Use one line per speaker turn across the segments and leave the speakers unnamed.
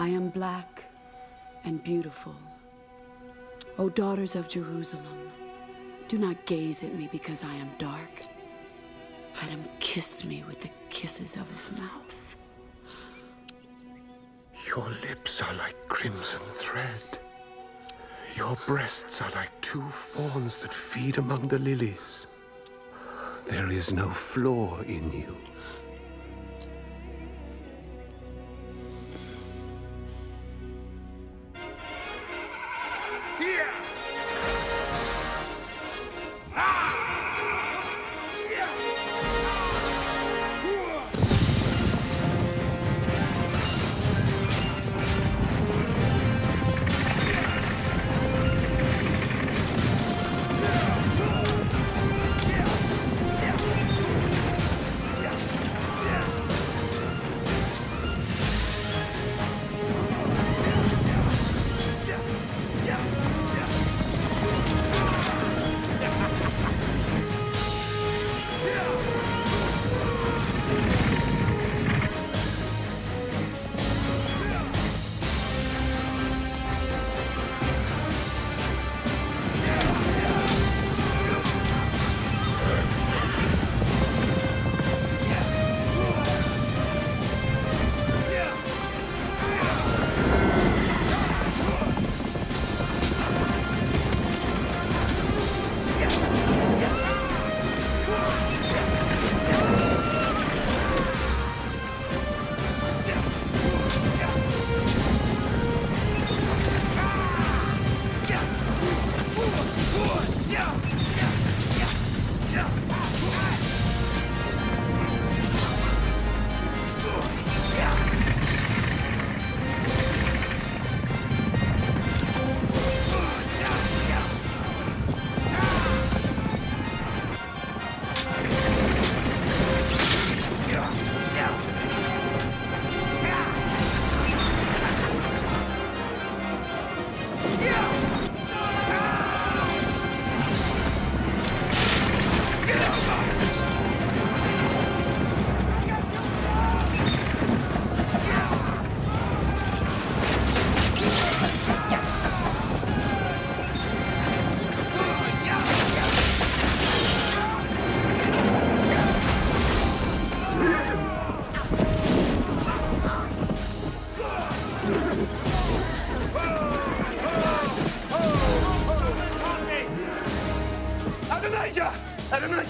I am black and beautiful. O daughters of Jerusalem, do not gaze at me because I am dark. Let him kiss me with the kisses of his mouth.
Your lips are like crimson thread. Your breasts are like two fawns that feed among the lilies. There is no flaw in you.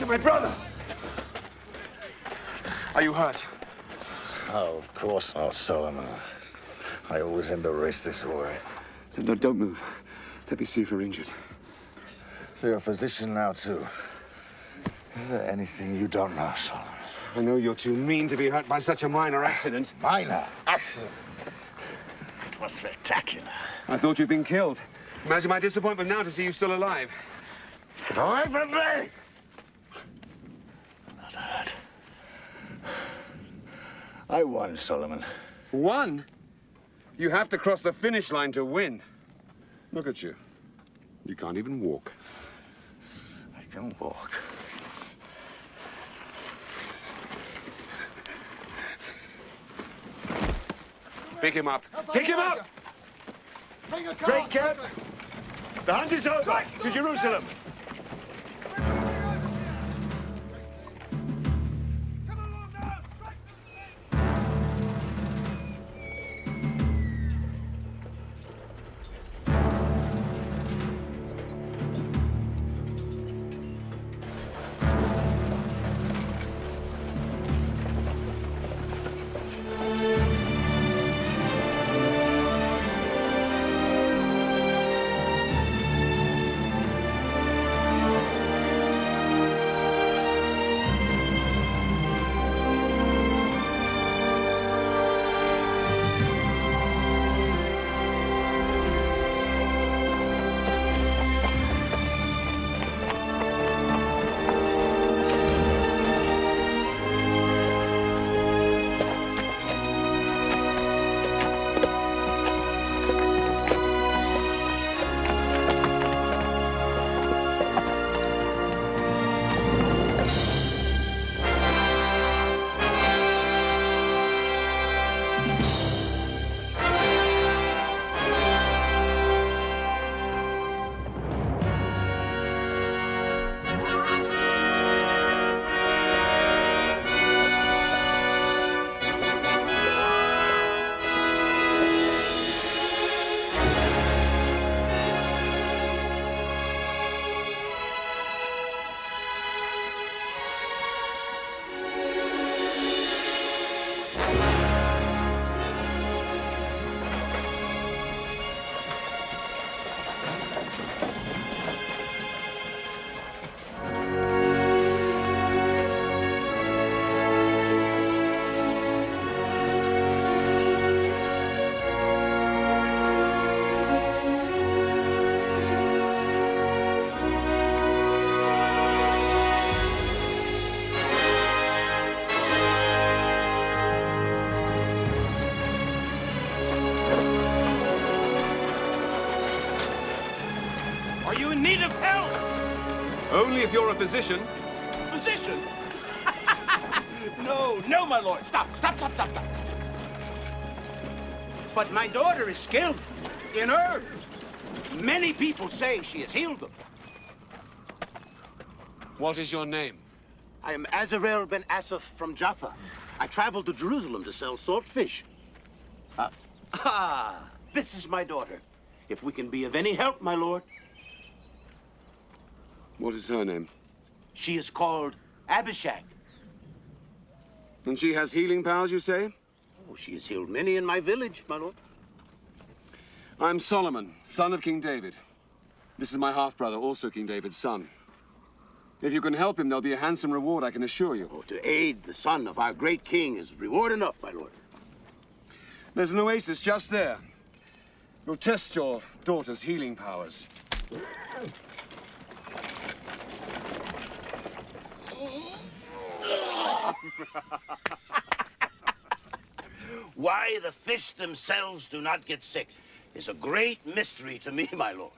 My brother! Are you hurt?
Oh, of course not, Solomon. I always end a race this way.
No, don't move. Let me see if you're injured.
So you're a physician now, too. Is there anything you don't know, Solomon?
I know you're too mean to be hurt by such a minor accident.
Minor accident? What spectacular.
I thought you'd been killed. Imagine my disappointment now to see you still alive.
Get away from me! Not hurt. I won, Solomon.
Won? You have to cross the finish line to win. Look at you. You can't even walk.
I can walk.
Pick him up. Pick him up!
Great Cap! The hunt is over! To Jerusalem!
need of help.
Only if you're a physician.
Physician? No, my lord. Stop. But my daughter is skilled in herbs. Many people say she has healed them.
What is your name?
I am Azarel ben Asaph from Jaffa. I traveled to Jerusalem to sell salt fish. This is my daughter. If we can be of any help, my lord.
What is her name?
She is called Abishag.
And she has healing powers, you say?
Oh, she has healed many in my village, my lord.
I'm Solomon, son of King David. This is my half-brother, also King David's son. If you can help him, there'll be a handsome reward, I can assure you.
Oh, to aid the son of our great king is reward enough, my lord.
There's an oasis just there. You'll test your daughter's healing powers.
Why the fish themselves do not get sick is a great mystery to me, my lord.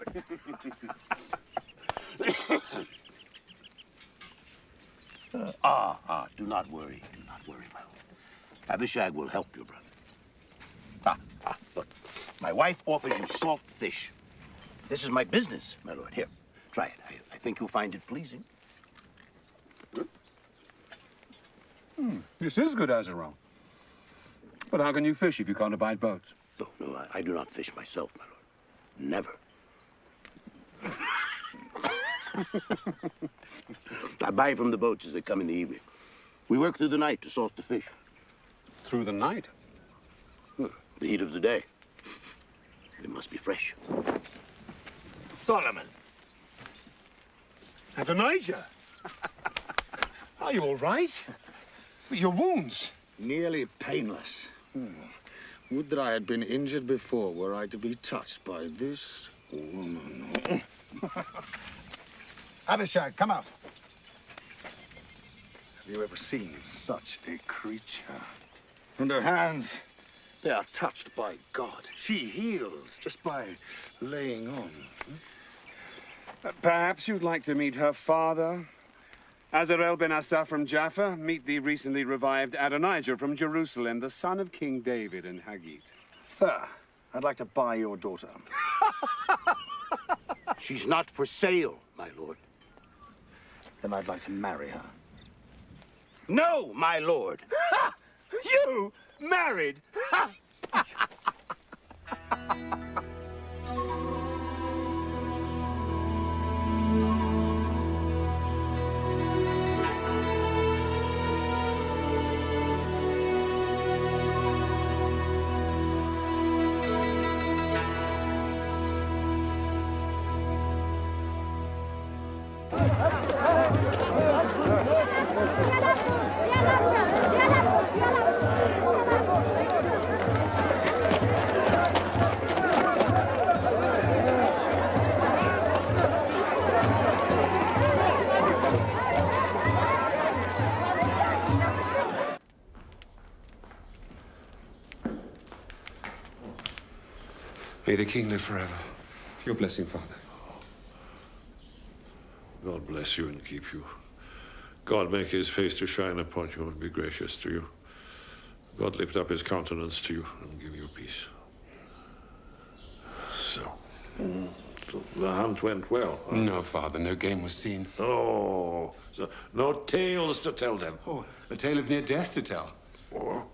Do not worry, my lord. Abishag will help you, brother. Look, my wife offers you salt fish. This is my business, my lord. Here, try it. I think you'll find it pleasing.
This is good, Azarel. But how can you fish if you can't abide boats?
No, I do not fish myself, my lord. Never. I buy from the boats as they come in the evening. We work through the night to salt the fish.
Through the night?
The heat of the day. They must be fresh.
Solomon. Adonijah. Are you all right? Your wounds?
Nearly painless. Would that I had been injured before were I to be touched by this woman. Abishag, come out. Have you ever seen such a creature? And her hands, they are touched by God. She heals just by laying on.
Perhaps you'd like to meet her father, Azarel ben Asaph from Jaffa. Meet the recently revived Adonijah from Jerusalem, the son of King David and Haggit.
Sir, I'd like to buy your daughter.
She's not for sale, my lord.
Then I'd like to marry her.
No, my lord.
You married? May the king live forever. Your blessing, Father.
God bless you and keep you. God make his face to shine upon you and be gracious to you. God lift up his countenance to you and give you peace. So the hunt went well. Huh?
No, Father, no game was seen.
Oh, so no tales to tell then.
Oh, a tale of near death to tell.
Oh,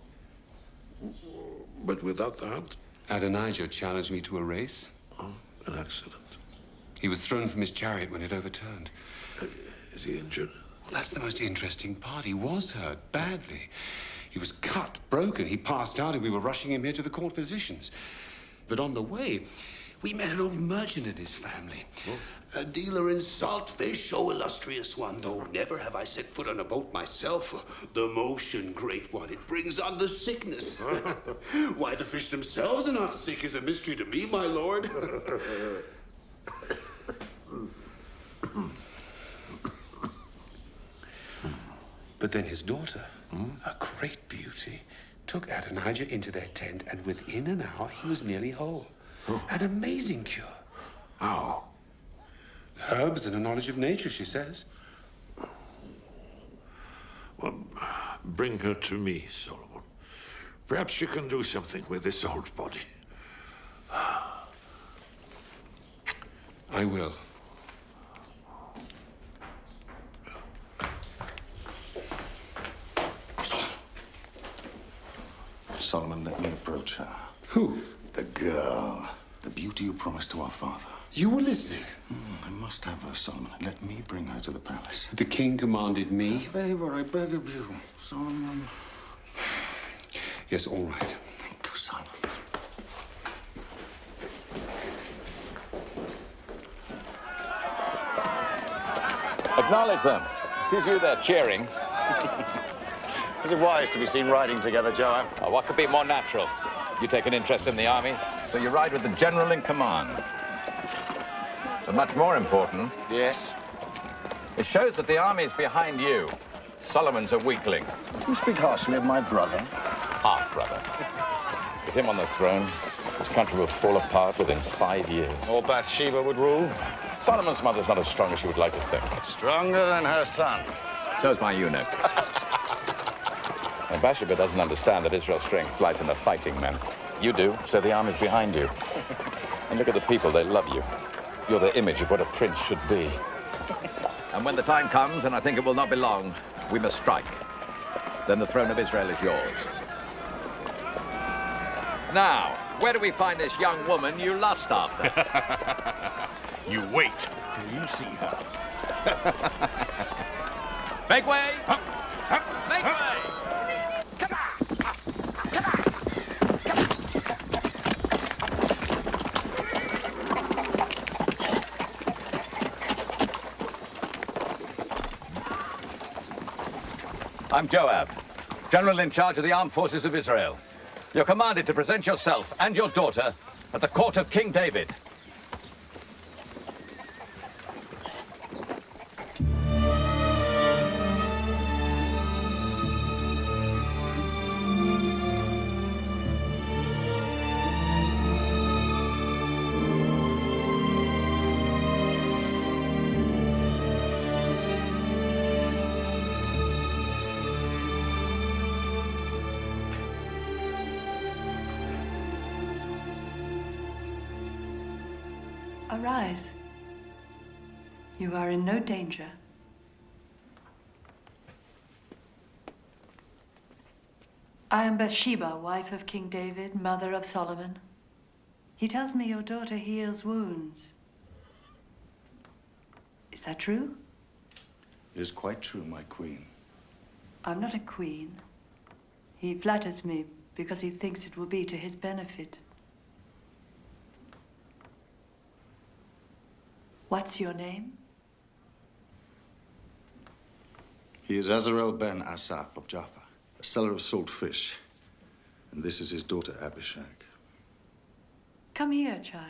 but without the hunt?
Adonijah challenged me to a race.
Oh, an accident.
He was thrown from his chariot when it overturned.
Is he injured?
Well, that's the most interesting part. He was hurt badly. He was cut, broken. He passed out, and we were rushing him here to the court physicians. But on the way, we met an old merchant and his family. Oh. A dealer in salt fish, oh illustrious one, though never have I set foot on a boat myself. The motion, great one, it brings on the sickness. Why the fish themselves are not sick is a mystery to me, my lord. But then his daughter, a great beauty, took Adonijah into their tent, and within an hour he was nearly whole. Oh. An amazing cure.
How?
Herbs and a knowledge of nature, she says.
Well, bring her to me, Solomon. Perhaps she can do something with this old body.
I will.
Solomon, let me approach her.
Who?
The girl. The beauty you promised to our father.
You were listening.
I must have her, Solomon. Let me bring her to the palace.
The king commanded me.
A favor, I beg of you, Solomon.
Yes, all right.
Thank you, Solomon.
Acknowledge them. It is you they're cheering.
Is it wise to be seen riding together, Joanne?
What could be more natural? You take an interest in the army, so you ride with the general in command. But much more important,
Yes.
it shows that the army is behind you. Solomon's a weakling,
You speak harshly of my brother.
half-brother. With him on the throne, this country will fall apart within 5 years.
Or Bathsheba would rule.
Solomon's mother's not as strong as you would like to think.
Stronger than her son.
So is my eunuch. And Bathsheba doesn't understand that Israel's strength lies in the fighting men. You do, so the army's behind you. And look at the people, they love you. You're the image of what a prince should be. And when the time comes, and I think it will not be long, we must strike. Then the throne of Israel is yours. Now, where do we find this young woman you lust after?
You wait till you see her.
Make way! Make way! I'm Joab, general in charge of the armed forces of Israel. You're commanded to present yourself and your daughter at the court of King David.
Arise. You are in no danger. I am Bathsheba, wife of King David, mother of Solomon. He tells me your daughter heals wounds. Is that true?
It is quite true, my queen.
I'm not a queen. He flatters me because he thinks it will be to his benefit. What's your name?
He is Azarel ben Asaph of Jaffa, a seller of salt fish. And this is his daughter, Abishag.
Come here, child.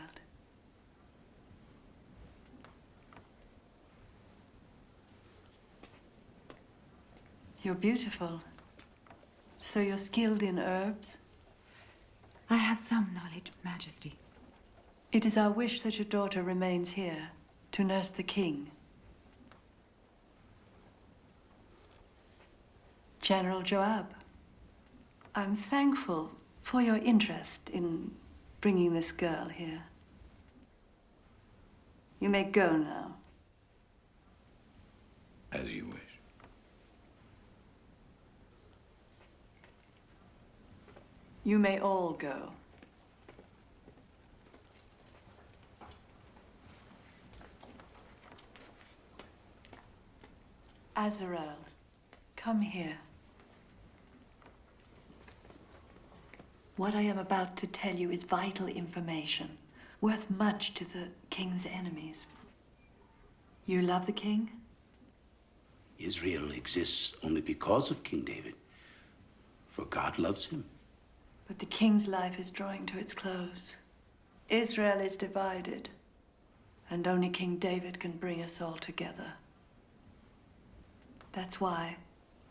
You're beautiful. So you're skilled in herbs?
I have some knowledge, Majesty.
It is our wish that your daughter remains here to nurse the king. General Joab, I'm thankful for your interest in bringing this girl here. You may go now.
As you wish.
You may all go. Azarel, come here. What I am about to tell you is vital information, worth much to the king's enemies. You love the king?
Israel exists only because of King David, for God loves him.
But the king's life is drawing to its close. Israel is divided, and only King David can bring us all together. That's why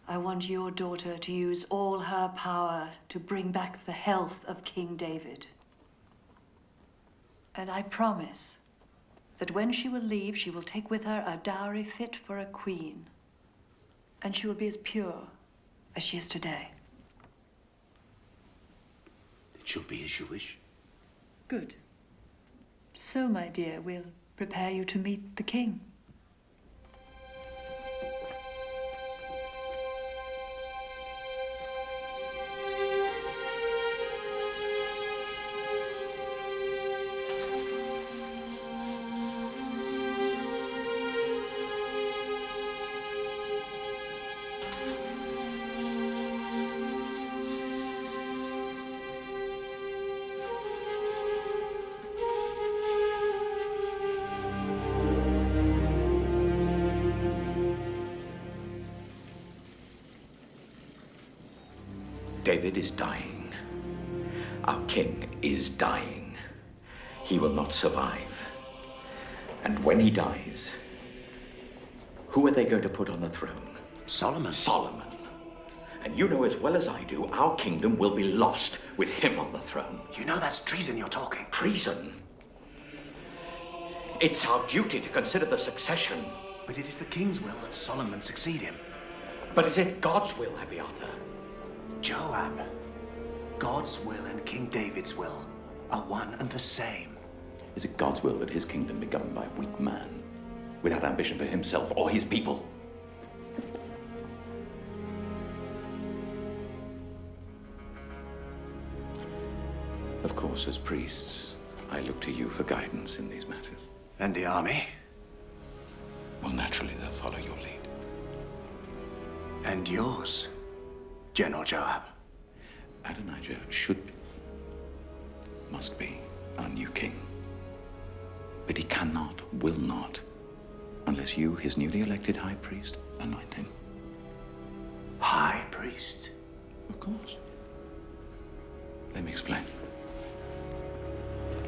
I want your daughter to use all her power to bring back the health of King David. And I promise that when she will leave, she will take with her a dowry fit for a queen. And she will be as pure as she is today.
It shall be as you wish.
Good. So, my dear, we'll prepare you to meet the king.
David is dying. Our king is dying. He will not survive. And when he dies, who are they going to put on the throne?
Solomon.
Solomon. And you know as well as I do, our kingdom will be lost with him on the throne.
You know that's treason you're talking.
Treason? It's our duty to consider the succession.
But it is the king's will that Solomon succeed him.
But is it God's will, Abiathar?
Joab, God's will and King David's will are one and the same.
Is it God's will that his kingdom be governed by a weak man without ambition for himself or his people? Of course, as priests, I look to you for guidance in these matters.
And the army?
Well, naturally, they'll follow your lead.
And yours, General Joab.
Adonijah must be our new king. But he cannot, will not, unless you, his newly elected high priest, anoint him.
High priest?
Of course. Let me explain.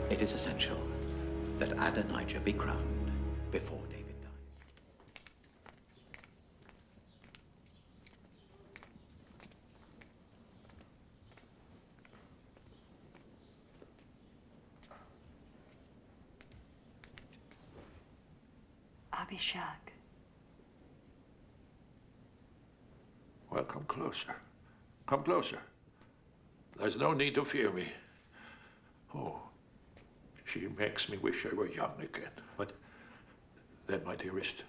It is essential that Adonijah be crowned before David dies.
Abishag.
Well, come closer. Come closer. There's no need to fear me. Oh, she makes me wish I were young again. But then, my dearest,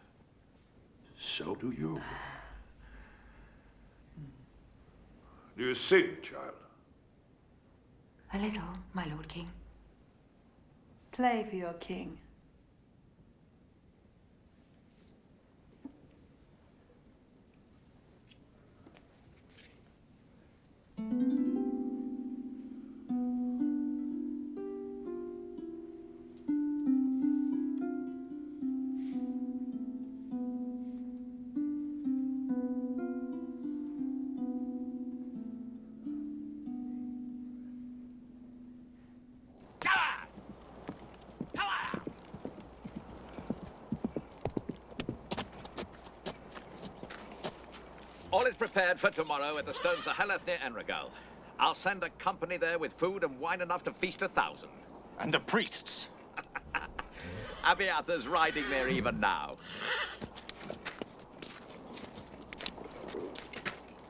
so do you. Do you sing, child?
A little, my Lord King.
Play for your king.
All is prepared for tomorrow at the Stones of Heleth near Enregal. I'll send a company there with food and wine enough to feast 1,000.
And the priests?
Abiathar's riding there even now.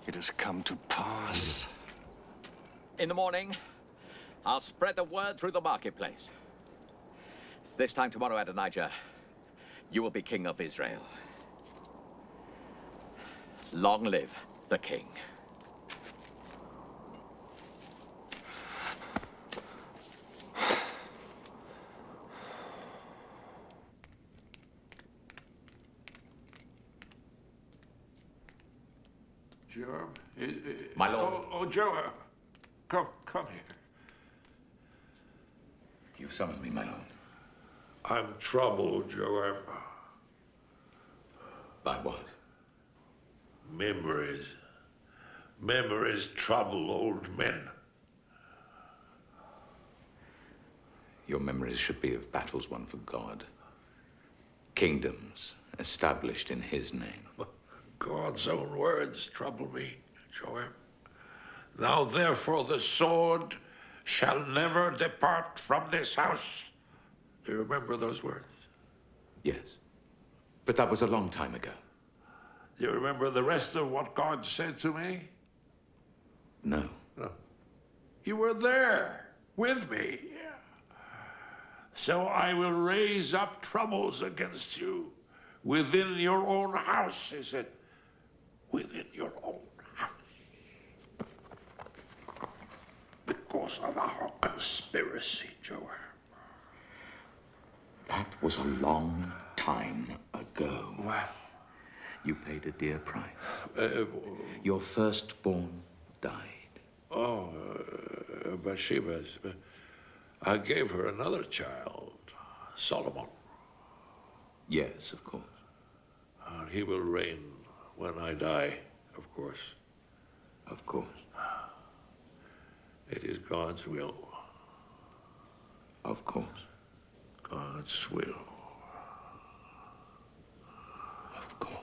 It has come to pass.
In the morning, I'll spread the word through the marketplace. This time tomorrow, Adonijah, you will be king of Israel. Long live the king.
Joab?
My lord.
Oh, Joab. Come here.
You summoned me, my lord.
I'm troubled, Joab.
By what?
Memories. Memories trouble old men.
Your memories should be of battles won for God. Kingdoms established in his name.
God's own words trouble me, Joab. Now therefore the sword shall never depart from this house. Do you remember those words?
Yes. But that was a long time ago.
Do you remember the rest of what God said to me?
No.
No. You were there with me. So I will raise up troubles against you within your own house, he said. Within your own house. Because of our conspiracy, Joab.
That was a long time ago.
Well,
you paid a dear price. Your firstborn died.
Oh, Bathsheba's. I gave her another child, Solomon.
Yes, of course.
He will reign when I die, of course.
Of course.
It is God's will.
Of course.
God's will.
Of course.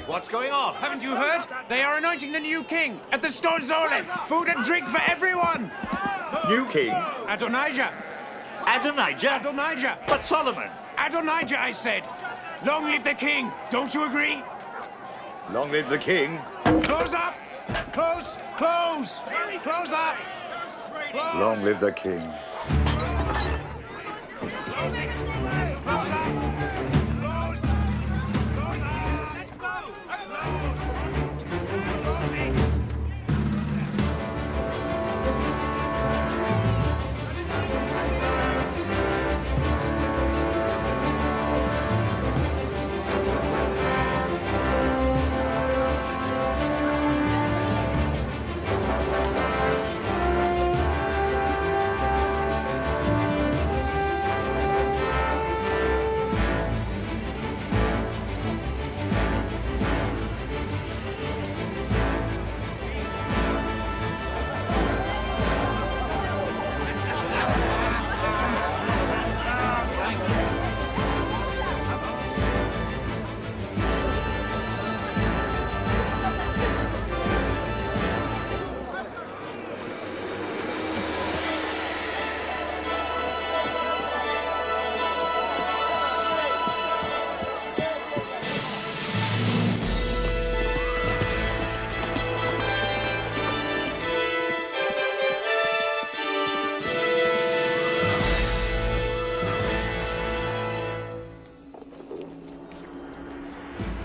What's going on? Haven't you heard? They are anointing the new king at the Stones Olive. Food and drink for everyone.
New king?
Adonijah.
Adonijah?
Adonijah.
But Solomon.
Adonijah, I said. Long live the king. Don't you agree?
Long live the king.
Close up. Close. Close. Close up. Close.
Long live the king.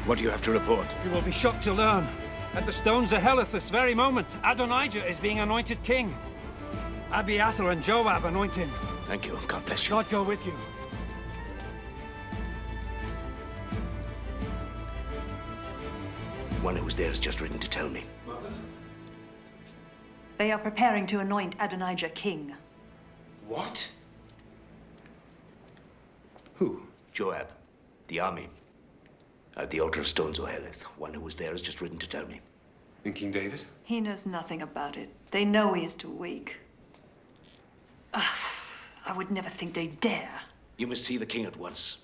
What do you have to report?
You will be shocked to learn. At the stones of hell at this very moment, Adonijah is being anointed king. Abiathar and Joab anoint him.
Thank you. God bless you.
God go with you.
One who was there has just written to tell me.
They are preparing to anoint Adonijah king.
What? Who? Joab. The army. At the altar of stones, O Heleth. One who was there has just written to tell me.
And King David?
He knows nothing about it. They know he is too weak. I would never think they'd dare.
You must see the king at once.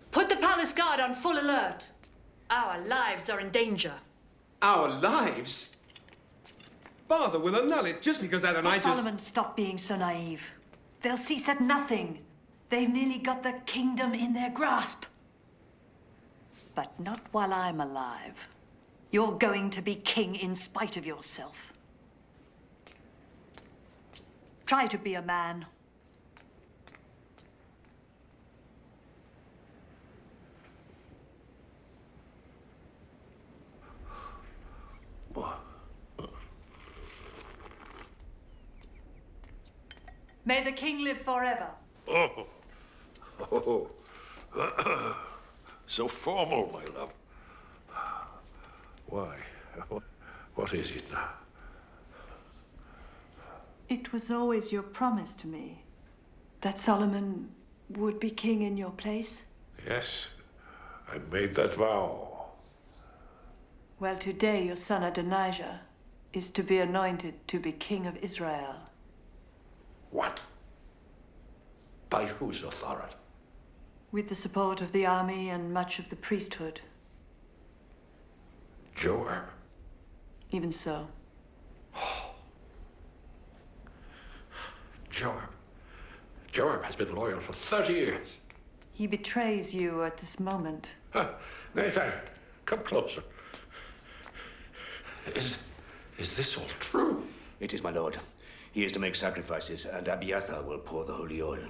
Put the palace guard on full alert. Our lives are in danger.
Our lives? Father will annul it just because Adonijah's...
Solomon, stop being so naive. They'll cease at nothing. They've nearly got the kingdom in their grasp. But not while I'm alive. You're going to be king in spite of yourself. Try to be a man. May the king live forever.
Oh. Oh. So formal, my love. Why? What is it now?
It was always your promise to me that Solomon would be king in your place.
Yes, I made that vow.
Well, today your son Adonijah is to be anointed to be king of Israel.
What? By whose authority?
With the support of the army and much of the priesthood.
Joab?
Even so.
Joab has been loyal for 30 years.
He betrays you at this moment.
Nathan, come closer. Is this all true?
It is, my lord. He is to make sacrifices, and Abiathar will pour the holy oil.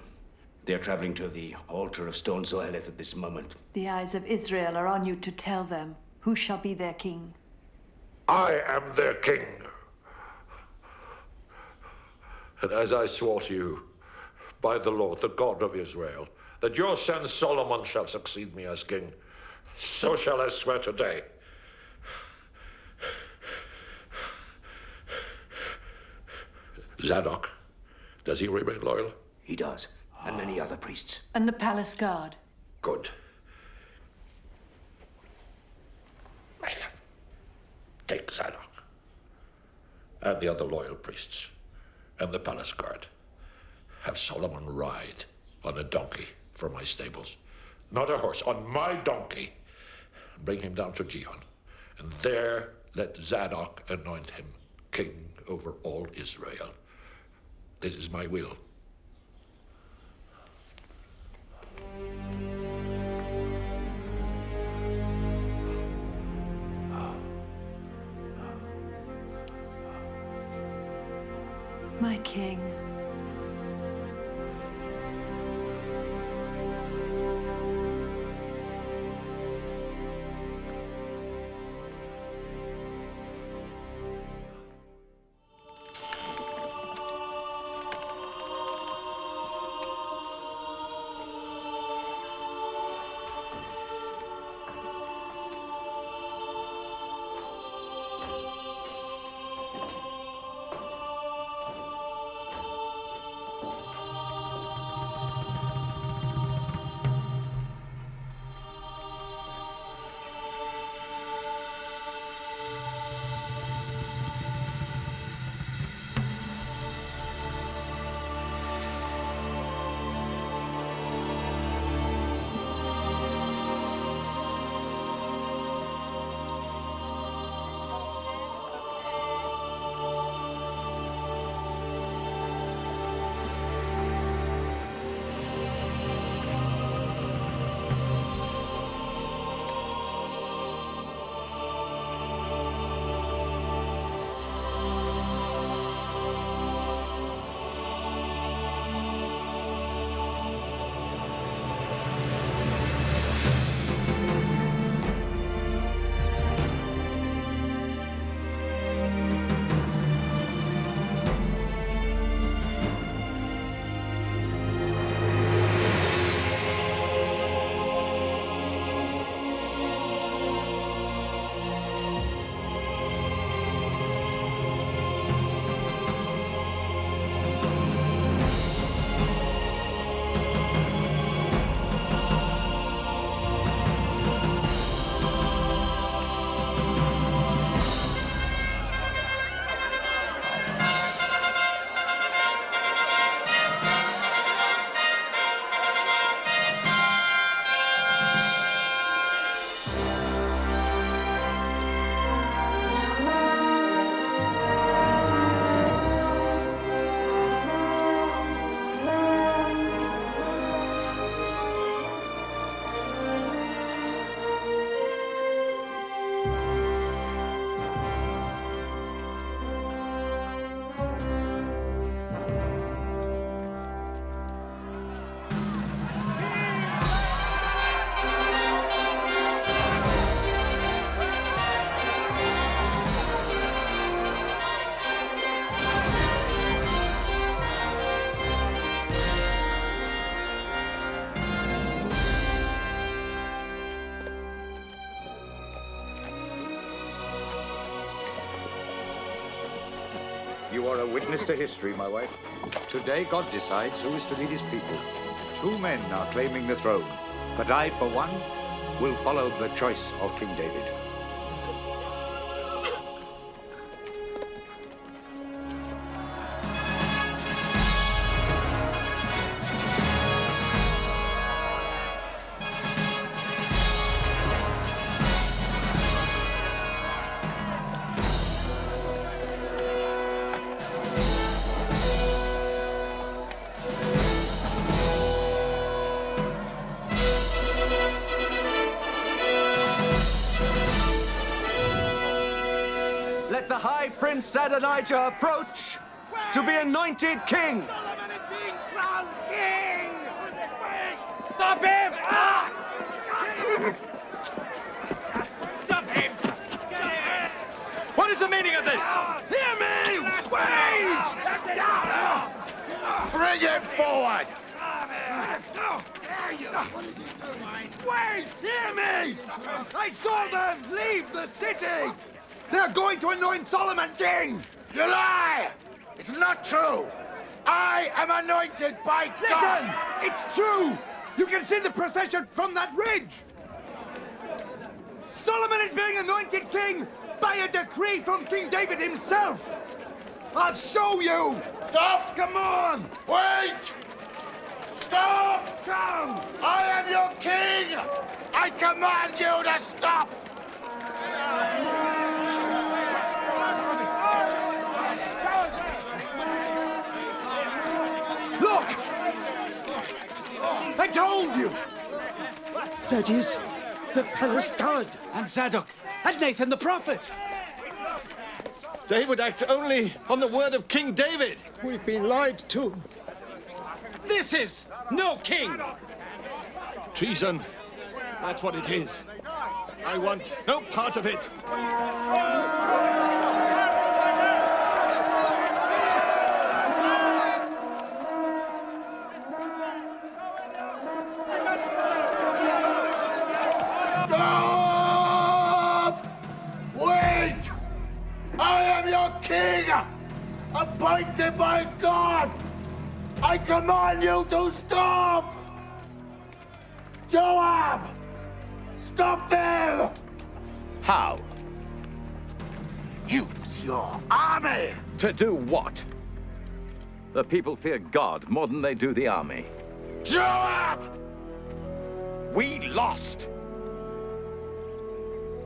They are traveling to the altar of stone Zoheleth at this moment.
The eyes of Israel are on you to tell them who shall be their king.
I am their king. And as I swore to you, by the Lord, the God of Israel, that your son Solomon shall succeed me as king, so shall I swear today. Zadok, does he remain loyal?
He does, and many other priests.
And the palace guard.
Good. Nathan, take Zadok, and the other loyal priests, and the palace guard. Have Solomon ride on a donkey from my stables. Not a horse, on my donkey. Bring him down to Gihon, and there let Zadok anoint him king over all Israel. This is my will.
My king.
You are a witness to history, my wife. Today, God decides who is to lead his people. 2 men are claiming the throne, but I, for one, will follow the choice of King David.
Let the High Prince Adonijah approach to be anointed king.
Stop him! Stop him!
What is the meaning of this?
Hear me! Wait! Bring him forward! Wait! Hear me! I saw them leave the city! They're going to anoint Solomon king! You lie! It's not true! I am anointed by God!
Listen! It's true! You can see the procession from that ridge! Solomon is being anointed king by a decree from King David himself! I'll show you!
Stop!
Come on!
Wait! Stop!
Come!
I am your king! I command you to stop!
Look! I told you!
That is the palace guard. And Zadok. And Nathan the prophet.
They would act only on the word of King David.
We've been lied to. This is no king.
Treason. That's what it is. I want no part of it.
Stop! Wait! I am your king! Appointed by God! I command you to stop! Joab! Stop them!
How?
Use your army!
To do what? The people fear God more than they do the army.
Joab!
We lost!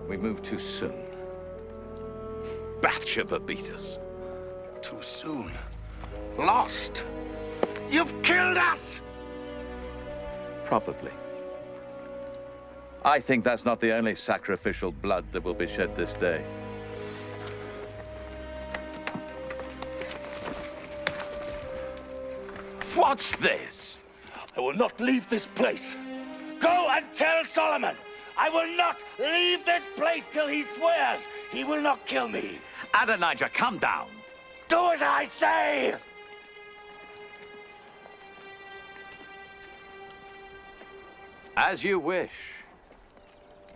We moved too soon. Bathsheba beat us.
Too soon. Lost. You've killed us!
Probably. I think that's not the only sacrificial blood that will be shed this day. What's this?
I will not leave this place. Go and tell Solomon. I will not leave this place till he swears he will not kill me.
Adonijah, come down.
Do as I say!
As you wish,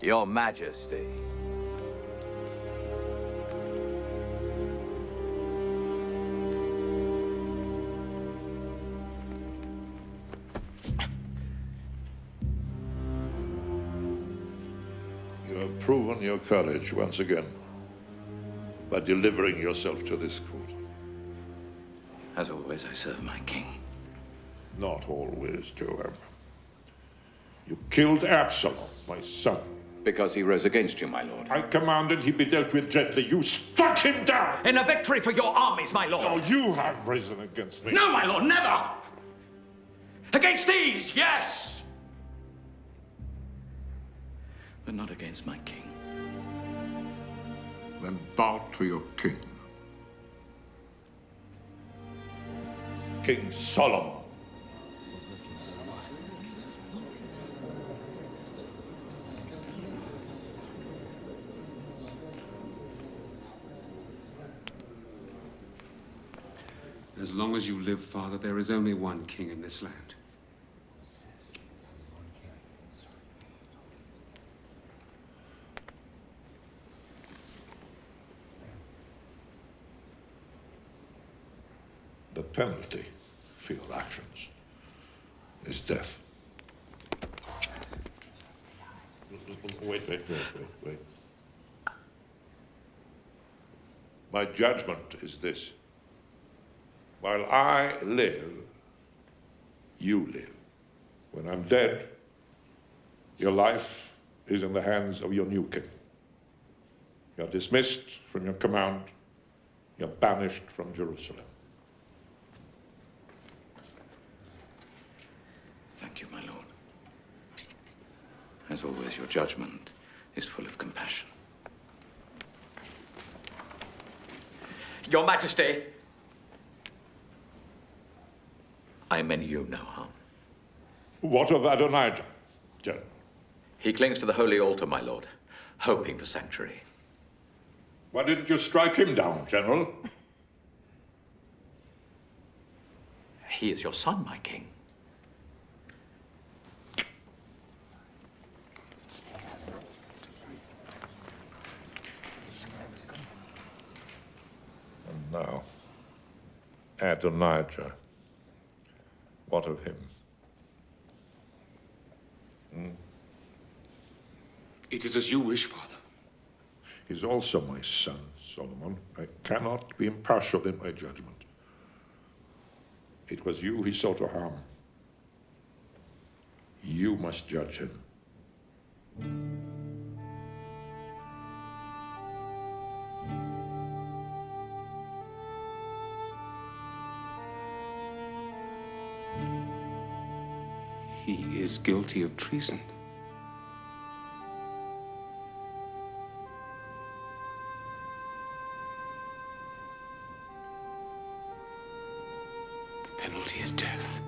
Your Majesty.
You have proven your courage once again by delivering yourself to this court.
As always, I serve my king.
Not always, Joab. You killed Absalom, my son.
Because he rose against you, my lord.
I commanded he be dealt with gently. You struck him down!
In a victory for your armies, my lord!
No, you have risen against me.
No, my lord, never! Against these, yes! But not against my king.
Then bow to your king. King Solomon.
As long as you live, Father, there is only one king in this land.
The penalty for your actions is death. Wait. My judgment is this. While I live, you live. When I'm dead, your life is in the hands of your new king. You're dismissed from your command. You're banished from Jerusalem.
Thank you, my lord. As always, your judgment is full of compassion. Your Majesty, I mean you no harm.
What of Adonijah, General?
He clings to the holy altar, my lord, hoping for sanctuary.
Why didn't you strike him down, General?
He is your son, my king.
And now, Adonijah. What of him?
It is as you wish, Father.
He's also my son, Solomon. I cannot be impartial in my judgment. It was you he sought to harm. You must judge him.
He is guilty of treason. The penalty is death.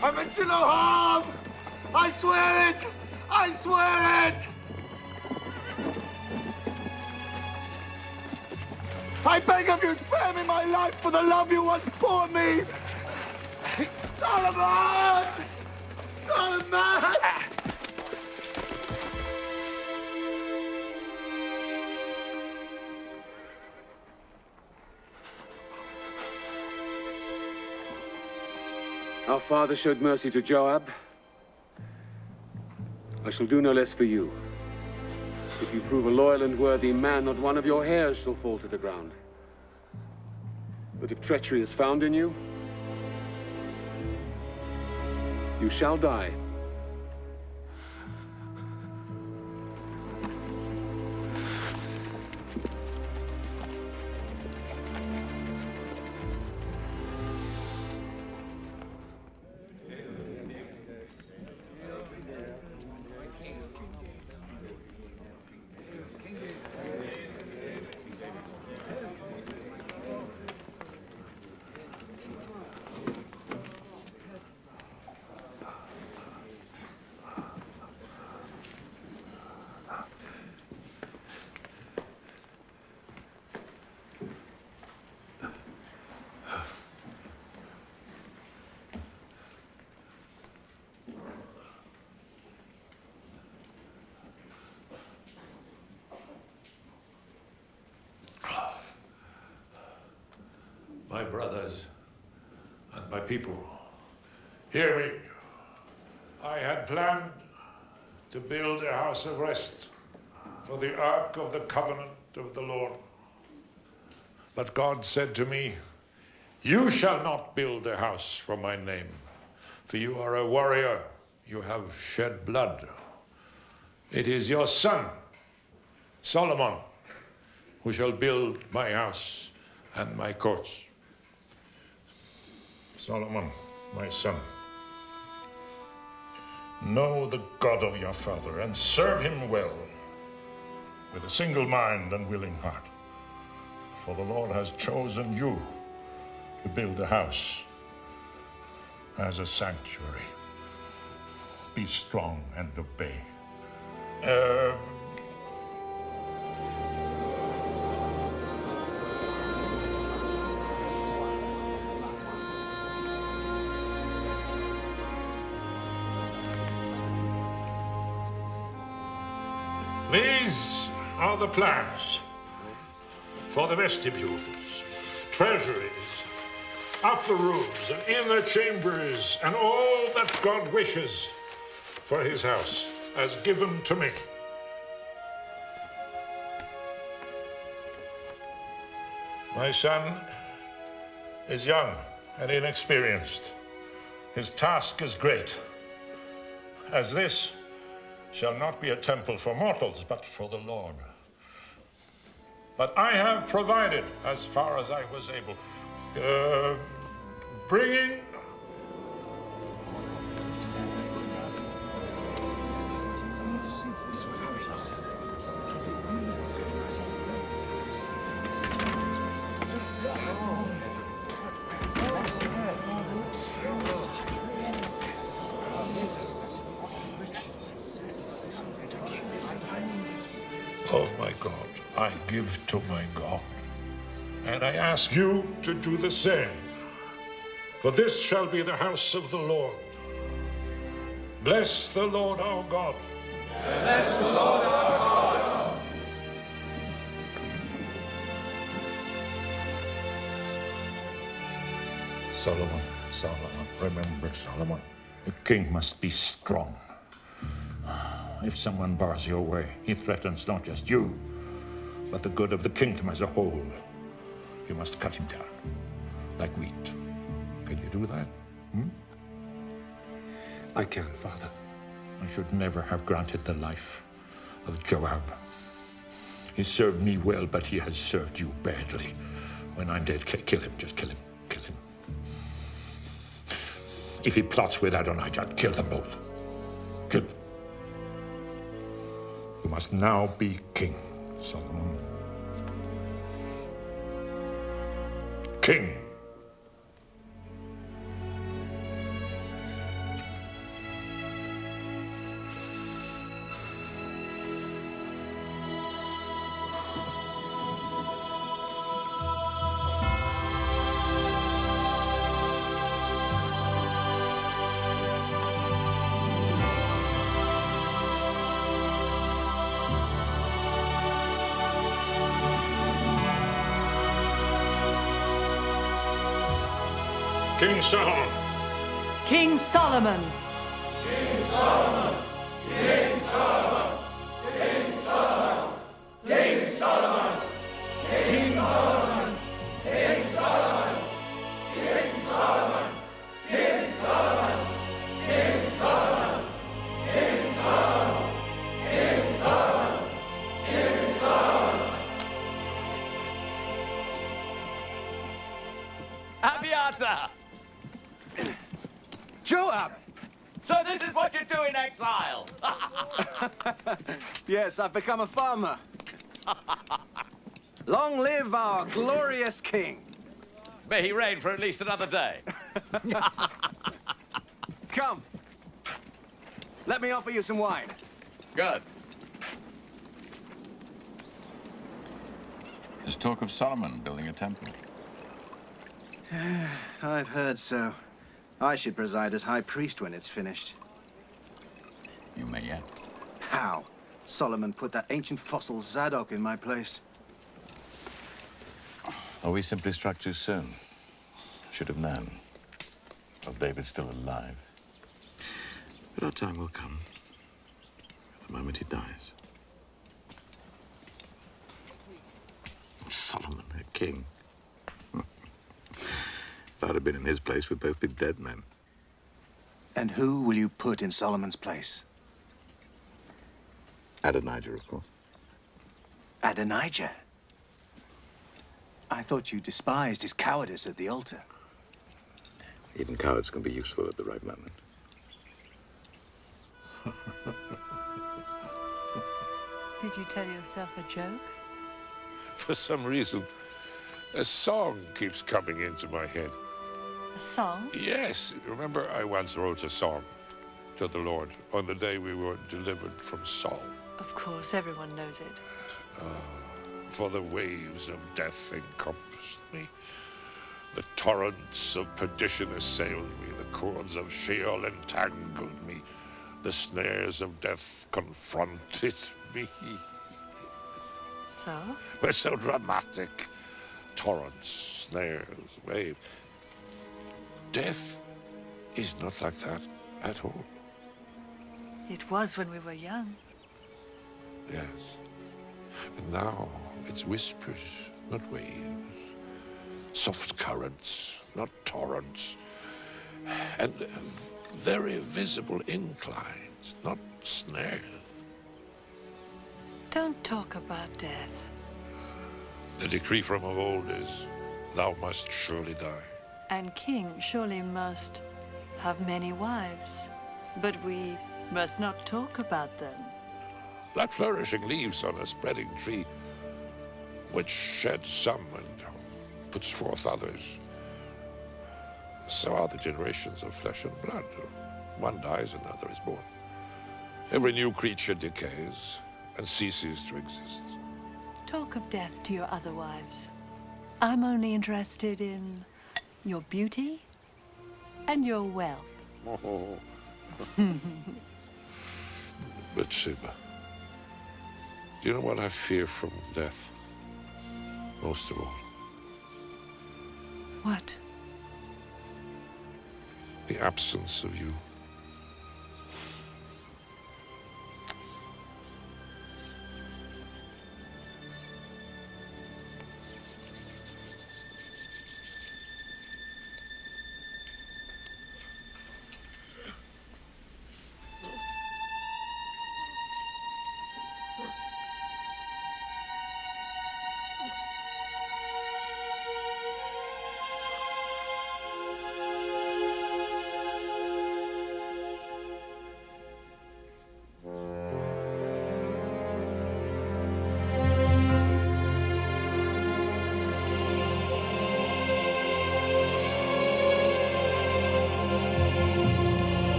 I meant you no harm! I swear it! I swear it! I beg of you, spare me my life for the love you once bore me! Solomon! Solomon!
Our father showed mercy to Joab. I shall do no less for you. If you prove a loyal and worthy man, not one of your hairs shall fall to the ground. But if treachery is found in you, you shall die.
My brothers and my people, hear me. I had planned to build a house of rest for the Ark of the Covenant of the Lord. But God said to me, you shall not build a house for my name, for you are a warrior, you have shed blood. It is your son, Solomon, who shall build my house and my courts. Solomon, my son, know the God of your father and serve him well, with a single mind and willing heart. For the Lord has chosen you to build a house as a sanctuary be strong and obey. These are the plans for the vestibules, treasuries, upper rooms and inner chambers, and all that God wishes for his house, as given to me. My son is young and inexperienced. His task is great, as this shall not be a temple for mortals, but for the Lord. But I have provided, as far as I was able, bringing of my God, I give to my God. And I ask you to do the same. For this shall be the house of the Lord. Bless the Lord our God.
Bless the Lord our God.
Solomon, remember, Solomon, the king must be strong. If someone bars your way, he threatens not just you, but the good of the kingdom as a whole. You must cut him down, like wheat. Can you do that?
I can, Father.
I should never have granted the life of Joab. He served me well, but he has served you badly. When I'm dead, kill him. Just kill him. Kill him. If he plots with Adonijah, kill them both. Kill them. You must now be king, Solomon. King. King Solomon.
King Solomon.
King Solomon. King Solomon. King Solomon. King Solomon. King Solomon. King Solomon. King Solomon. King Solomon. King Solomon. King Solomon. King Solomon. King Solomon.
Abiathar!
Joab!
So this is what you do in exile?
Yes, I've become a farmer. Long live our glorious king.
May he reign for at least another day.
Come. Let me offer you some wine.
Good.
There's talk of Solomon building a temple.
I've heard so. I should preside as high priest when it's finished.
You may yet.
How? Solomon put that ancient fossil Zadok in my place.
Or we simply struck too soon. Should have known. Well, David's still alive. But our time will come. The moment he dies. Solomon, a king. If I'd have been in his place, we'd both be dead men.
And who will you put in Solomon's place?
Adonijah, of course.
Adonijah? I thought you despised his cowardice at the altar.
Even cowards can be useful at the right moment.
Did you tell yourself a joke?
For some reason, a song keeps coming into my head.
A song?
Yes. Remember, I once wrote a song. to the Lord on the day we were delivered from Saul.
Of course, everyone knows it.
For the waves of death encompassed me. The torrents of perdition assailed me. The cords of Sheol entangled me. The snares of death confronted me.
So?
We're so dramatic. Torrents, snares, waves. Death is not like that at all.
It was when we were young.
Yes. And now it's whispers, not waves. Soft currents, not torrents. And very visible inclines, not snares.
Don't talk about death.
The decree from of old is, thou must surely die.
And king surely must have many wives. But we must not talk about them.
Like flourishing leaves on a spreading tree, which sheds some and puts forth others. So are the generations of flesh and blood. One dies, another is born. Every new creature decays and ceases to exist.
Talk of death to your other wives. I'm only interested in your beauty and your wealth.
Oh. But Sheba, do you know what I fear from death most of all?
What?
The absence of you.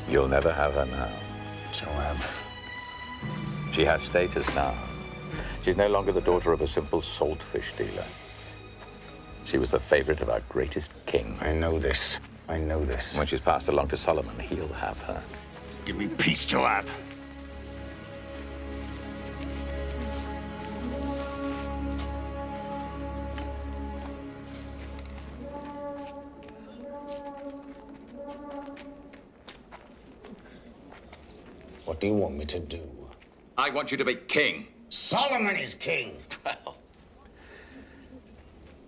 You'll never have her now.
Joab.
She has status now. She's no longer the daughter of a simple saltfish dealer. She was the favorite of our greatest king.
I know this. I know this.
When she's passed along to Solomon, he'll have her.
Give me peace, Joab.
What do you want me to do?
I want you to be king.
Solomon is king.
Well,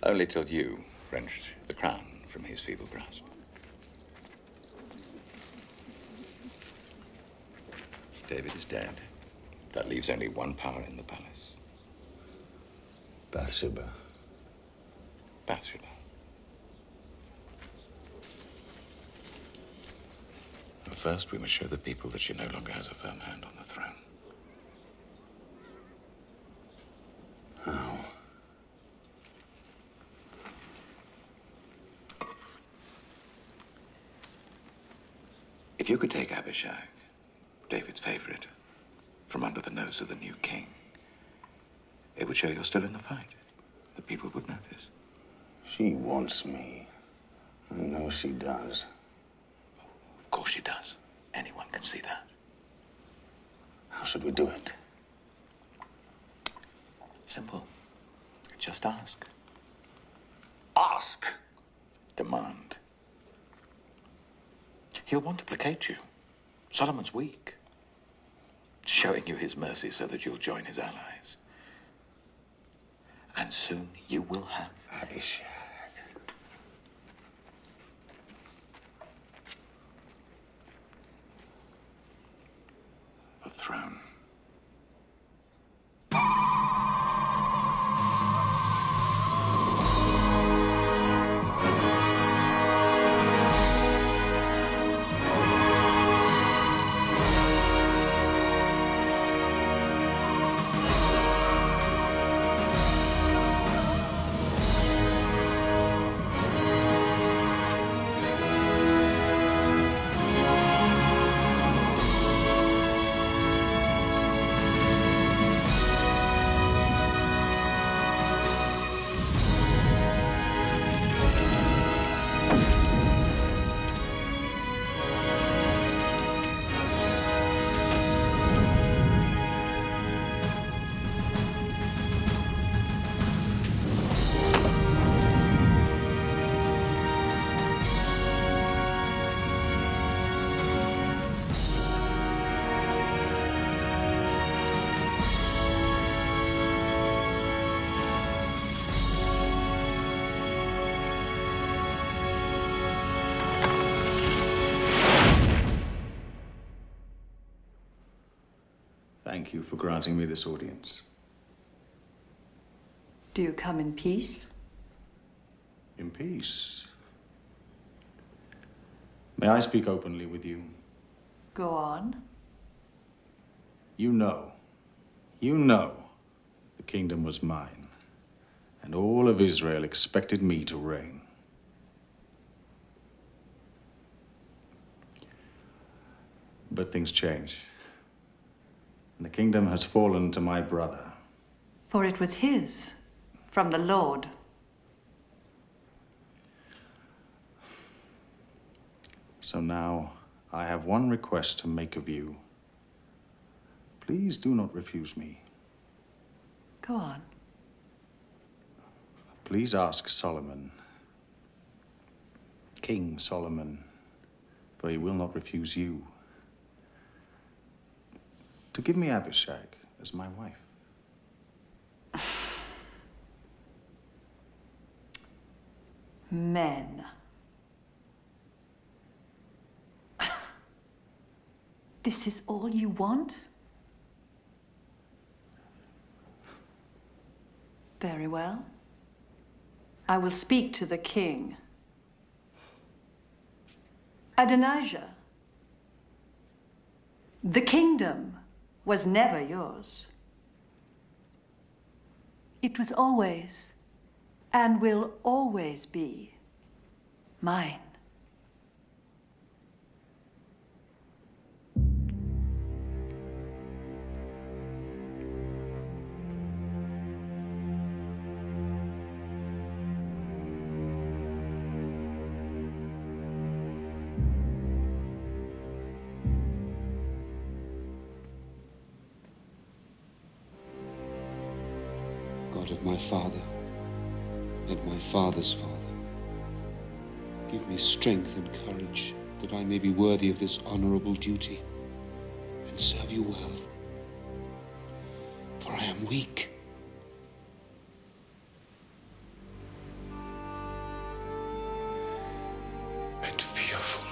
only till you wrenched the crown from his feeble grasp. David is dead. That leaves only one power in the palace.
Bathsheba.
Bathsheba. But first, we must show the people that she no longer has a firm hand on the throne.
How?
If you could take Abishag, David's favorite, from under the nose of the new king, it would show you're still in the fight. The people would notice.
She wants me. I know she does.
Of course she does. Anyone can see that.
How should we do it?
Simple. Just ask.
Ask?
Demand. He'll want to placate you. Solomon's weak. Showing you his mercy so that you'll join his allies. And soon you will have
Abishag.
The throne.
Thank you for granting me this audience.
Do you come in peace?
In peace. May I speak openly with you?
Go on.
You know, the kingdom was mine, and all of Israel expected me to reign. But things change, and the kingdom has fallen to my brother.
For it was his, from the Lord.
So now I have one request to make of you. Please do not refuse me.
Go on.
Please ask Solomon, King Solomon, for he will not refuse you, to give me Abishag as my wife.
Men. This is all you want? Very well. I will speak to the king. Adonijah, the kingdom was never yours. It was always and will always be mine.
God of my father and my father's father, give me strength and courage that I may be worthy of this honorable duty and serve you well. For I am weak. And fearful.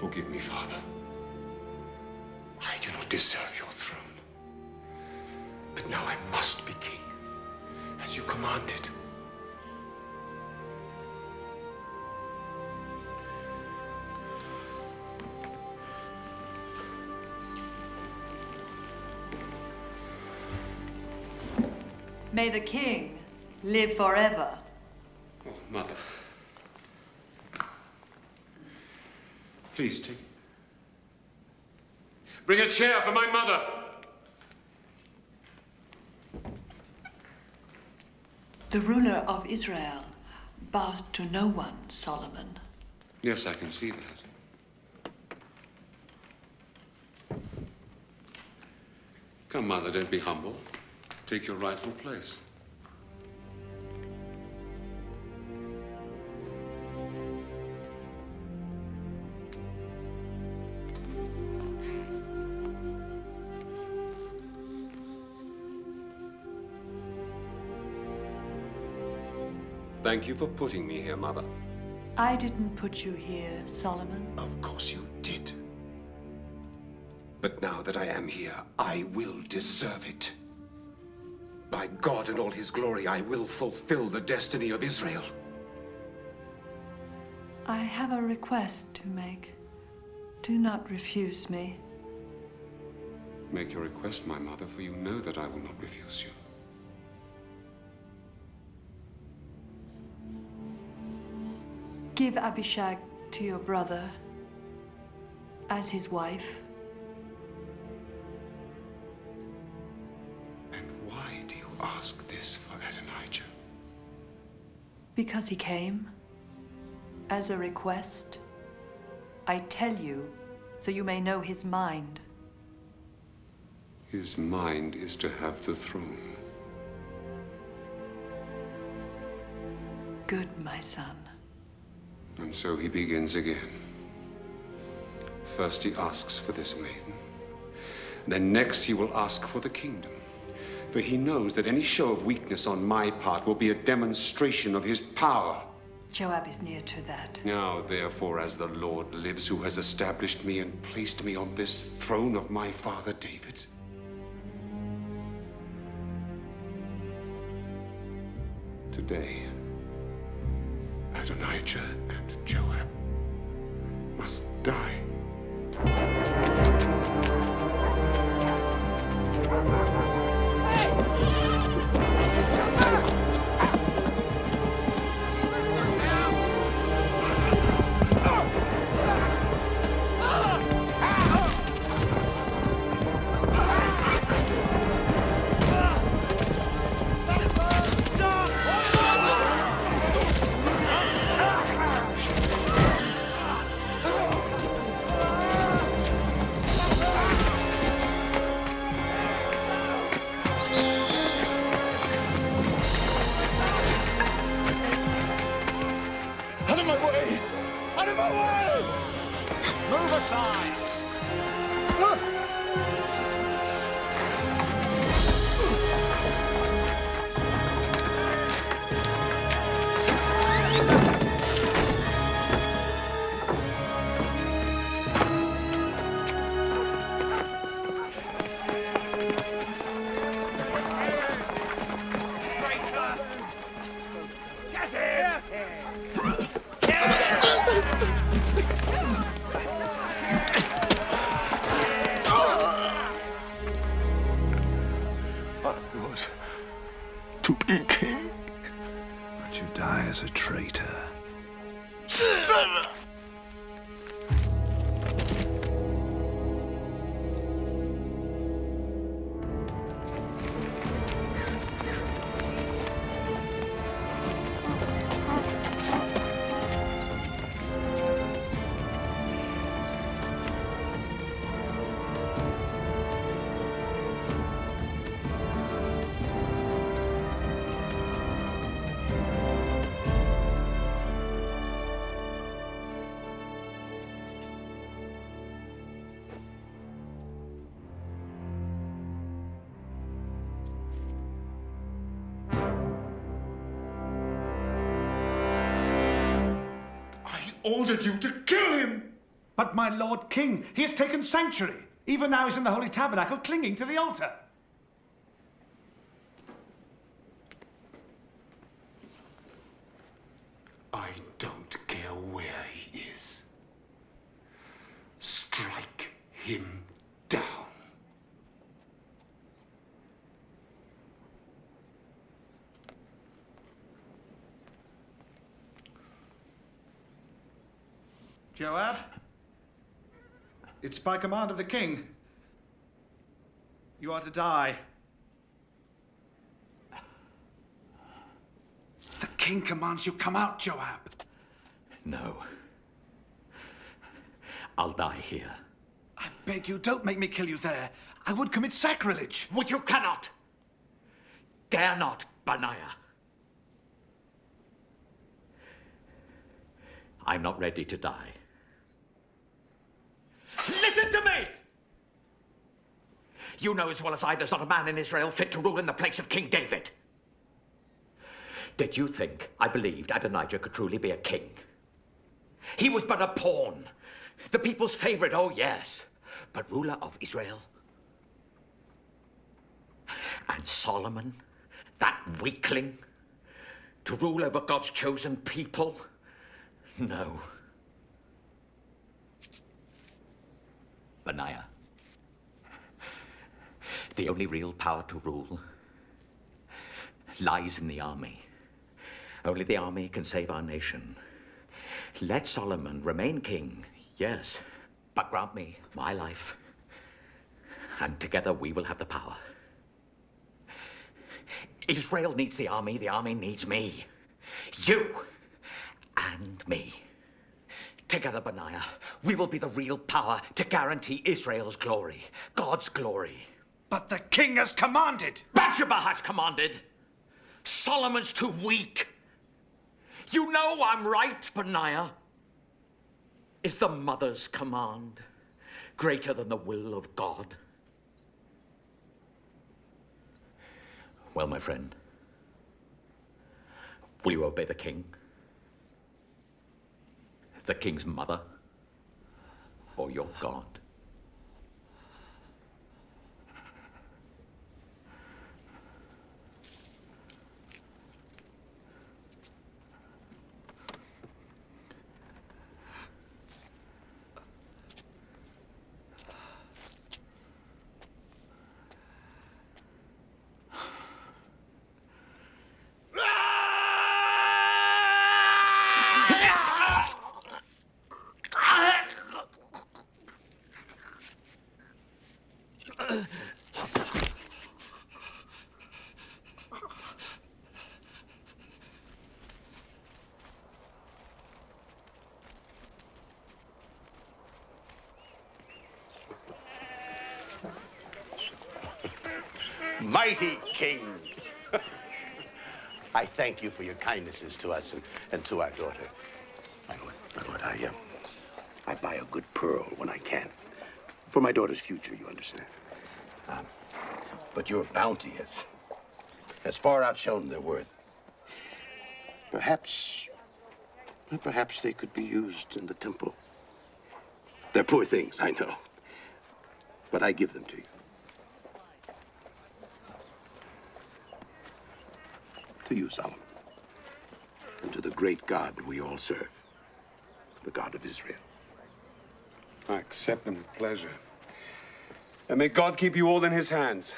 Forgive me, Father. I do not deserve your throne. But now I must be king, as you commanded.
May the king live forever.
Oh, Mother. Please take. Bring a chair for my mother.
The ruler of Israel bows to no one, Solomon.
Yes, I can see that. Come, Mother, don't be humble. Take your rightful place. Thank you for putting me here, Mother.
I didn't put you here, Solomon.
Of course you did. But now that I am here, I will deserve it. By God and all his glory, I will fulfill the destiny of Israel.
I have a request to make. Do not refuse me.
Make your request, my mother, for you know that I will not refuse you.
Give Abishag to your brother as his wife.
And why do you ask this for Adonijah?
Because he came as a request. I tell you, so you may know his mind.
His mind is to have the throne.
Good, my son.
And so he begins again. First he asks for this maiden. Then next he will ask for the kingdom. For he knows that any show of weakness on my part will be a demonstration of his power.
Joab is near to that.
Now, therefore, as the Lord lives, who has established me and placed me on this throne of my father David, today, Adonijah and Joab must die.
To be king. But you die as a traitor.
Ordered you to kill him!
But my Lord King, he has taken sanctuary. Even now he's in the Holy Tabernacle, clinging to the altar.
I don't care where he is. Strike him down.
Joab, it's by command of the king. You are to die. The king commands you come out, Joab.
No. I'll die here.
I beg you, don't make me kill you there. I would commit sacrilege.
Which you cannot. Dare not, Benaiah. I'm not ready to die. Listen to me! You know as well as I there's not a man in Israel fit to rule in the place of King David. Did you think I believed Adonijah could truly be a king? He was but a pawn. The people's favorite, oh yes. But ruler of Israel? And Solomon, that weakling, to rule over God's chosen people? No. Benaiah, the only real power to rule lies in the army. Only the army can save our nation. Let Solomon remain king, yes, but grant me my life, and together we will have the power. Israel needs the army needs me. You and me. Together, Benaiah, we will be the real power to guarantee Israel's glory, God's glory.
But the king has commanded.
Bathsheba has commanded. Solomon's too weak. You know I'm right, Benaiah. Is the mother's command greater than the will of God? Well, my friend, will you obey the king? The king's mother? Or your God?
Mighty King, I thank you for your kindnesses to us and to our daughter. My lord, I buy a good pearl when I can. For my daughter's future, you understand. But your bounty has far outshone their worth. Perhaps they could be used in the temple. They're poor things, I know. But I give them to you. To you, Solomon, and to the great God we all serve, the God of Israel.
I accept them with pleasure. And may God keep you all in his hands.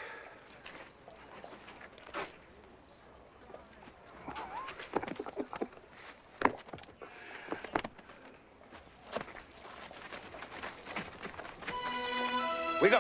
We go.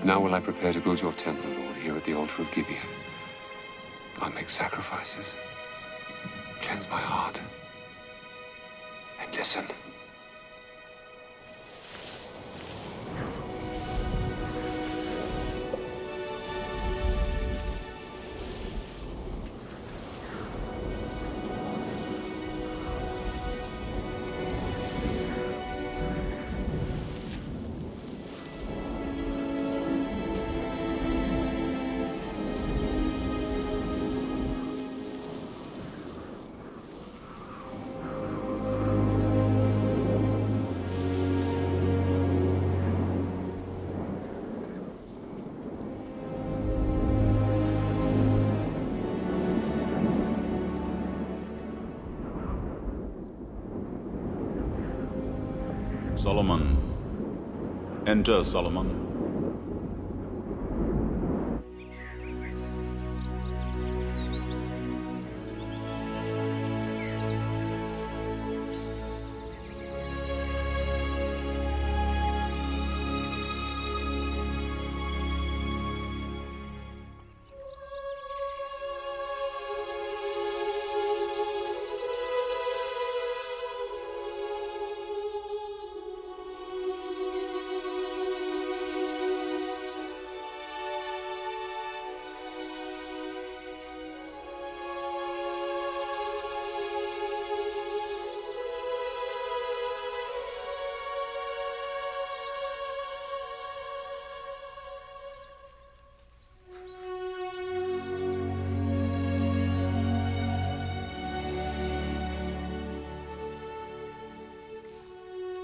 Now will I prepare to build your temple, Lord, here at the altar of Gibeon. I'll make sacrifices, cleanse my heart, and listen.
Solomon. Enter, Solomon.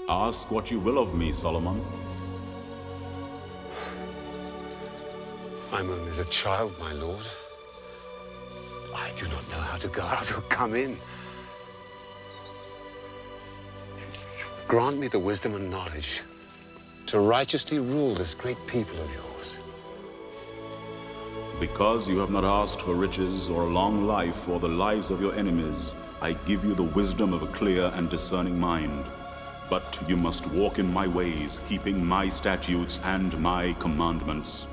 Ask what you will of me, Solomon.
I'm only as a child, my lord. I do not know how to go out or come in. Grant me the wisdom and knowledge to righteously rule this great people of yours.
Because you have not asked for riches or a long life or the lives of your enemies, I give you the wisdom of a clear and discerning mind. But you must walk in my ways, keeping my statutes and my commandments.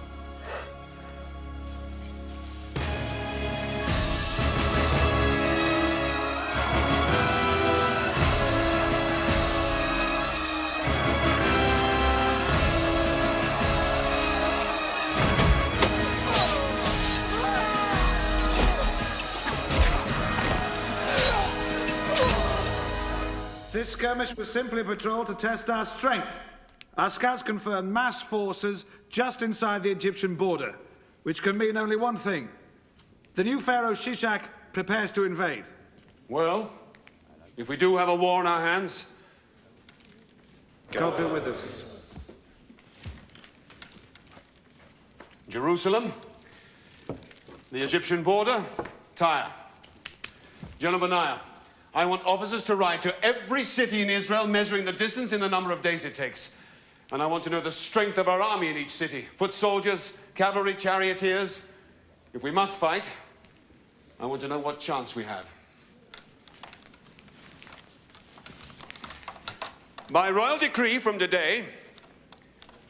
This skirmish was simply a patrol to test our strength. Our scouts confirmed massed forces just inside the Egyptian border, which can mean only one thing. The new pharaoh Shishak prepares to invade.
Well, if we do have a war on our hands,
God be with us.
Jerusalem, the Egyptian border, Tyre. Jonah, I want officers to ride to every city in Israel, measuring the distance in the number of days it takes. And I want to know the strength of our army in each city. Foot soldiers, cavalry, charioteers. If we must fight, I want to know what chance we have. By royal decree from today,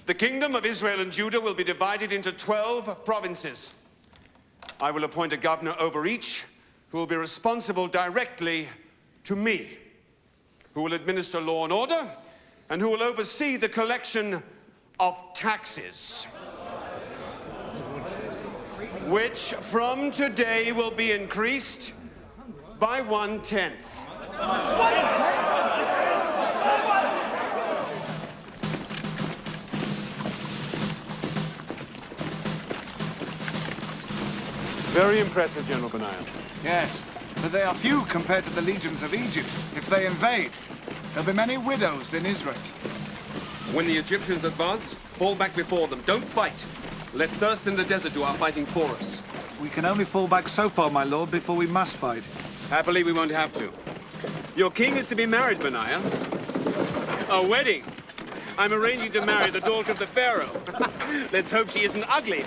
the kingdom of Israel and Judah will be divided into 12 provinces. I will appoint a governor over each, who will be responsible directly to me, who will administer law and order, and who will oversee the collection of taxes, which from today will be increased by 1/10. Very impressive, General Benaiah.
Yes, but they are few compared to the legions of Egypt. If they invade, there'll be many widows in Israel.
When the Egyptians advance, fall back before them. Don't fight. Let thirst in the desert do our fighting for us.
We can only fall back so far, my lord, before we must fight.
Happily, we won't have to. Your king is to be married, Benaiah. A wedding. I'm arranging to marry the daughter of the pharaoh. Let's hope she isn't ugly.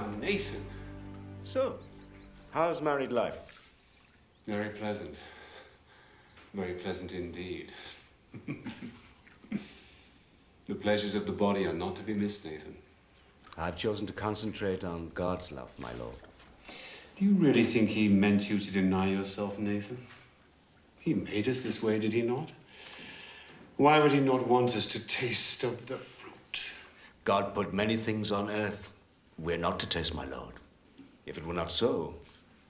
son, Nathan.
So, how's married life?
Very pleasant. Very pleasant indeed. The pleasures of the body are not to be missed, Nathan.
I've chosen to concentrate on God's love, my lord.
Do you really think he meant you to deny yourself, Nathan? He made us this way, did he not? Why would he not want us to taste of the fruit?
God put many things on earth we're not to taste, my lord. If it were not so,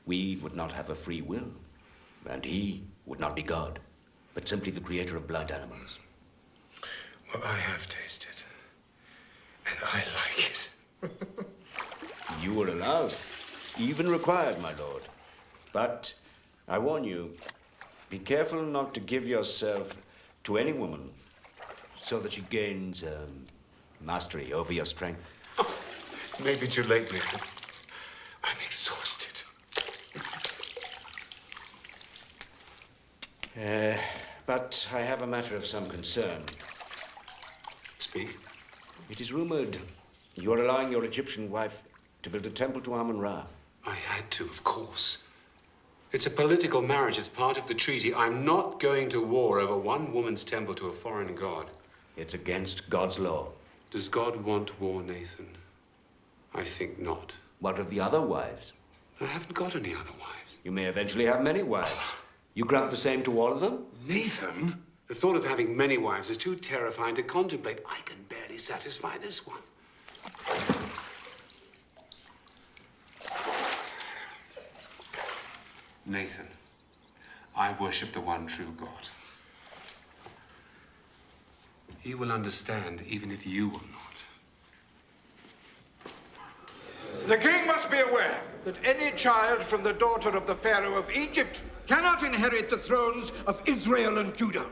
we would not have a free will, and he would not be God, but simply the creator of blind animals.
Well, I have tasted, and I like it.
You were allowed, even required, my lord. But I warn you, be careful not to give yourself to any woman so that she gains mastery over your strength.
Maybe too late, Nathan. I'm exhausted.
But I have a matter of some concern.
Speak.
It is rumored you are allowing your Egyptian wife to build a temple to Amun-Ra.
I had to, of course. It's a political marriage. It's part of the treaty. I'm not going to war over one woman's temple to a foreign god.
It's against God's law.
Does God want war, Nathan? I think not.
What of the other wives?
I haven't got any other wives.
You may eventually have many wives. You grant the same to all of them?
Nathan? The thought of having many wives is too terrifying to contemplate. I can barely satisfy this one. Nathan, I worship the one true God. He will understand even if you will not.
The king must be aware that any child from the daughter of the Pharaoh of Egypt cannot inherit the thrones of Israel and Judah.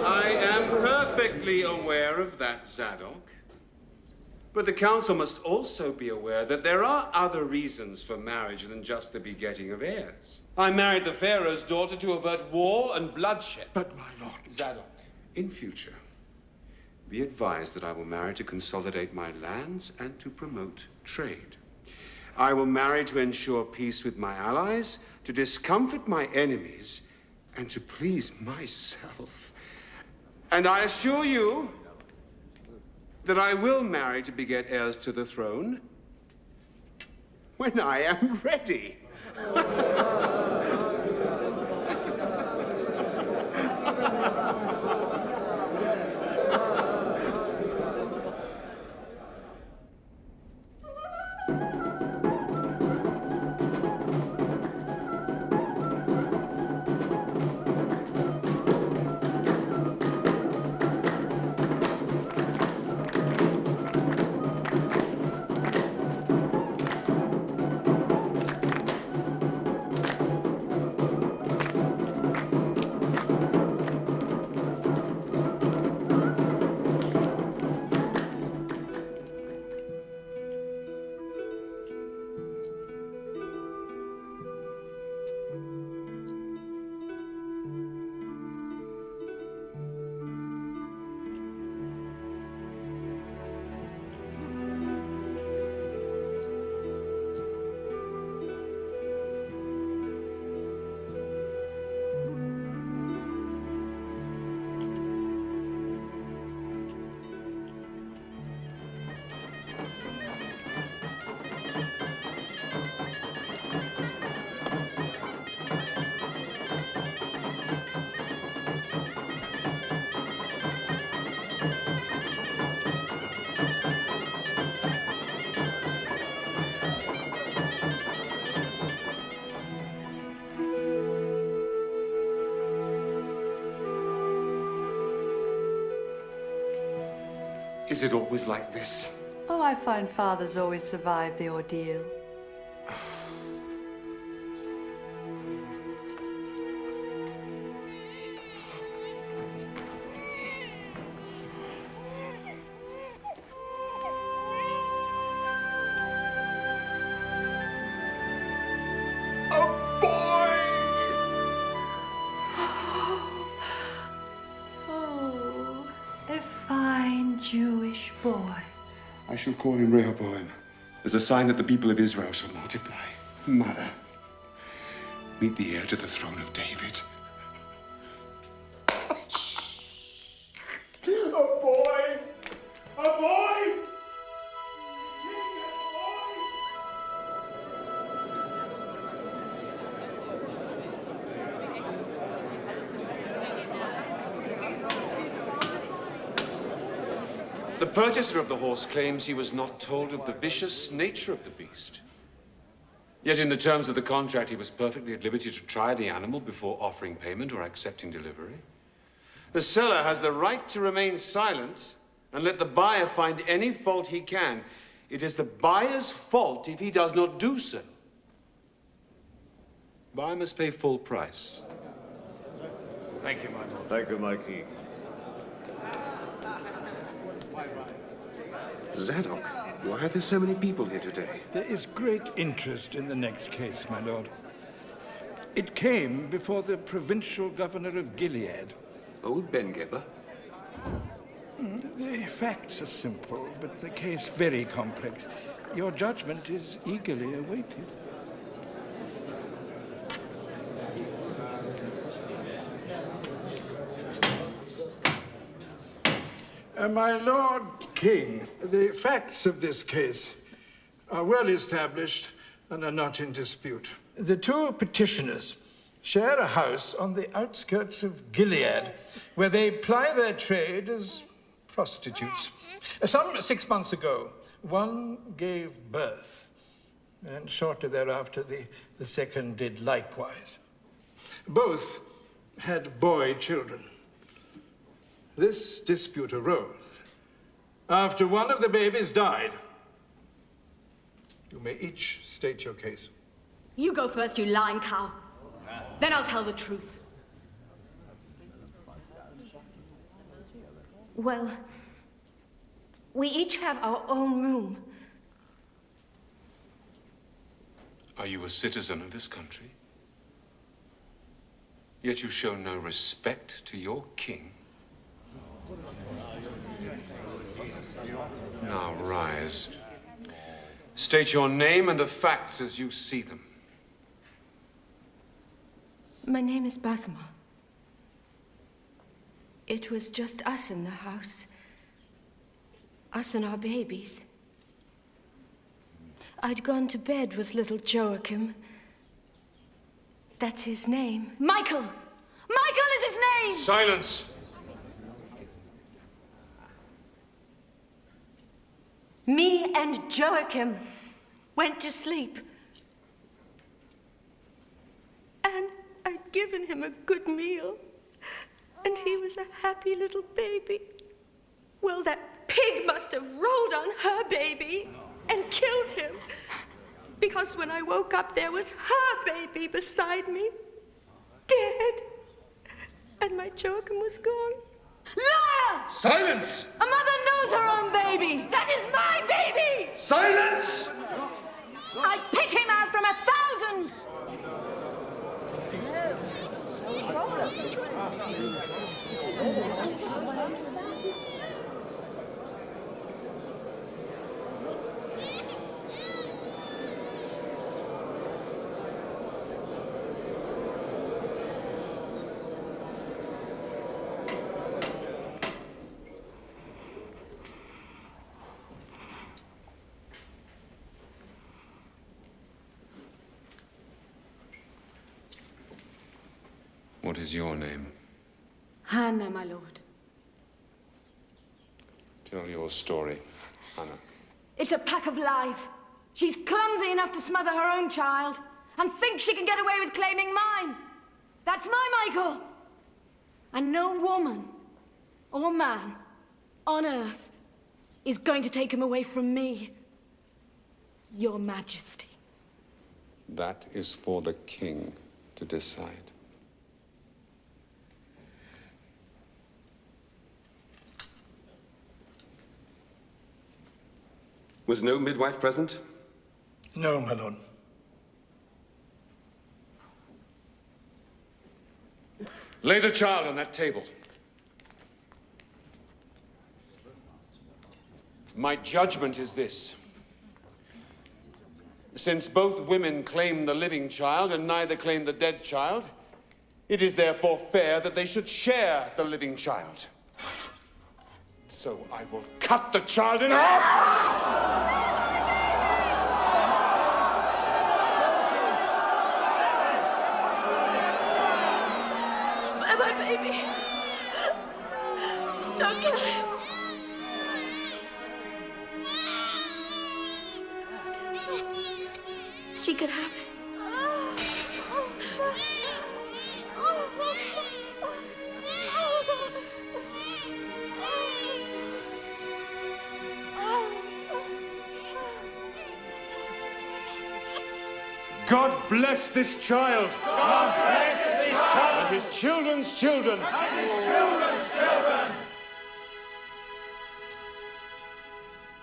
I am perfectly aware of that, Zadok. But the council must also be aware that there are other reasons for marriage than just the begetting of heirs. I married the Pharaoh's daughter to avert war and bloodshed.
But, my lord...
Zadok, in future, be advised that I will marry to consolidate my lands and to promote trade. I will marry to ensure peace with my allies, to discomfort my enemies, and to please myself. And I assure you that I will marry to beget heirs to the throne when I am ready. Is it always like this?
Oh, I find fathers always survive the ordeal. Jewish boy,
I shall call him Rehoboam as a sign that the people of Israel shall multiply. Mother, meet the heir to the throne of David.
A boy! A boy!
The purchaser of the horse claims he was not told of the vicious nature of the beast. Yet in the terms of the contract, he was perfectly at liberty to try the animal before offering payment or accepting delivery. The seller has the right to remain silent and let the buyer find any fault he can. It is the buyer's fault if he does not do so. Buyer must pay full price.
Thank you, my lord.
Thank you, my king.
Zadok, why are there so many people here today?
There is great interest in the next case, my lord. It came before the provincial governor of Gilead.
Old Ben Geber?
The facts are simple, but the case very complex. Your judgment is eagerly awaited. My Lord King, the facts of this case are well established and are not in dispute. The two petitioners share a house on the outskirts of Gilead, where they ply their trade as prostitutes. Some 6 months ago, one gave birth, and shortly thereafter, the second did likewise. Both had boy children. This dispute arose after one of the babies died. You may each state your case.
You go first, you lying cow. Then I'll tell the truth.
Well, we each have our own room.
Are you a citizen of this country? Yet you show no respect to your king. Now rise. State your name and the facts as you see them.
My name is Basma. It was just us in the house. Us and our babies. I'd gone to bed with little Joachim. That's his name.
Michael! Michael is his name!
Silence!
Me and Joachim went to sleep. And I'd given him a good meal. And he was a happy little baby. Well, that pig must have rolled on her baby and killed him. Because when I woke up, there was her baby beside me, dead. And my Joachim was gone.
Liar!
Silence!
A mother knows her own baby.
That is my baby!
Silence!
I'd pick him out from 1,000.
What is your name?
Hannah, my lord.
Tell your story, Hannah.
It's a pack of lies. She's clumsy enough to smother her own child and thinks she can get away with claiming mine. That's my Michael. And no woman or man on earth is going to take him away from me, Your Majesty.
That is for the king to decide. Was no midwife present?
No, my lord.
Lay the child on that table. My judgment is this. Since both women claim the living child and neither claim the dead child, it is therefore fair that they should share the living child. So I will cut the child in half!
Spare my baby. Don't kill him. She could have it.
God bless this child.
God bless this child.
And his children's children.
And his children's children.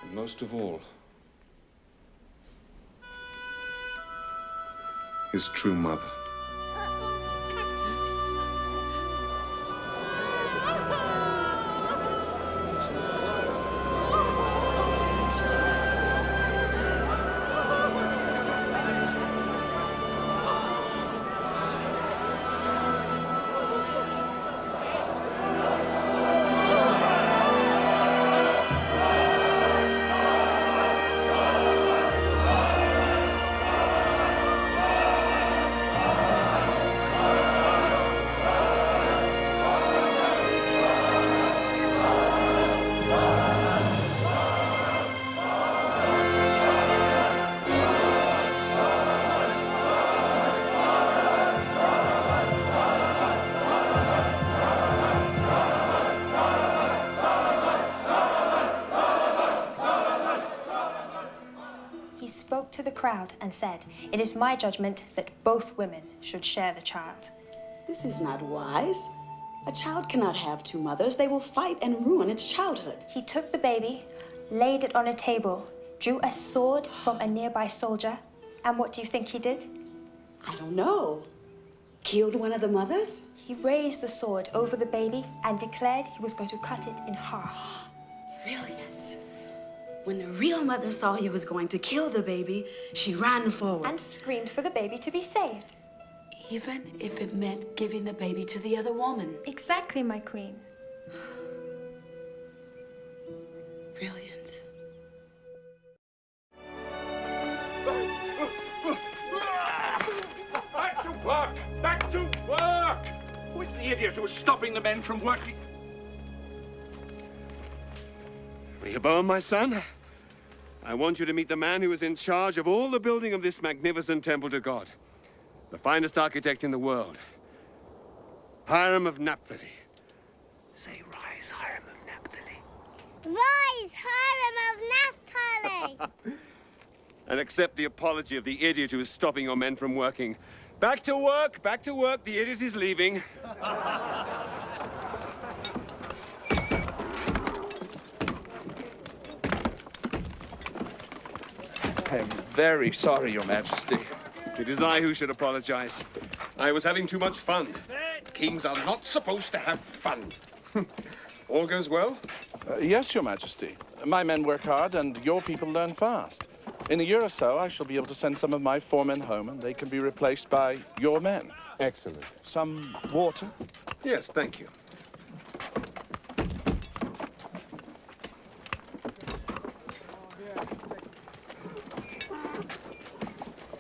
And most of all, his true mother.
To the crowd and said, "It is my judgment that both women should share the child."
This is not wise. A child cannot have two mothers. They will fight and ruin its childhood.
He took the baby, laid it on a table, drew a sword from a nearby soldier, and what do you think he did?
I don't know. Killed one of the mothers?
He raised the sword over the baby and declared he was going to cut it in half.
Brilliant. When the real mother saw he was going to kill the baby, she ran forward.
And screamed for the baby to be saved.
Even if it meant giving the baby to the other woman.
Exactly, my queen.
Brilliant.
Back to work! Back to work! Who is the idiot who is stopping the men from working?
Rehoboam, my son, I want you to meet the man who is in charge of all the building of this magnificent temple to God. The finest architect in the world. Hiram of Naphtali. Say, rise, Hiram of Naphtali.
Rise, Hiram of Naphtali!
And accept the apology of the idiot who is stopping your men from working. Back to work, back to work. The idiot is leaving.
I am very sorry, Your Majesty.
It is I who should apologize. I was having too much fun. Kings are not supposed to have fun. All goes well?
Yes, Your Majesty. My men work hard and your people learn fast. In a year or so, I shall be able to send some of my foremen home and they can be replaced by your men.
Excellent.
Some water?
Yes, thank you.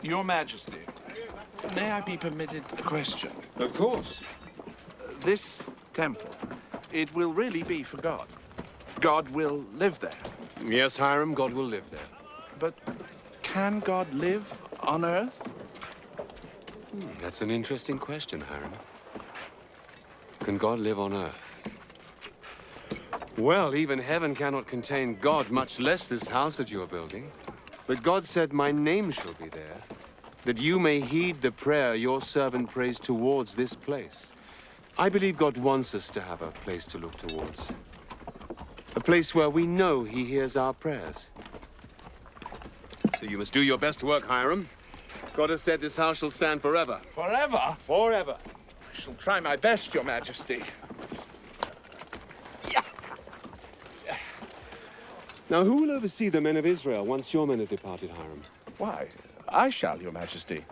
Your Majesty, may I be permitted a question?
Of course.
This temple, it will really be for God. God will live there.
Yes, Hiram, God will live there.
But can God live on earth?
That's an interesting question, Hiram. Can God live on earth? Well, even heaven cannot contain God, much less this house that you are building. But God said, my name shall be there, that you may heed the prayer your servant prays towards this place. I believe God wants us to have a place to look towards. A place where we know he hears our prayers. So you must do your best work, Hiram. God has said this house shall stand forever.
Forever?
Forever.
I shall try my best, Your Majesty.
Now, who will oversee the men of Israel once your men have departed, Hiram?
Why, I shall, Your Majesty.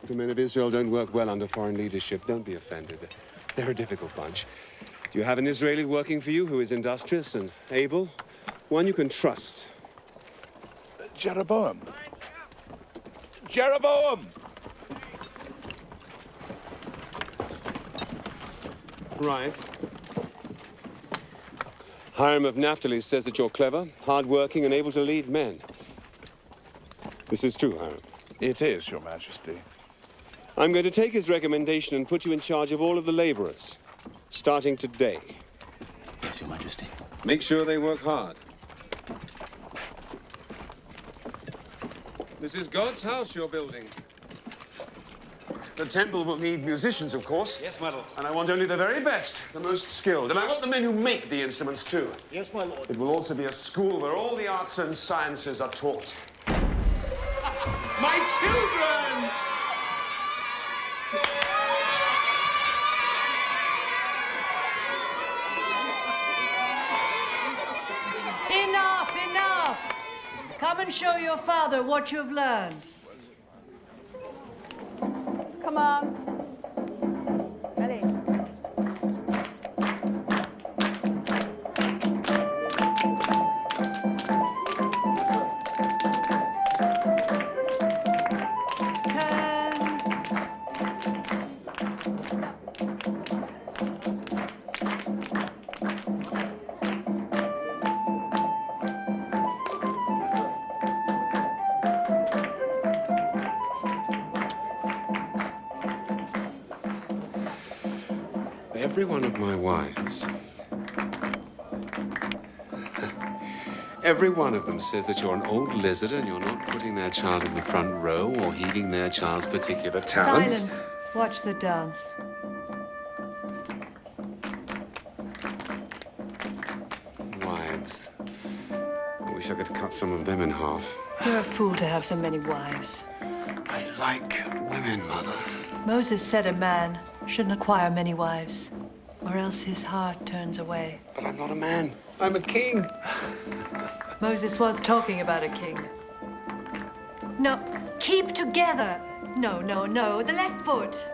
The men of Israel don't work well under foreign leadership. Don't be offended. They're a difficult bunch. Do you have an Israeli working for you who is industrious and able? One you can trust.
Jeroboam. Jeroboam!
Right. Hiram of Naphtali says that you're clever, hard-working, and able to lead men. This is true, Hiram.
It is, Your Majesty.
I'm going to take his recommendation and put you in charge of all of the laborers, starting today.
Yes, Your Majesty.
Make sure they work hard. This is God's house you're building. The temple will need musicians, of course.
Yes, my lord.
And I want only the very best, the most skilled. And I want the men who make the instruments, too.
Yes, my lord.
It will also be a school where all the arts and sciences are taught. My children!
Enough, enough! Come and show your father what you've learned.
Come on. Ready?
Every one of my wives, every one of them says that you're an old lizard and you're not putting their child in the front row or heeding their child's particular talents.
Silence. Watch the dance.
Wives. I wish I could cut some of them in half.
You're a fool to have so many wives.
I like women, Mother.
Moses said a man shouldn't acquire many wives, or else his heart turns away.
But I'm not a man. I'm a king.
Moses was talking about a king. No, keep together. No, no, no, the left foot.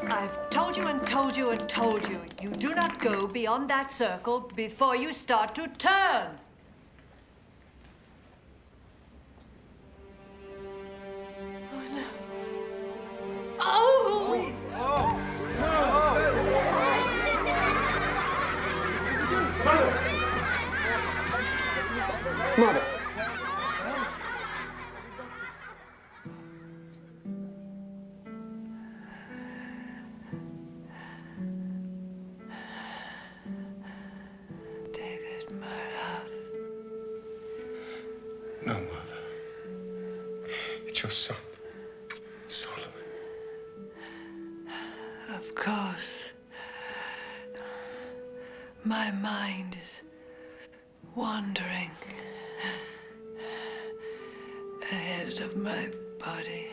I've told you and told you and told you. You do not go beyond that circle before you start to turn. Oh!
Mother!
David, my love.
No, Mother. It's your son, Solomon.
Of course. My mind is wandering ahead of my body.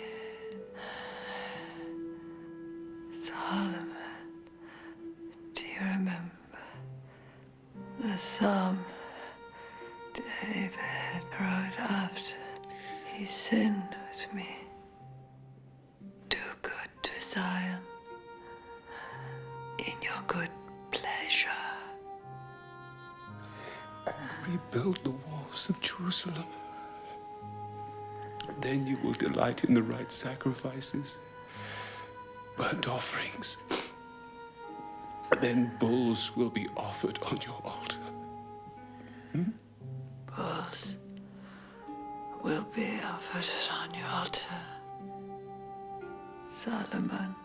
Solomon, do you remember the psalm David wrote after he sinned with me? Do good to Zion in your good pleasure.
Rebuild the walls of Jerusalem. Then you will delight in the right sacrifices, burnt offerings. Then bulls will be offered on your altar.
Bulls will be offered on your altar, Solomon.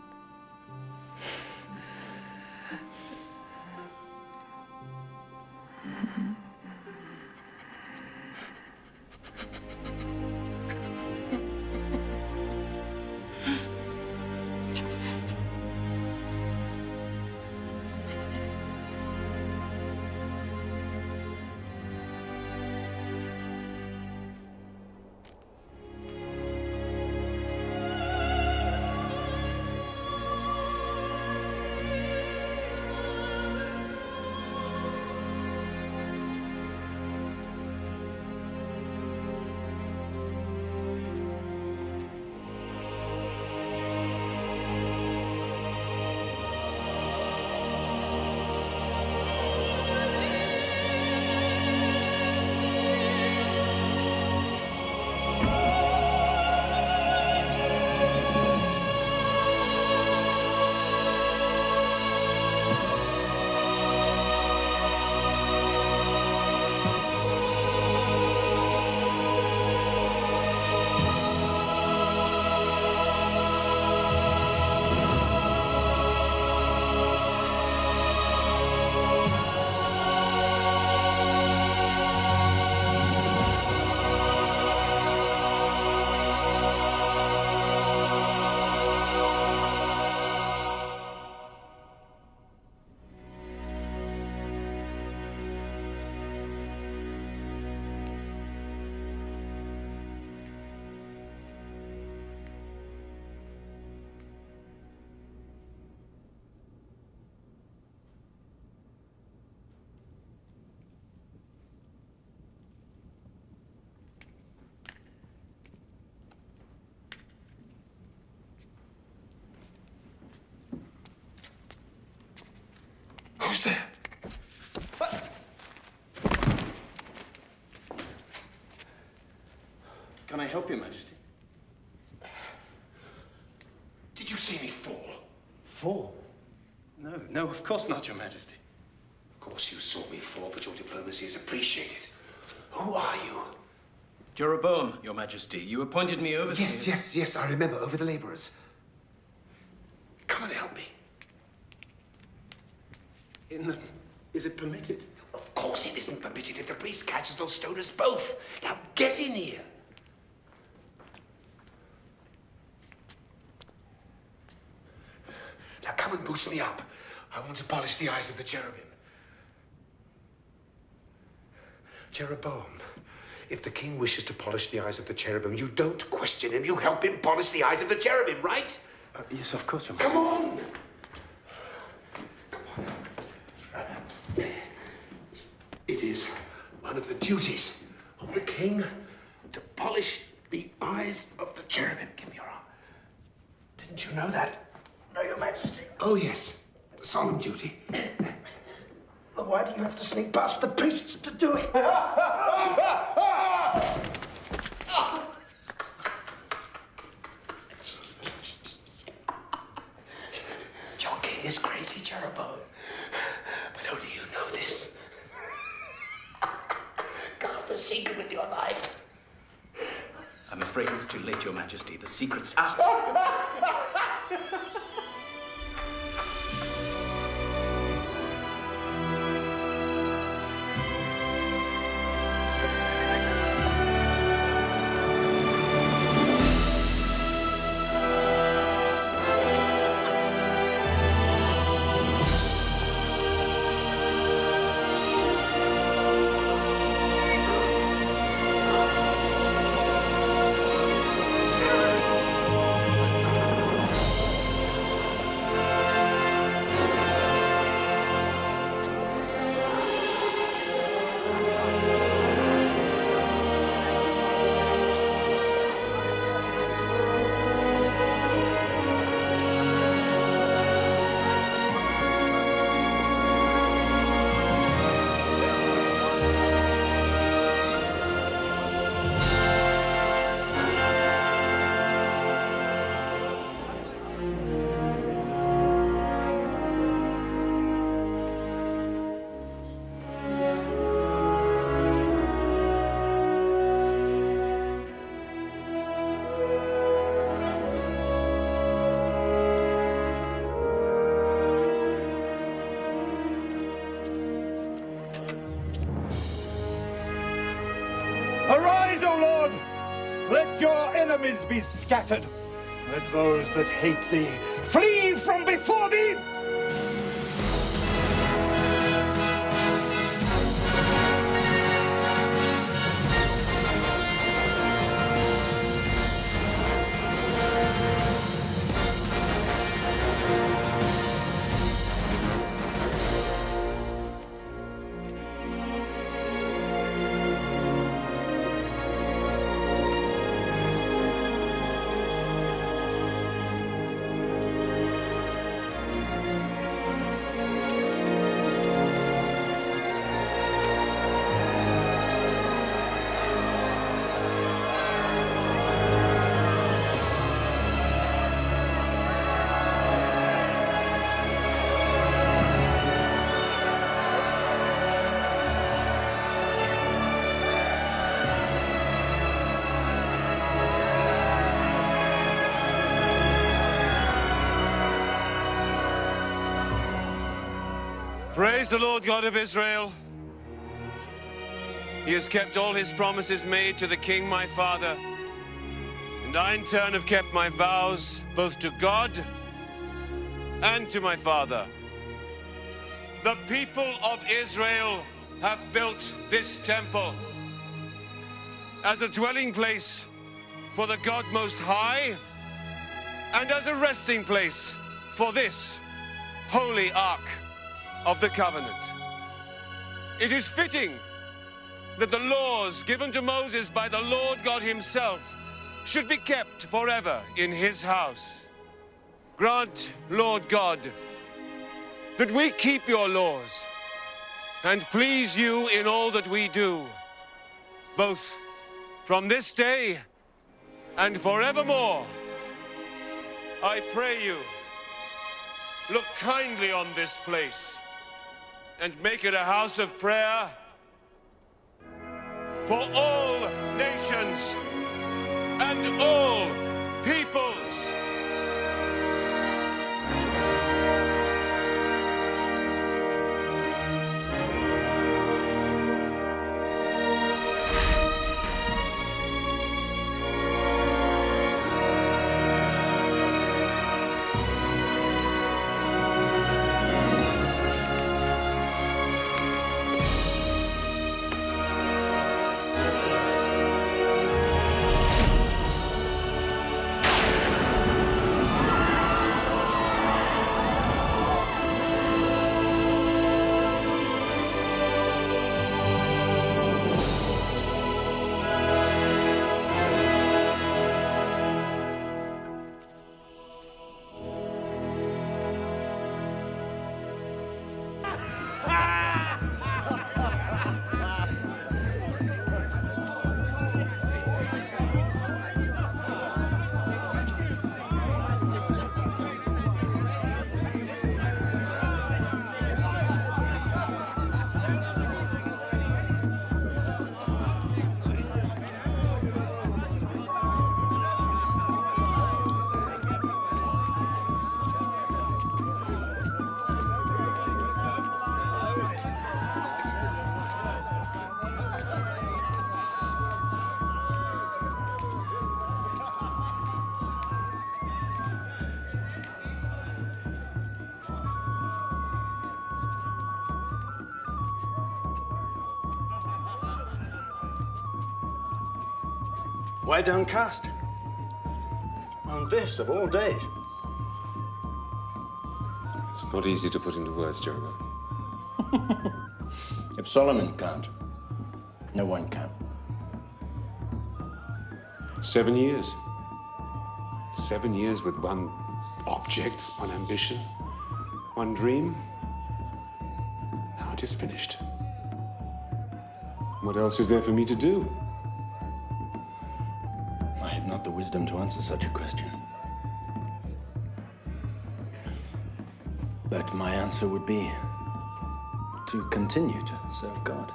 help, Your Majesty?
Did you see me fall?
Fall? No, of course not, Your Majesty.
Of course you saw me fall, but your diplomacy is appreciated. Who are you?
Jeroboam, Your Majesty. You appointed me overseer.
Yes, I remember, over the laborers. Come and help me.
Is it permitted?
Of course it isn't permitted. If the priest catches, they'll stone us both. Now get in here. Now come and boost me up. I want to polish the eyes of the cherubim. Jeroboam, if the king wishes to polish the eyes of the cherubim, you don't question him. You help him polish the eyes of the cherubim, right?
Yes, of course, Your Majesty.
Come on! It is one of the duties of the king to polish the eyes of the cherubim. Give me your arm. Didn't you know that? No, Your Majesty. Oh, yes. Solemn duty. Why do you have to sneak past the priest to do it? Your king is crazy, Jeroboam. But only you know this. Guard the secret with your life.
I'm afraid it's too late, Your Majesty. The secret's out.
Arise, O Lord! Let your enemies be scattered. Let those that hate thee flee from before thee!
Praise the Lord God of Israel. He has kept all his promises made to the king, my father. And I, in turn, have kept my vows both to God and to my father. The people of Israel have built this temple as a dwelling place for the God Most High and as a resting place for this holy ark of the covenant. It is fitting that the laws given to Moses by the Lord God himself should be kept forever in his house. Grant, Lord God, that we keep your laws and please you in all that we do, both from this day and forevermore. I pray you, look kindly on this place and make it a house of prayer for all nations and all peoples.
Why downcast? On this of all days.
It's not easy to put into words, Jeremy.
If Solomon can't, no one can.
7 years. 7 years with one object, one ambition, one dream. Now it is finished. What else is there for me to do?
I have not the wisdom to answer such a question. But my answer would be to continue to serve God.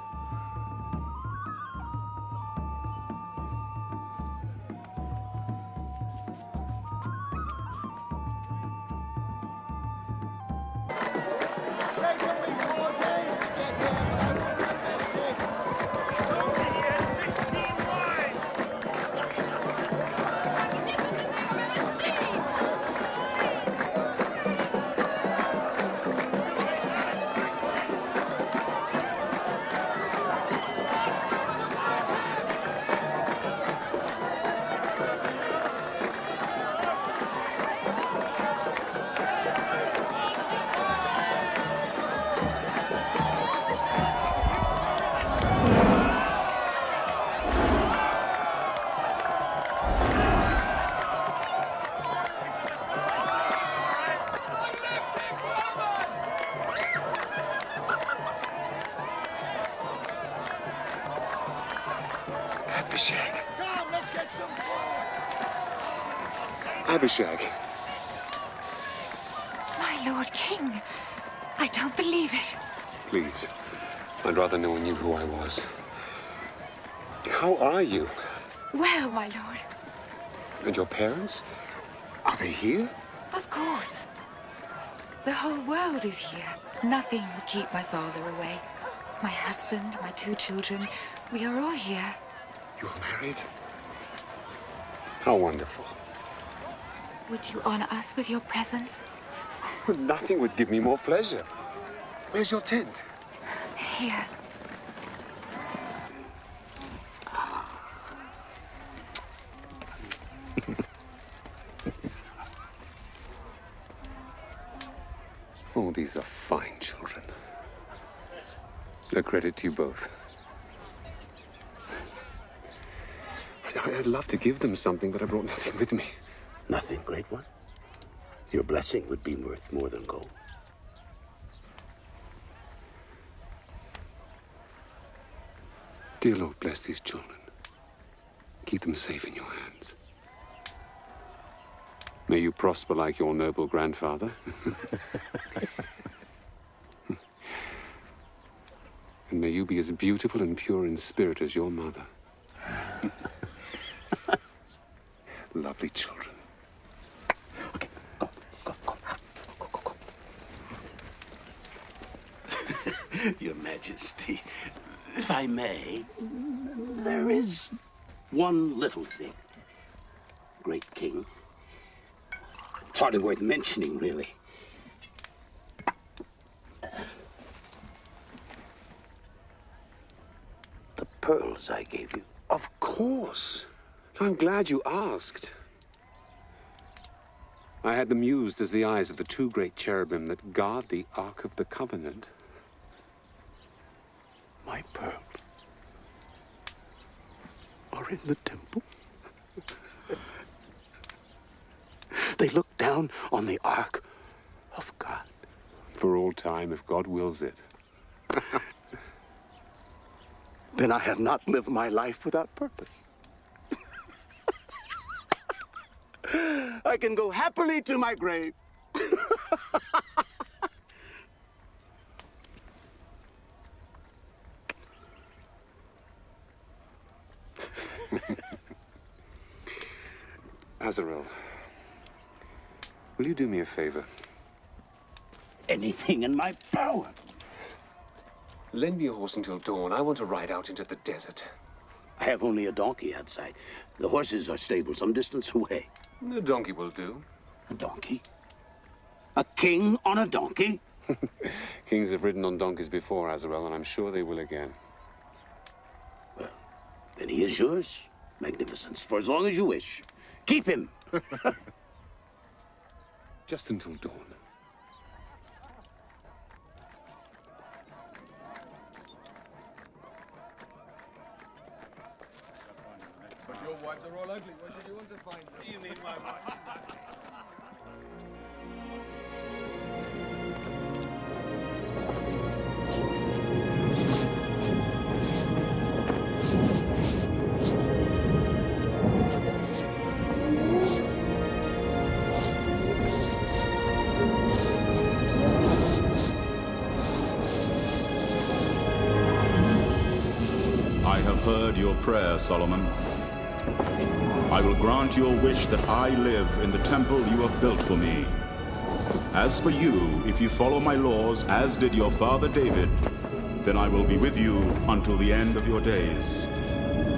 Abhishek.
My Lord King, I don't believe it.
Please, I'd rather no one knew who I was. How are you?
Well, my lord.
And your parents? Are they here?
Of course. The whole world is here. Nothing would keep my father away. My husband, my 2 children, we are all here.
You're married? How wonderful.
Would you honor us with your presence?
Nothing would give me more pleasure. Where's your tent?
Here.
Oh, these are fine children. A credit to you both. I'd love to give them something, but I brought nothing with me.
Nothing, great one? Your blessing would be worth more than gold.
Dear Lord, bless these children. Keep them safe in your hands. May you prosper like your noble grandfather. And may you be as beautiful and pure in spirit as your mother. Lovely children.
Okay, go. Your Majesty, if I may, there is one little thing. Great King. It's hardly worth mentioning, really. The pearls I gave you.
Of course. I'm glad you asked. I had them used as the eyes of the two great cherubim that guard the Ark of the Covenant.
My pearls are in the temple. They look down on the Ark of God.
For all time, if God wills it.
Then I have not lived my life without purpose. I can go happily to my grave.
Azarel, will you do me a favor?
Anything in my power.
Lend me a horse until dawn. I want to ride out into the desert.
I have only a donkey outside. The horses are stabled some distance away.
The donkey will do.
A donkey? A king on a donkey?
Kings have ridden on donkeys before, Azarel, and I'm sure they will again.
Well, then he is yours, Magnificence, for as long as you wish. Keep him.
Just until dawn.
But your wives are all ugly. What should you want to find? You mean my wife?
I have heard your prayer, Solomon. I will grant your wish that I live in the temple you have built for me. As for you, if you follow my laws, as did your father David, then I will be with you until the end of your days.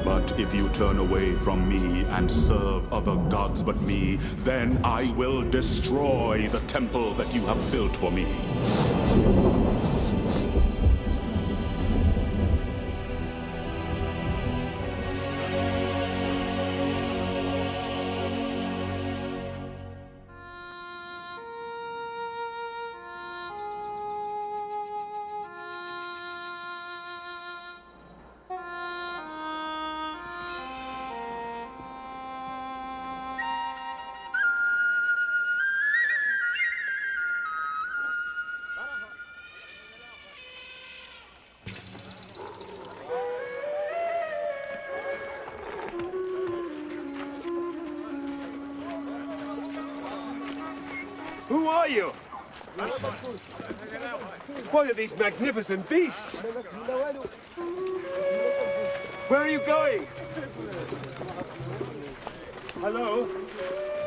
But if you turn away from me and serve other gods but me, then I will destroy the temple that you have built for me.
Who are you? What are these magnificent beasts? Where are you going? Hello?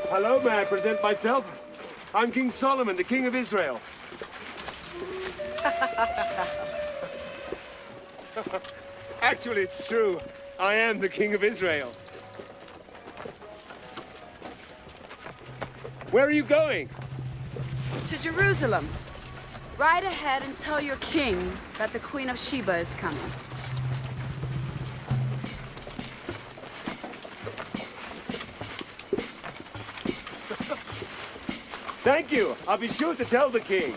Hello, may I present myself? I'm King Solomon, the King of Israel. Actually, it's true. I am the King of Israel. Where are you going?
To Jerusalem. Ride ahead and tell your king that the Queen of Sheba is coming.
Thank you. I'll be sure to tell the king.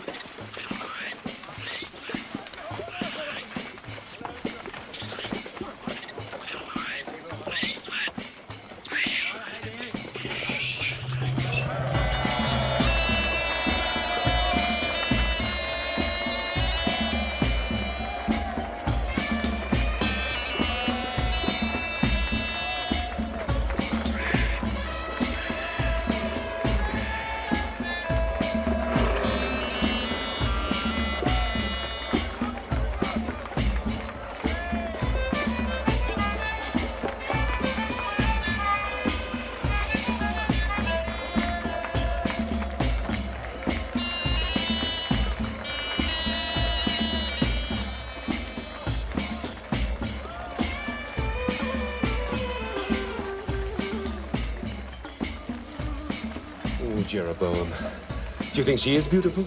Jeroboam. Do you think she is beautiful?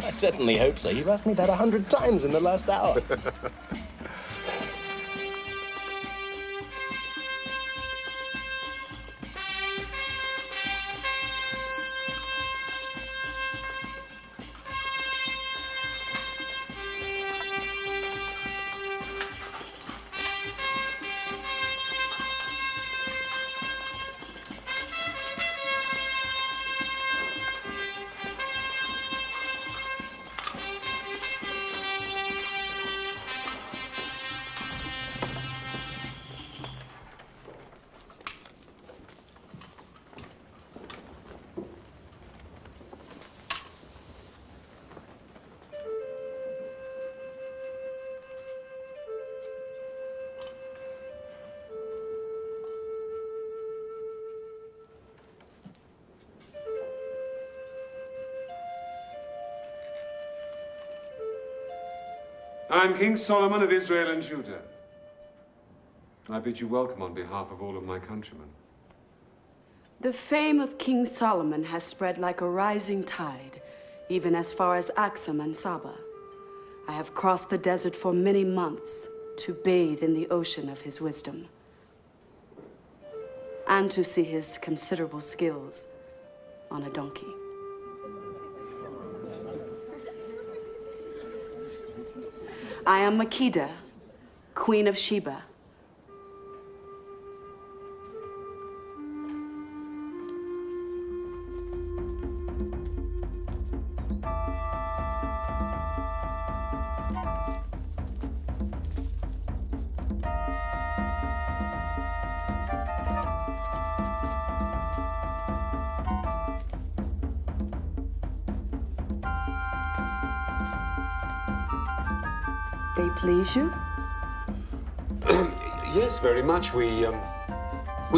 I certainly hope so. You've asked me that 100 times in the last hour.
I'm King Solomon of Israel and Judah. I bid you welcome on behalf of all of my countrymen.
The fame of King Solomon has spread like a rising tide, even as far as Axum and Saba. I have crossed the desert for many months to bathe in the ocean of his wisdom and to see his considerable skills on a donkey. I am Makeda, Queen of Sheba. They please you?
Yes, very much. We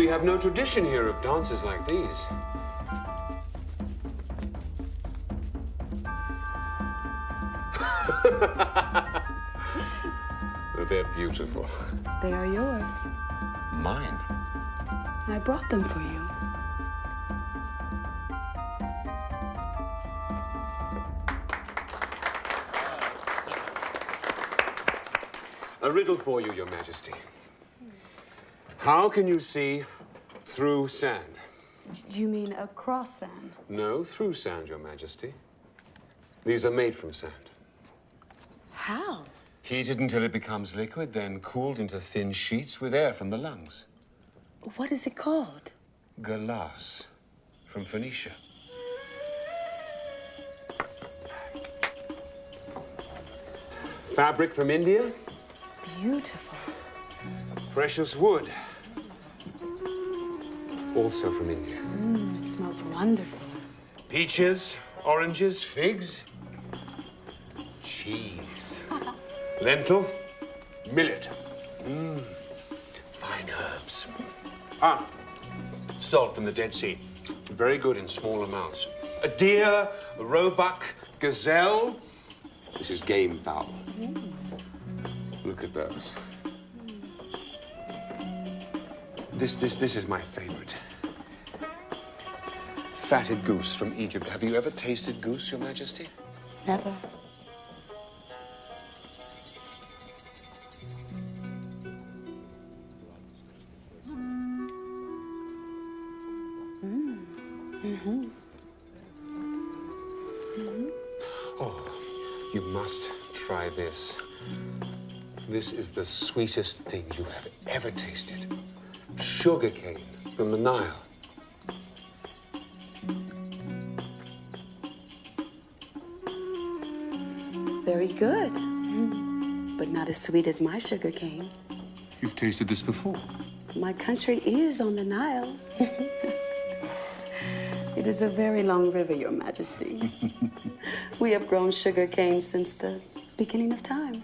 have no tradition here of dances like these. They're beautiful.
They are yours.
Mine?
I brought them for you.
A riddle for you, Your Majesty. How can you see through sand?
You mean across sand?
No, through sand, Your Majesty. These are made from sand.
How?
Heated until it becomes liquid, then cooled into thin sheets with air from the lungs.
What is it called?
Galas, from Phoenicia. Fabric from India.
Beautiful.
Precious wood. Also from India.
It smells wonderful.
Peaches, oranges, figs. Cheese. Lentil. Millet. Fine herbs. Salt from the Dead Sea. Very good in small amounts. A deer, a roebuck, gazelle. This is game fowl. Look at those. This is my favorite. Fatted goose from Egypt. Have you ever tasted goose, Your Majesty?
Never.
Oh, you must try this. This is the sweetest thing you have ever tasted. Sugar cane from the Nile.
Very good. But not as sweet as my sugar cane.
You've tasted this before?
My country is on the Nile. It is a very long river, Your Majesty. We have grown sugar cane since the beginning of time.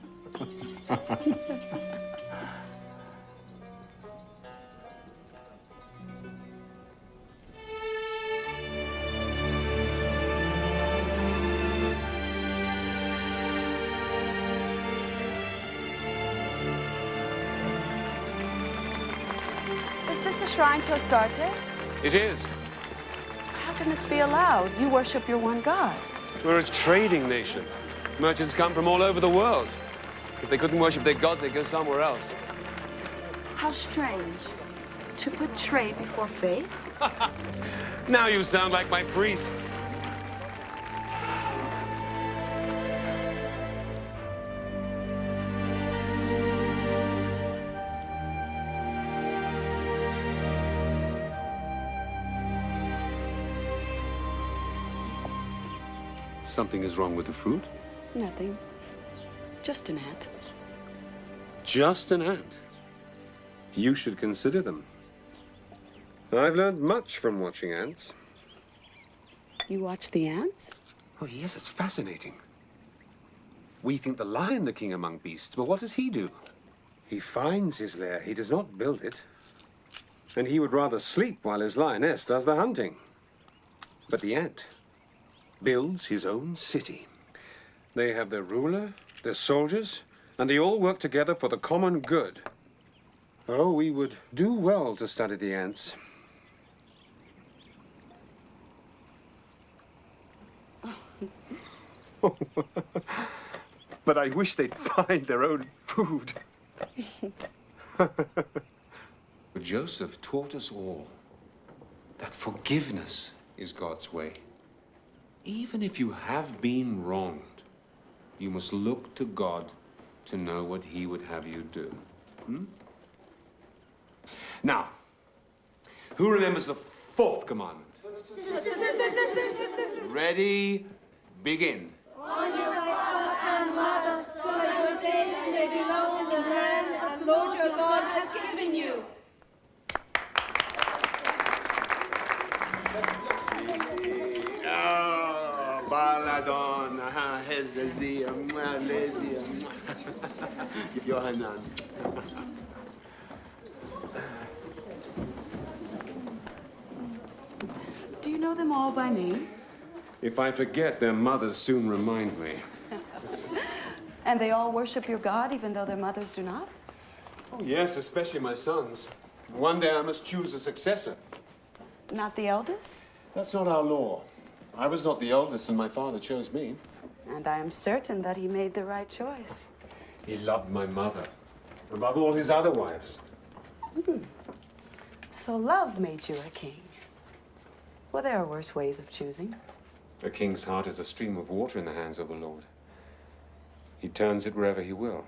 Is this a shrine to Astarte?
It is.
How
can this be allowed? You worship your one God.
We're a trading nation. Merchants come from all over the world. If they couldn't worship their gods, they'd go somewhere else.
How strange. To put trade before faith?
Now you sound like my priests. Something is wrong with the fruit?
Nothing. Just an ant.
Just an ant? You should consider them. I've learned much from watching ants.
You watch the ants?
Oh, yes, it's fascinating. We think the lion the king among beasts, but what does he do? He finds his lair. He does not build it. And he would rather sleep while his lioness does the hunting. But the ant builds his own city. They have their ruler, their soldiers, and they all work together for the common good. Oh, we would do well to study the ants. But I wish they'd find their own food. Joseph taught us all that forgiveness is God's way. Even if you have been wronged, you must look to God to know what he would have you do. Now, who remembers the fourth commandment? Ready, begin.
Honor your father and mother, so that your days may be long in the land that Lord your God has given you.
Oh, Baladon, Hezazia, Malaysia, Yohanan.
Do you know them all by name?
If I forget, their mothers soon remind me.
And they all worship your God, even though their mothers do not?
Oh, yes, especially my sons. One day I must choose a successor.
Not the eldest?
That's not our law. I was not the oldest, and my father chose me.
And I am certain that he made the right choice.
He loved my mother above all his other wives.
So love made you a king. Well, there are worse ways of choosing.
A king's heart is a stream of water in the hands of the Lord. He turns it wherever he will.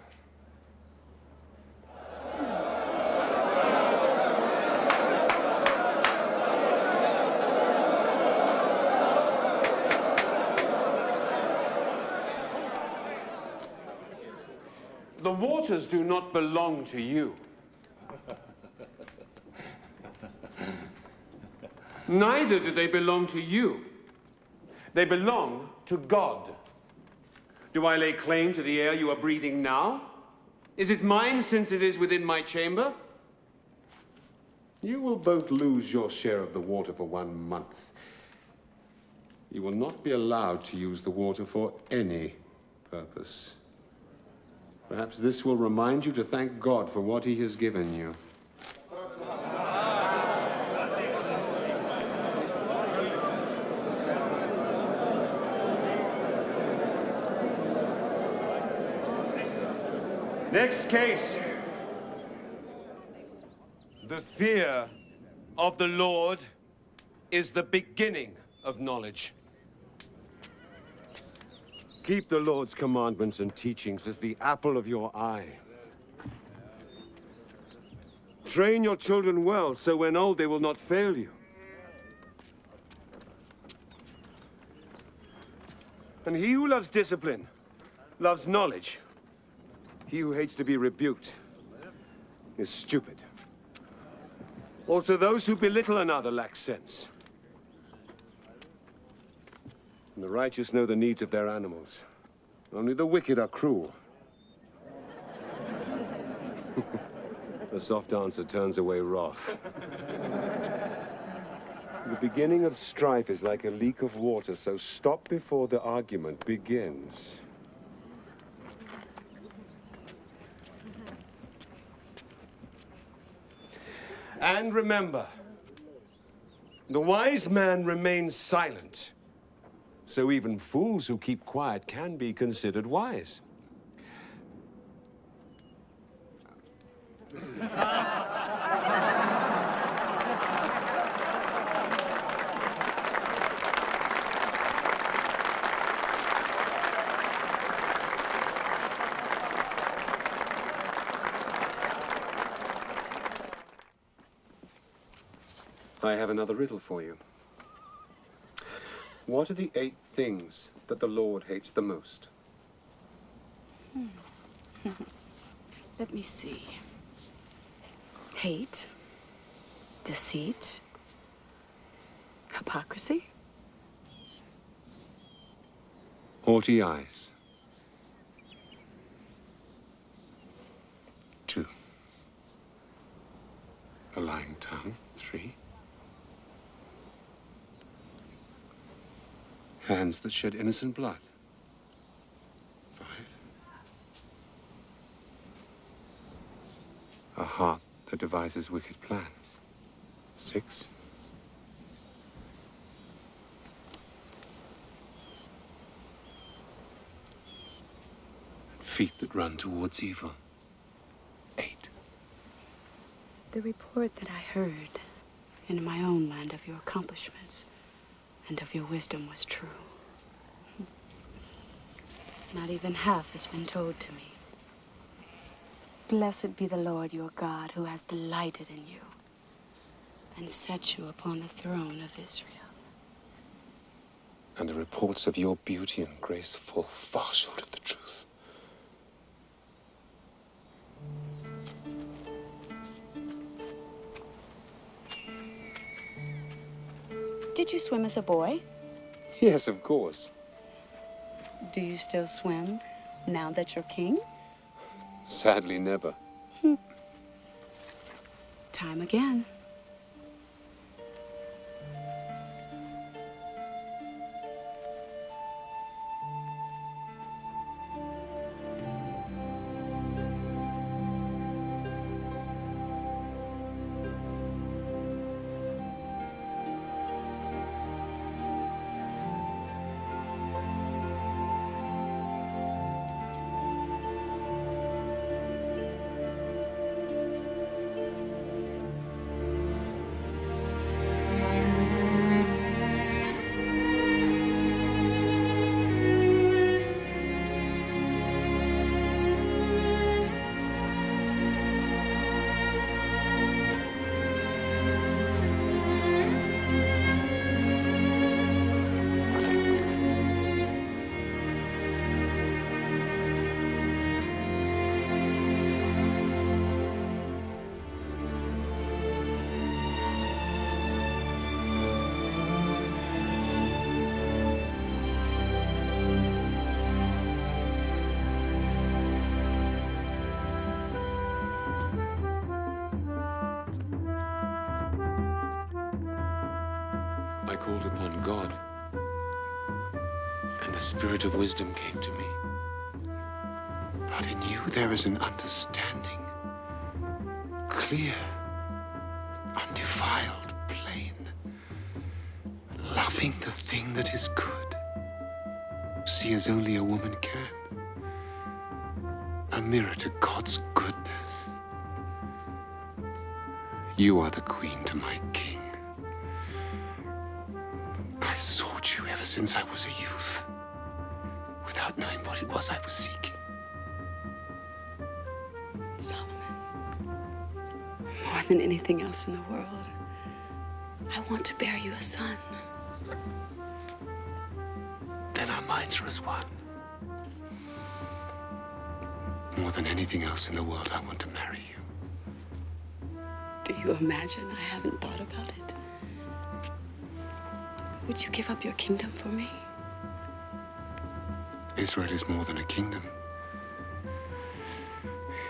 The waters do not belong to you. Neither do they belong to you. They belong to God. Do I lay claim to the air you are breathing now? Is it mine since it is within my chamber? You will both lose your share of the water for 1 month. You will not be allowed to use the water for any purpose. Perhaps this will remind you to thank God for what he has given you. Next case. The fear of the Lord is the beginning of knowledge. Keep the Lord's commandments and teachings as the apple of your eye. Train your children well, so when old they will not fail you. And he who loves discipline loves knowledge. He who hates to be rebuked is stupid. Also, those who belittle another lack sense. And the righteous know the needs of their animals. Only the wicked are cruel. A soft answer turns away wrath. The beginning of strife is like a leak of water, so stop before the argument begins. And remember, The wise man remains silent. So even fools who keep quiet can be considered wise. I have another riddle for you. What are the 8 things that the Lord hates the most?
Let me see. Hate, deceit, hypocrisy,
Haughty eyes. 2. A lying tongue. 3. Hands that shed innocent blood. 5. A heart that devises wicked plans. 6. Feet that run towards evil. 8.
The report that I heard in my own land of your accomplishments and of your wisdom was true. Not even half has been told to me. Blessed be the Lord your God, who has delighted in you and set you upon the throne of Israel.
And the reports of your beauty and grace fall far short of the truth.
Did you swim as a boy?
Yes, of course.
Do you still swim now that you're king?
Sadly, never.
Time again.
I called upon God, and the spirit of wisdom came to me. But in you there is an understanding, clear, undefiled, plain, loving the thing that is good. See as only a woman can, a mirror to God's goodness. You are the queen to my king. I've sought you ever since I was a youth, without knowing what it was I was seeking.
Solomon, more than anything else in the world, I want to bear you a son.
Then our minds are as one. More than anything else in the world, I want to marry you.
Do you imagine I haven't thought about it? Would you give up your kingdom for me?
Israel is more than a kingdom.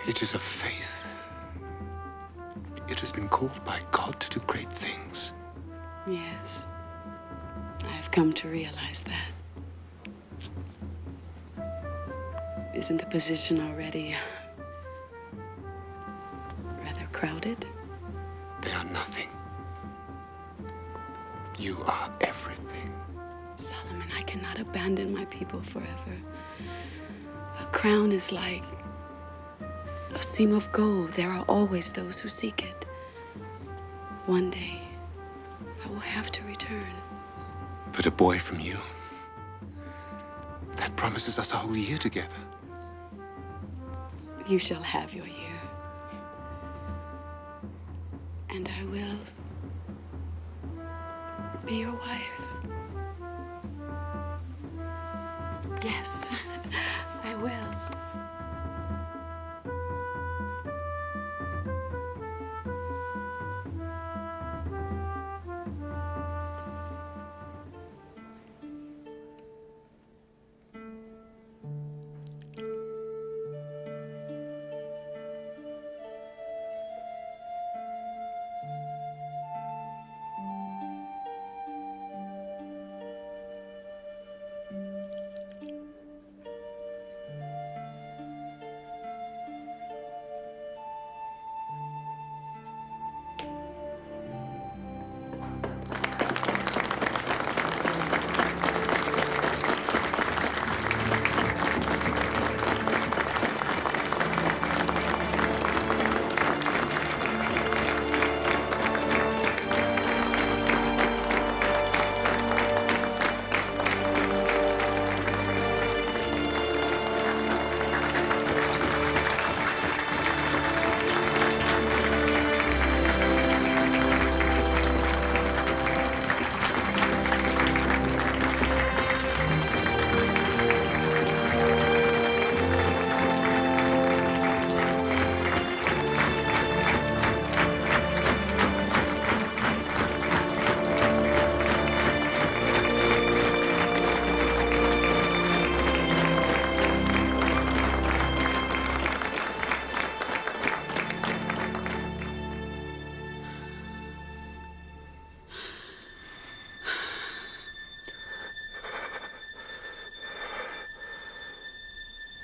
It is a faith. It has been called by God to do great things.
Yes, I have come to realize that. Isn't the position already rather crowded?
They are nothing.
You are everything.
Solomon, I cannot abandon my people forever. A crown is like a seam of gold. There are always those who seek it. One day, I will have to return.
But a boy from you, that promises us a whole year together.
You shall have your year. And I will be your wife. Yes, I will.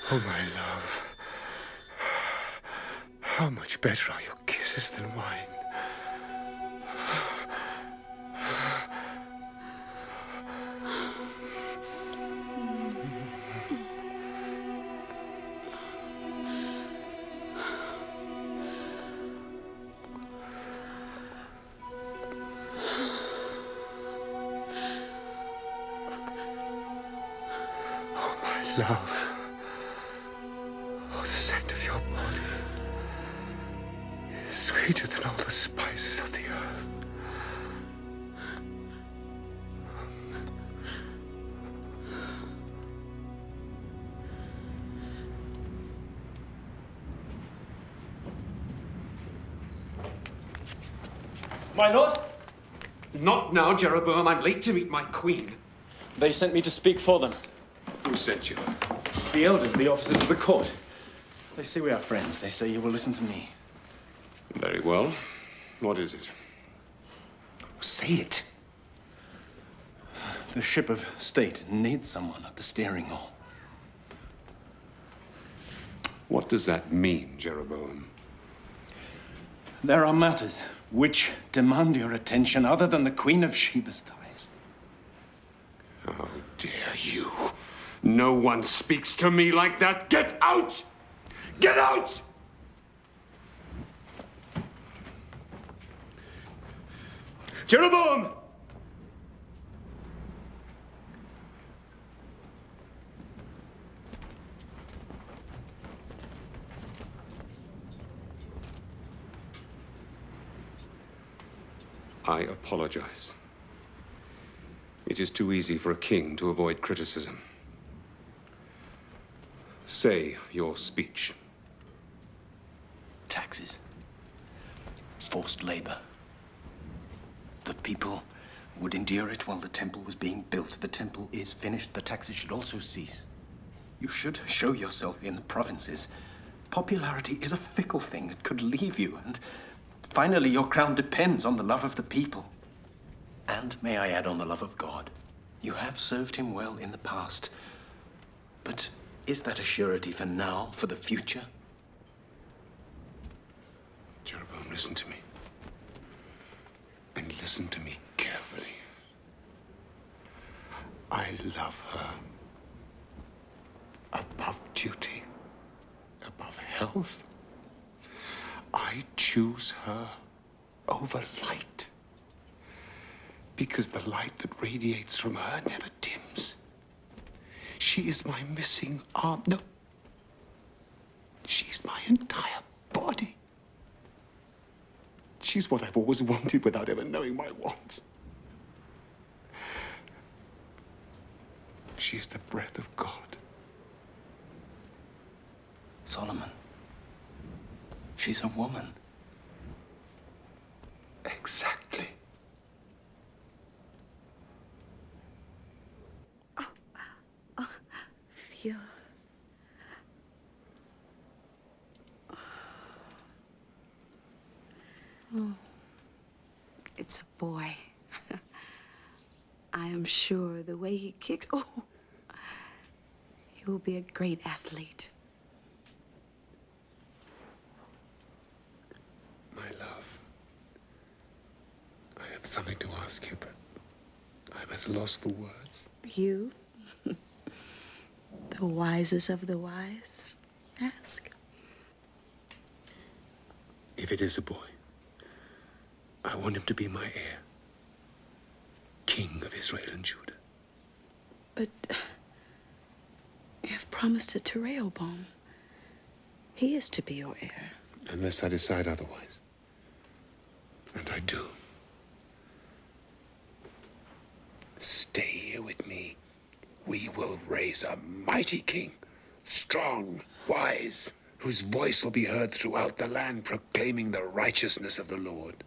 Oh, my love. How much better are your kisses than wine? Oh, my love. Sweeter than all the spices of the earth.
My lord?
Not now, Jeroboam. I'm late to meet my queen.
They sent me to speak for them.
Who sent you?
The elders, the officers of the court. They say we are friends. They say you will listen to me.
Very well. What is it? Say it.
The ship of state needs someone at the steering oar.
What does that mean, Jeroboam?
There are matters which demand your attention other than the Queen of Sheba's thighs.
How dare you? No one speaks to me like that. Get out! Get out! Jeroboam! I apologize. It is too easy for a king to avoid criticism. Say your speech.
Taxes. Forced labor. The people would endure it while the temple was being built. The temple is finished. The taxes should also cease. You should show yourself in the provinces. Popularity is a fickle thing. It could leave you. And finally, your crown depends on the love of the people. And, may I add, on the love of God. You have served him well in the past. But is that a surety for now, for the future?
Jeroboam, listen to me. And listen to me carefully.
I love her above duty, above health. I choose her over light, because the light that radiates from her never dims. She is my missing arm. No, she's my entire body. She's what I've always wanted without ever knowing my wants. She's the breath of God.
Solomon, she's a woman.
Exactly.
Feel. Oh, it's a boy. I am sure the way he kicks, he will be a great athlete.
My love, I had something to ask you, but I'm at a loss for words.
You, the wisest of the wise, ask.
If it is a boy, I want him to be my heir, King of Israel and Judah.
But you have promised it to Rehoboam. He is to be your heir.
Unless I decide otherwise. And I do. Stay here with me. We will raise a mighty king, strong, wise, whose voice will be heard throughout the land, proclaiming the righteousness of the Lord.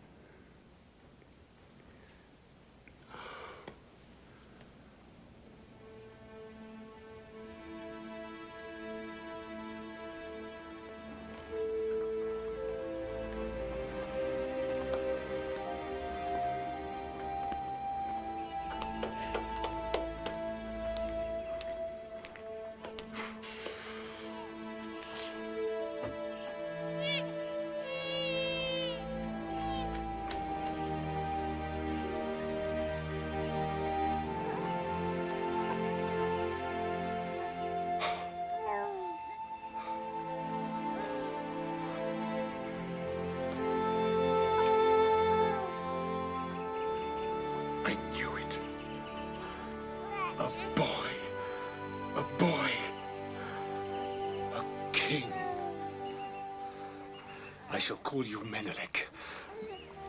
I shall call you Menelik,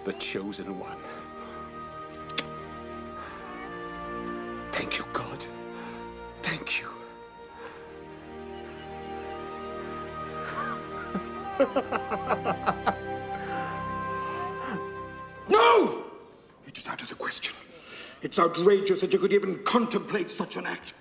the chosen one. Thank you, God. Thank you.
No! It is out of the question. It's outrageous that you could even contemplate such an act.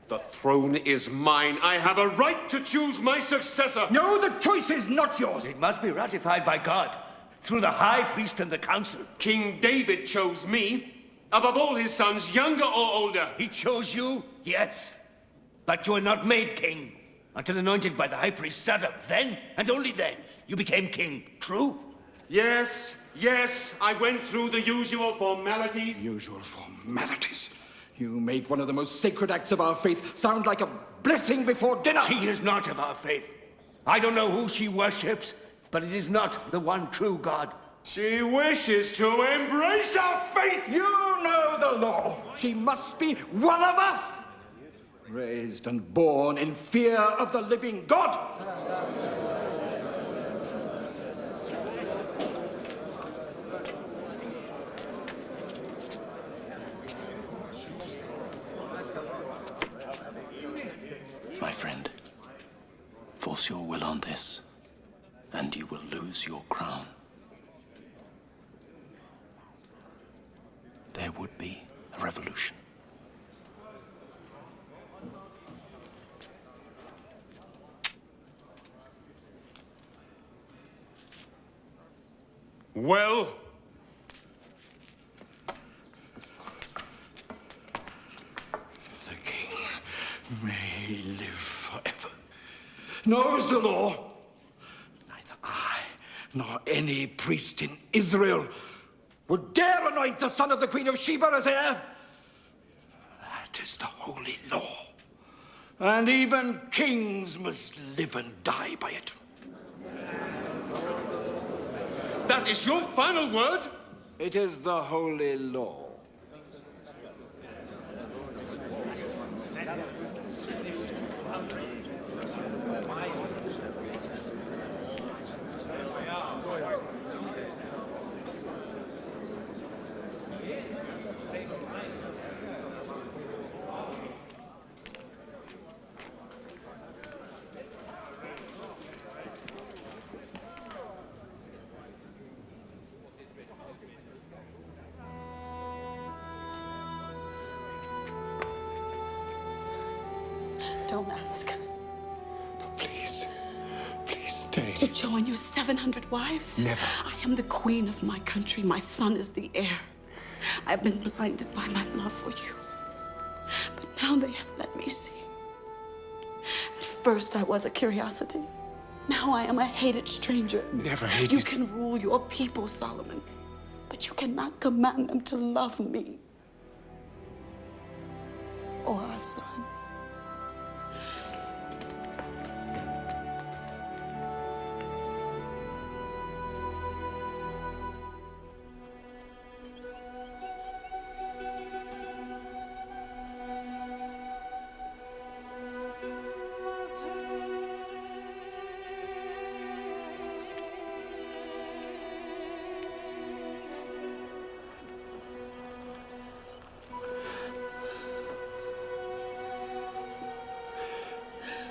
The throne is mine. I have a right to choose my successor.
No, the choice is not yours.
It must be ratified by God, through the high priest and the council.
King David chose me, above all his sons, younger or older.
He chose you, yes. But you were not made king until anointed by the high priest Zadok. Then, and only then, you became king. True?
Yes, yes, I went through the usual formalities.
Usual formalities? You make one of the most sacred acts of our faith sound like a blessing before dinner.
She is not of our faith. I don't know who she worships, but it is not the one true God.
She wishes to embrace our faith.
You know the law. She must be one of us. Raised and born in fear of the living God.
My friend, force your will on this, and you will lose your crown. There would be a revolution.
Well,
the king may live forever. Knows the law. Neither I nor any priest in Israel would dare anoint the son of the Queen of Sheba as heir. That That is the holy law. And even kings must live and die by it.
That is your final word?
It is the holy law.
Don't ask.
Please. Please stay.
To join your 700 wives?
Never.
I am the queen of my country. My son is the heir. I've been blinded by my love for you. But now they have let me see. At first I was a curiosity. Now I am a hated stranger.
Never hated.
You can rule your people, Solomon. But you cannot command them to love me. Or our son.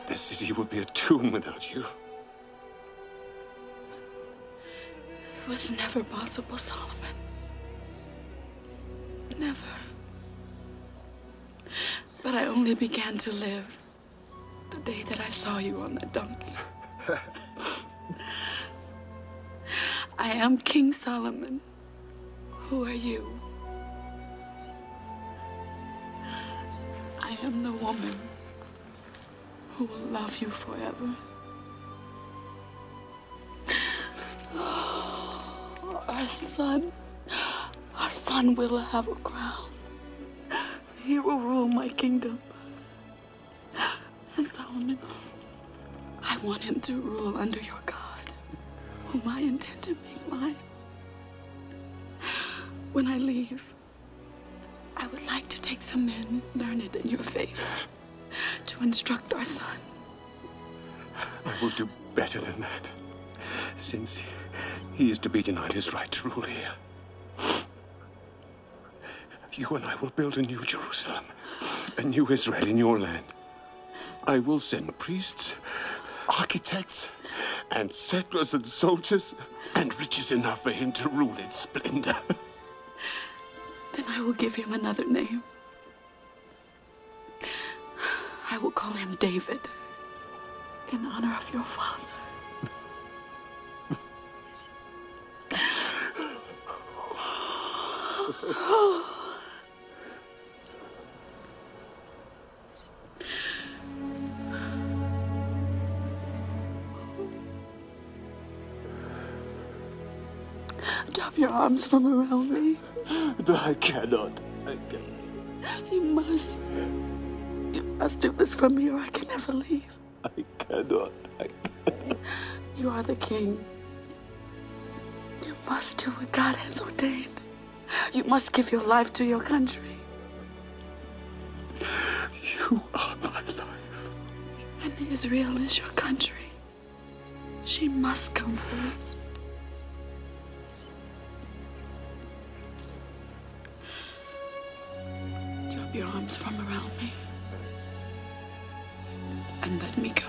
The city will be a tomb without you.
It was never possible, Solomon. Never. But I only began to live the day that I saw you on that donkey. I am King Solomon. Who are you? I am the woman who will love you forever. Our son will have a crown. He will rule my kingdom. And Solomon, I want him to rule under your God, whom I intend to make mine. When I leave, I would like to take some men learned in your faith to instruct our son.
I will do better than that, since he is to be denied his right to rule here. You and I will build a new Jerusalem, a new Israel in your land. I will send priests, architects, and settlers and soldiers, and riches enough for him to rule in splendor.
Then I will give him another name. I will call him David, in honor of your father. Drop your arms from around me.
No, I cannot. I cannot.
You must. You must do this for me or I can never leave.
I cannot. I cannot.
You are the king. You must do what God has ordained. You must give your life to your country.
You are my life.
And Israel is your country. She must come first. Drop your arms from around me and let me go.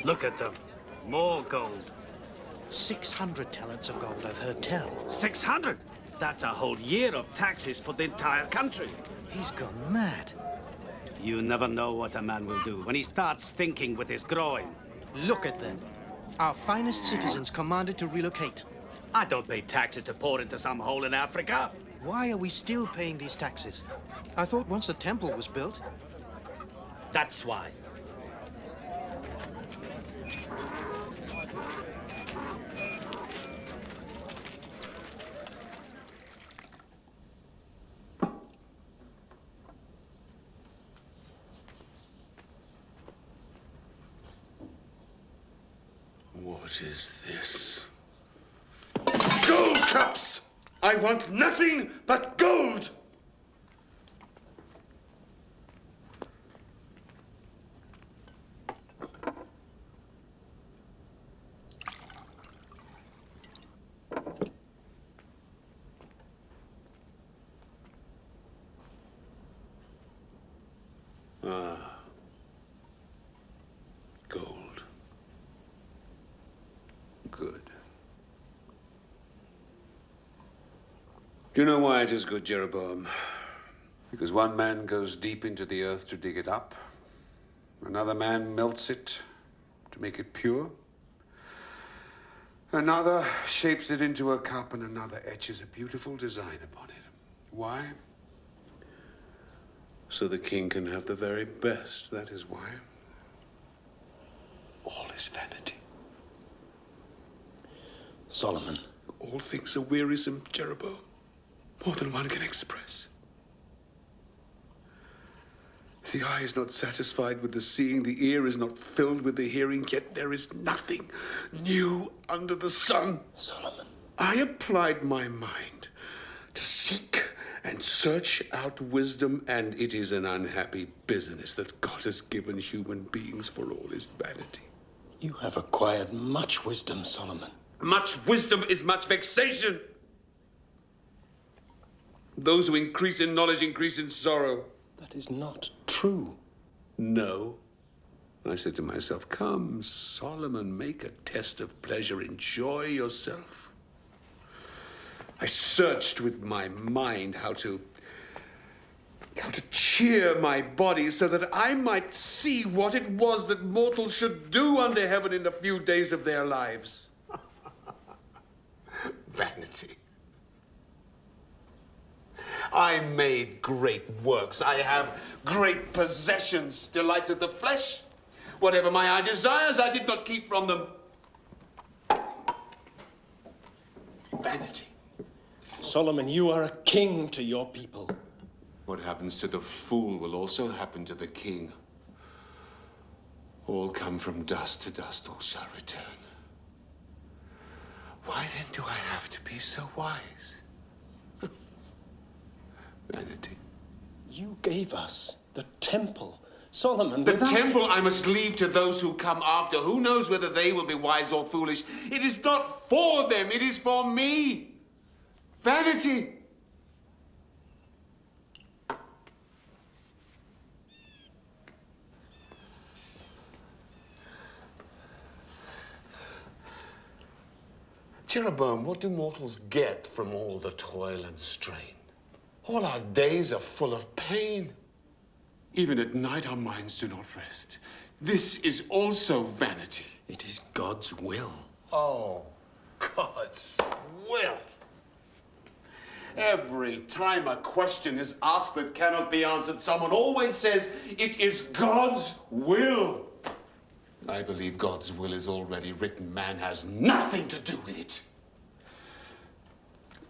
Look at them. More gold.
600 talents of gold, I've heard tell.
600? That's a whole year of taxes for the entire country.
He's gone mad.
You never know what a man will do when he starts thinking with his groin.
Look at them. Our finest citizens commanded to relocate.
I don't pay taxes to pour into some hole in Africa.
Why are we still paying these taxes? I thought once the temple was built.
That's why.
What is this? Gold cups! I want nothing but gold! Ah. Gold. Good. You know why it is good, Jeroboam? Because one man goes deep into the earth to dig it up. Another man melts it to make it pure. Another shapes it into a cup, and another etches a beautiful design upon it. Why? So the king can have the very best, that is why. All is vanity.
Solomon.
All things are wearisome, Jeroboam. More than one can express. The eye is not satisfied with the seeing, the ear is not filled with the hearing, yet there is nothing new under the sun.
Solomon.
I applied my mind to seek and search out wisdom, and it is an unhappy business that God has given human beings for all his vanity.
You have acquired much wisdom, Solomon.
Much wisdom is much vexation. Those who increase in knowledge increase in sorrow.
That is not true.
No. I said to myself, come, Solomon, make a test of pleasure. Enjoy yourself. I searched with my mind how to cheer my body so that I might see what it was that mortals should do under heaven in the few days of their lives. Vanity. I made great works. I have great possessions, delights of the flesh. Whatever my eye desires, I did not keep from them. Vanity.
Solomon, you are a king to your people.
What happens to the fool will also happen to the king. All come from dust to dust, all shall return. Why then do I have to be so wise? Vanity.
You gave us the temple, Solomon.
The temple I must leave to those who come after. Who knows whether they will be wise or foolish? It is not for them, it is for me. Vanity. Jeroboam, what do mortals get from all the toil and strain? All our days are full of pain. Even at night, our minds do not rest. This is also vanity.
It is God's will.
Oh, God's will. Every time a question is asked that cannot be answered, someone always says, it is God's will. I believe God's will is already written. Man has nothing to do with it.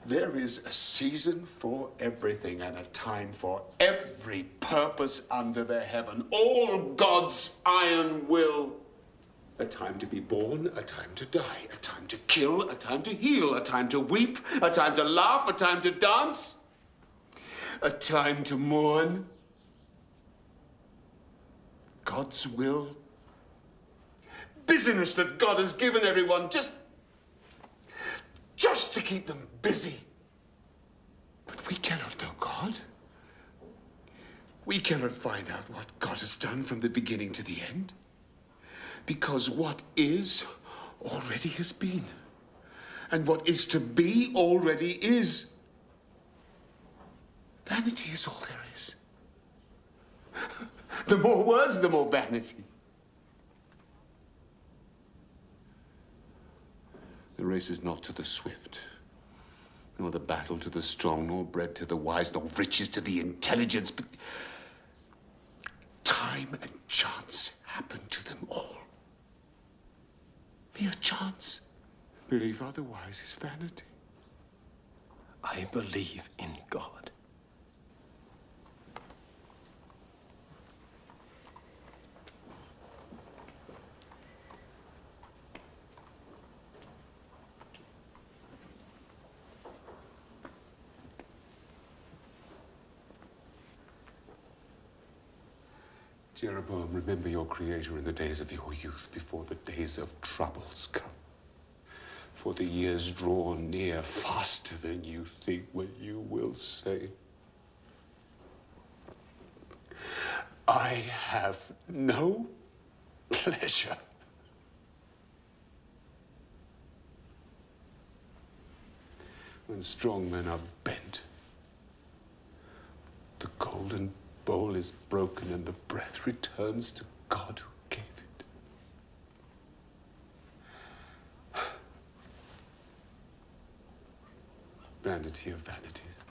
There is a season for everything and a time for every purpose under the heaven. All God's iron will. A time to be born, a time to die, a time to kill, a time to heal, a time to weep, a time to laugh, a time to dance, a time to mourn. God's will. Business that God has given everyone just to keep them busy. But we cannot know God. We cannot find out what God has done from the beginning to the end.
Because what is already has been. And what is to be already is. Vanity is all there is. The more words, the more vanity. The race is not to the swift, nor the battle to the strong, nor bread to the wise, nor riches to the intelligent, but time and chance happen to them all. Mere chance. Belief otherwise is vanity.
I believe in God.
Jeroboam, remember your Creator in the days of your youth, before the days of troubles come. For the years draw near faster than you think when you will say, I have no pleasure. When strong men are bent, the golden bowl is broken and the breath returns to God who gave it. Vanity of vanities.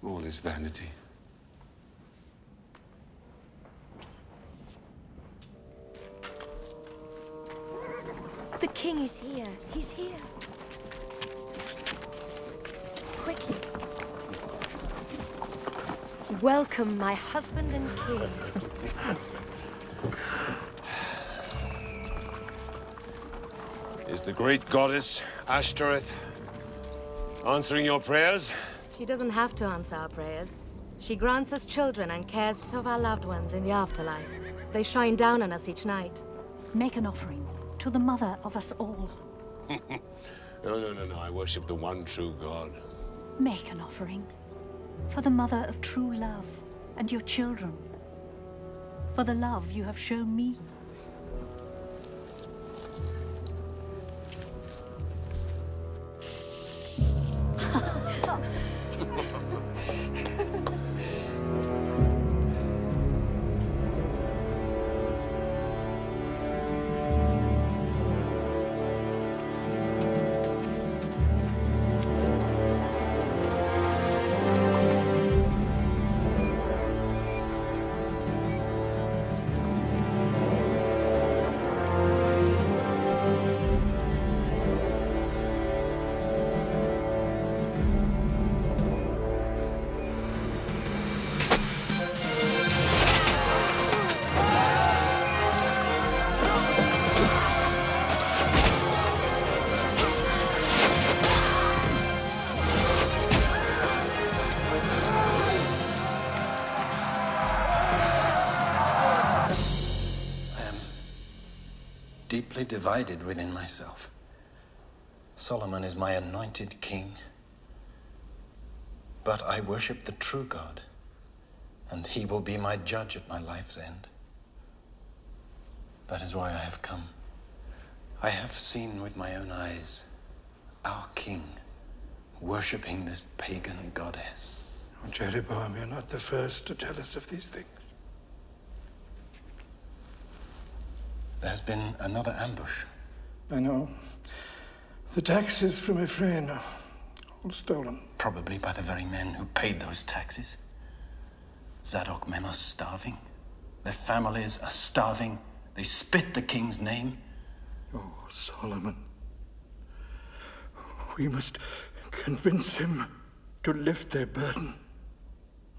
All is vanity.
The king is here. He's here. Quickly. Welcome, my husband and king.
Is the great goddess Ashtoreth answering your prayers?
She doesn't have to answer our prayers. She grants us children and cares of our loved ones in the afterlife. They shine down on us each night.
Make an offering to the mother of us all.
No. I worship the one true God.
Make an offering for the mother of true love and your children. For the love you have shown me.
Deeply divided within myself. Solomon is my anointed king, but I worship the true God, and he will be my judge at my life's end. That is why I have come. I have seen with my own eyes our king worshipping this pagan goddess.
Oh, Jeroboam, you're not the first to tell us of these things.
There's been another ambush.
I know. The taxes from Ephraim are all stolen.
Probably by the very men who paid those taxes. Zadok men are starving. Their families are starving. They spit the king's name.
Oh, Solomon. We must convince him to lift their burden.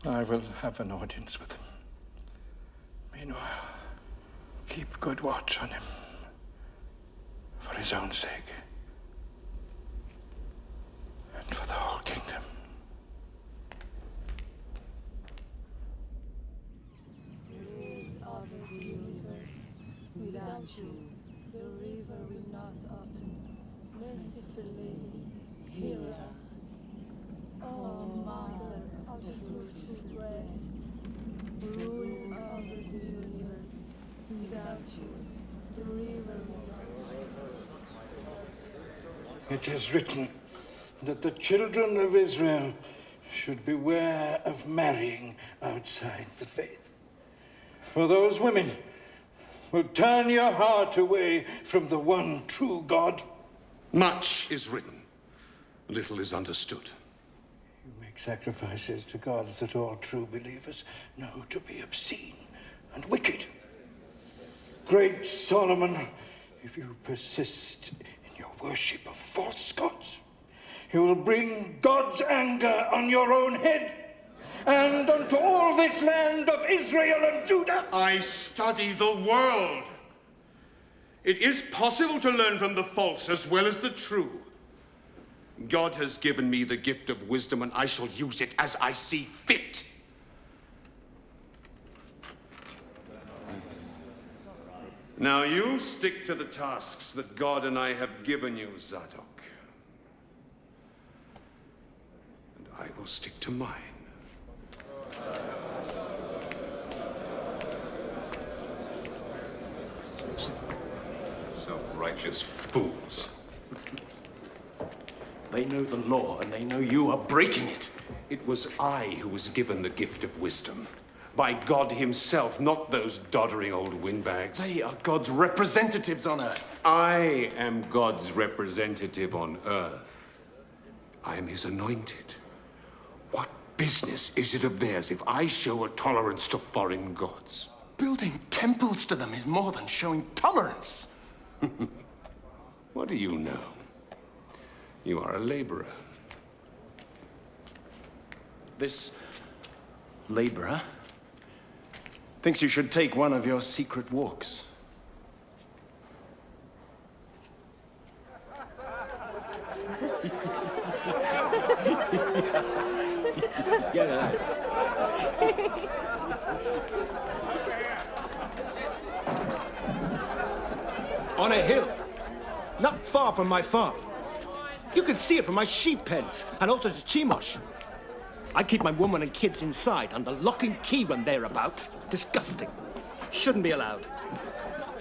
I will have an audience with him. Meanwhile, keep good watch on him. For his own sake. And for the whole kingdom.
Without you, the river will not open. Merciful Lady, hear us. Oh, Mother
It is written that the children of Israel should beware of marrying outside the faith. For those women will turn your heart away from the one true God.
Much is written, little is understood.
You make sacrifices to gods that all true believers know to be obscene and wicked. Great Solomon, if you persist in your worship of false gods, you will bring God's anger on your own head and unto all this land of Israel and Judah.
I study the world. It is possible to learn from the false as well as the true. God has given me the gift of wisdom, and I shall use it as I see fit. Now you stick to the tasks that God and I have given you, Zadok. And I will stick to mine. Self-righteous fools.
They know the law, and they know you are breaking it.
It was I who was given the gift of wisdom. By God himself, not those doddering old windbags.
They are God's representatives on earth.
I am God's representative on earth. I am his anointed. What business is it of theirs if I show a tolerance to foreign gods?
Building temples to them is more than showing tolerance.
What do you know? You are a laborer.
This laborer thinks you should take one of your secret walks.
On a hill, not far from my farm. You can see it from my sheep pens and also to Chimosh. I keep my woman and kids inside under lock and key when they're about. Disgusting. Shouldn't be allowed.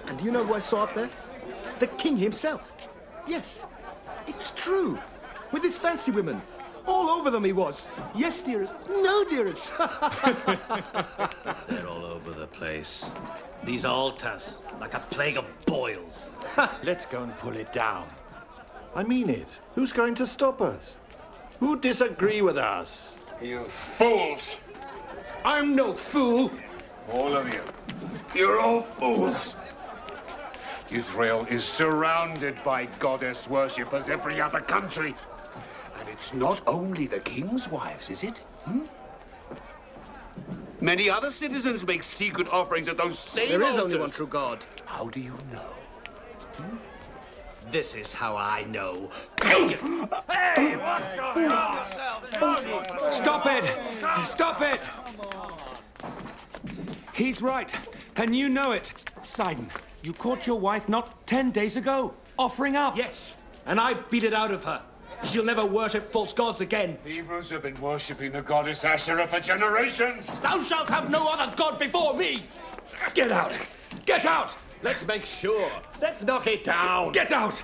And do you know who I saw up there? The king himself. Yes, it's true. With his fancy women. All over them he was. Yes, dearest. No, dearest.
They're all over the place. These altars, like a plague of boils.
Let's go and pull it down. I mean it. Who's going to stop us? Who disagree with us?
You fools!
I'm no fool!
All of you. You're all fools! Israel is surrounded by goddess worshippers, every other country. And it's not only the king's wives, is it? Many other citizens make secret offerings at those same
There is
altars.
only one true God.
How do you know?
This is how I know.
Hey, what's going on? Stop it! Stop it! He's right, and you know it. Sidon, you caught your wife not 10 days ago, offering up.
Yes, and I beat it out of her. She'll never worship false gods again.
The Hebrews have been worshipping the goddess Asherah for generations.
Thou shalt have no other god before me!
Get out! Get out!
Let's make sure. Let's knock it down.
Get out!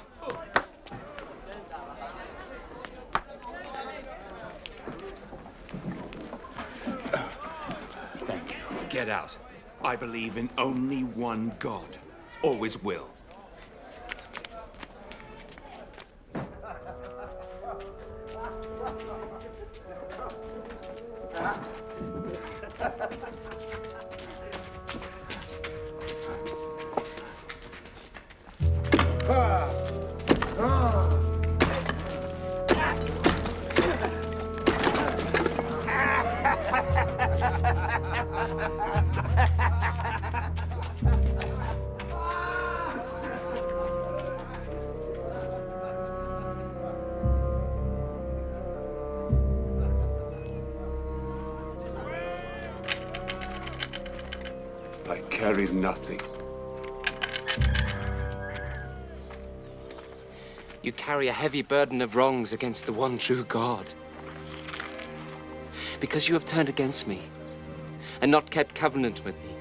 Thank you.
Get out. I believe in only one God. Always will.
I carried nothing.
You carry a heavy burden of wrongs against the one true God. Because you have turned against me and not kept covenant with me,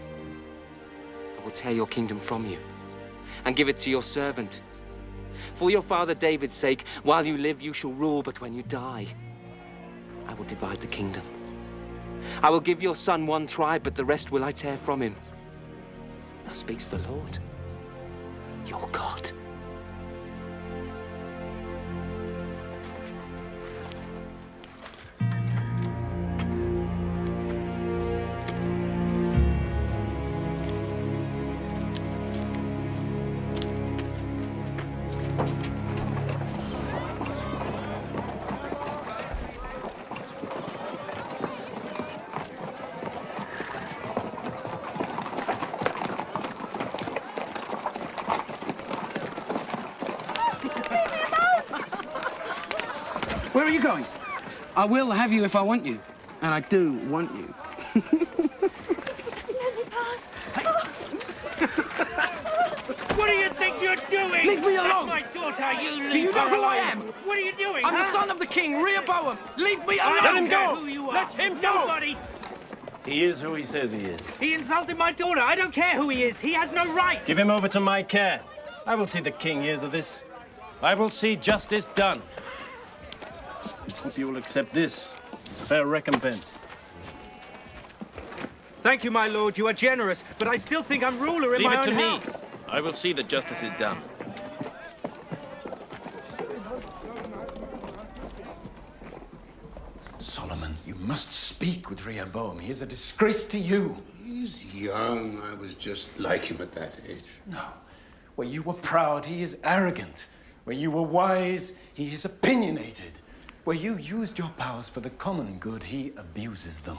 I will tear your kingdom from you and give it to your servant. For your father David's sake, while you live, you shall rule, but when you die, I will divide the kingdom. I will give your son one tribe, but the rest will I tear from him. Thus speaks the Lord, your God.
Where are you going? I will have you if I want you. And I do want you.
What do you think you're doing?
Leave me alone!
That's my daughter, you leave
Do you know
her
who I
alone.
am?
What are you doing,
I'm the
huh?
son of the king, Rehoboam. Leave me
I
alone!
don't care who you are.
Let him go!
Nobody.
He is who he says he is.
He insulted my daughter. I don't care who he is. He has no right.
Give him over to my care. I will see the king hears of this. I will see justice done. Hope you will accept this as fair recompense.
Thank you, my lord. You are generous, but I still think I'm ruler in
Leave
my
it
own
to
house.
me. I will see that justice is done.
Solomon, you must speak with Rehoboam. He is a disgrace to you.
He's young. I was just like him at that age.
No. Where you were proud, he is arrogant. Where you were wise, he is opinionated. Where you used your powers for the common good, he abuses them.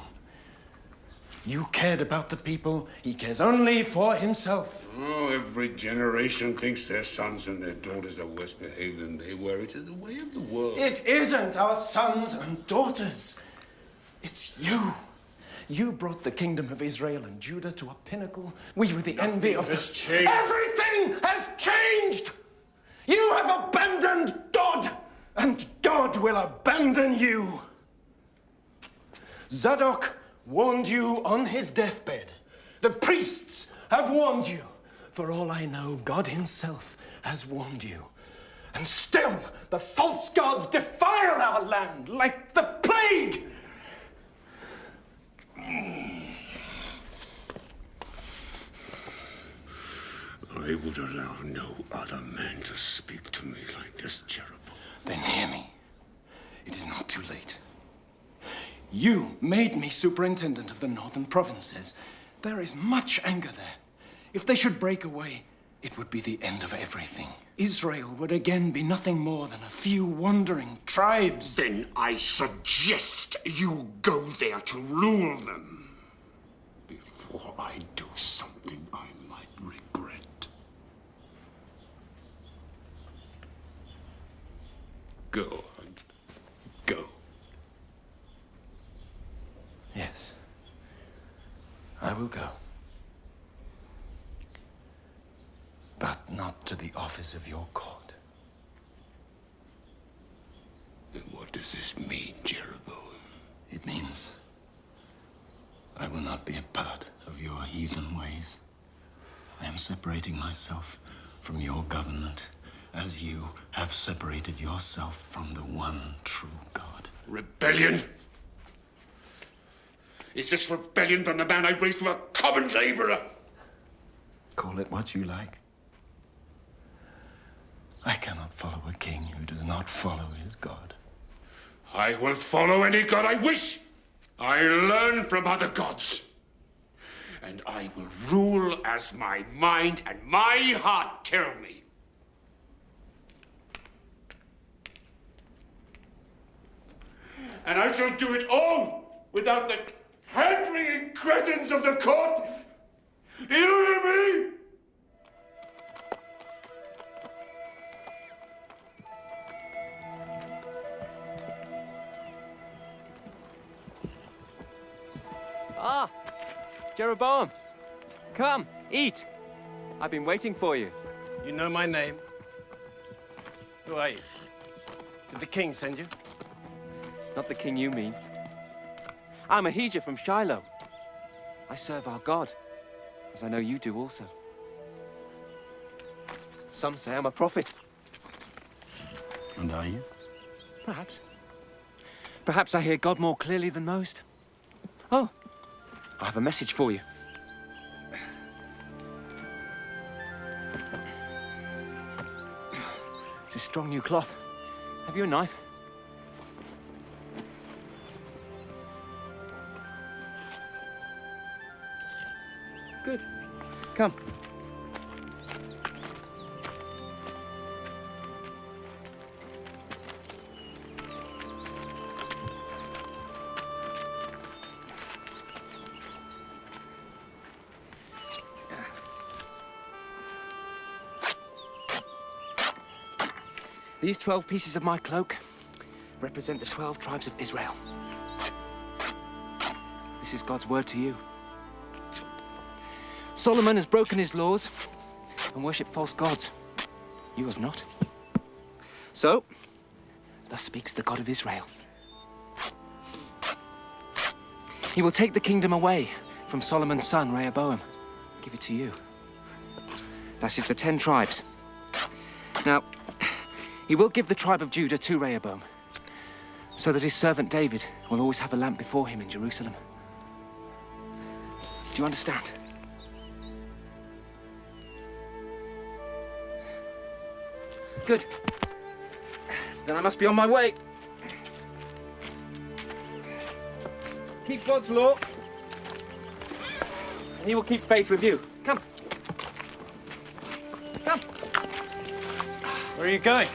You cared about the people, he cares only for himself.
Oh, every generation thinks their sons and their daughters are worse behaved than they were. It is the way of the world.
It isn't our sons and daughters. It's you. You brought the kingdom of Israel and Judah to a pinnacle. We were the envy of the...
changed.
Everything has changed! You have abandoned God, and God will abandon you. Zadok warned you on his deathbed. The priests have warned you. For all I know, God himself has warned you. And still, the false gods defile our land like the plague.
I would allow no other man to speak to me like this, Jeroboam.
Then hear me. It is not too late. You made me superintendent of the northern provinces. There is much anger there. If they should break away, it would be the end of everything. Israel would again be nothing more than a few wandering tribes.
Then I suggest you go there to rule them. Before I do something I might regret. Go on. Go.
Yes. I will go. But not to the office of your court.
And what does this mean, Jeroboam?
It means I will not be a part of your heathen ways. I am separating myself from your government, as you have separated yourself from the one true God.
Rebellion? Is this rebellion from the man I raised to a common laborer?
Call it what you like. I cannot follow a king who does not follow his God.
I will follow any god I wish. I learn from other gods. And I will rule as my mind and my heart tell me. And I shall do it all without the hand-wringing cretins of the court. Do you hear me?
Ah, Jeroboam, come, eat. I've been waiting for you.
You know my name? Who are you? Did the king send you?
Not the king you mean. I'm Ahijah from Shiloh. I serve our God, as I know you do also. Some say I'm a prophet.
And are you?
Perhaps. Perhaps I hear God more clearly than most. Oh, I have a message for you. It's a strong new cloth. Have you a knife? Good. Come. These 12 pieces of my cloak represent the 12 tribes of Israel. This is God's word to you. Solomon has broken his laws and worshipped false gods. You have not. So, thus speaks the God of Israel. He will take the kingdom away from Solomon's son, Rehoboam. Give it to you. That is the 10 tribes. Now, he will give the tribe of Judah to Rehoboam, so that his servant David will always have a lamp before him in Jerusalem. Do you understand? Good. Then I must be on my way. Keep God's law, and he will keep faith with you. Come. Come.
Where are you going?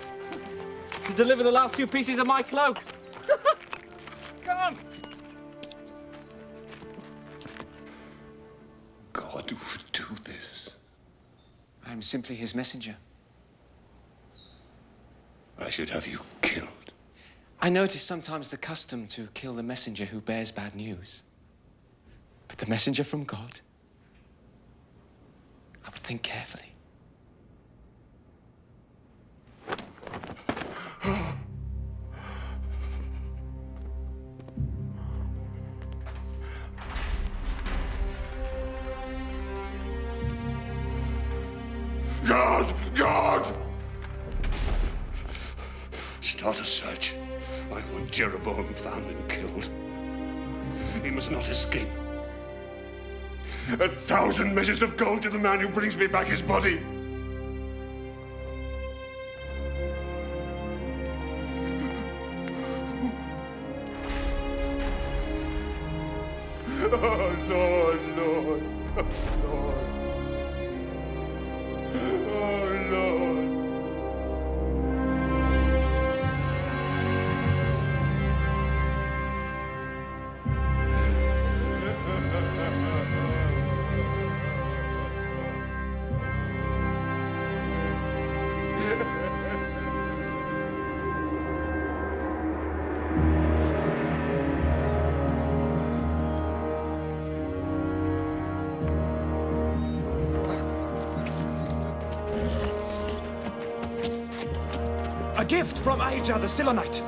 To deliver the last few pieces of my cloak. Come!
God would do this.
I am simply his messenger.
I should have you killed.
I know it is sometimes the custom to kill the messenger who bears bad news. But the messenger from God, I would think carefully.
God! Start a search. I want Jeroboam found and killed. He must not escape. 1,000 measures of gold to the man who brings me back his body. Oh, Lord, Lord, Lord. Oh, Lord.
A gift from Ahijah the Silonite.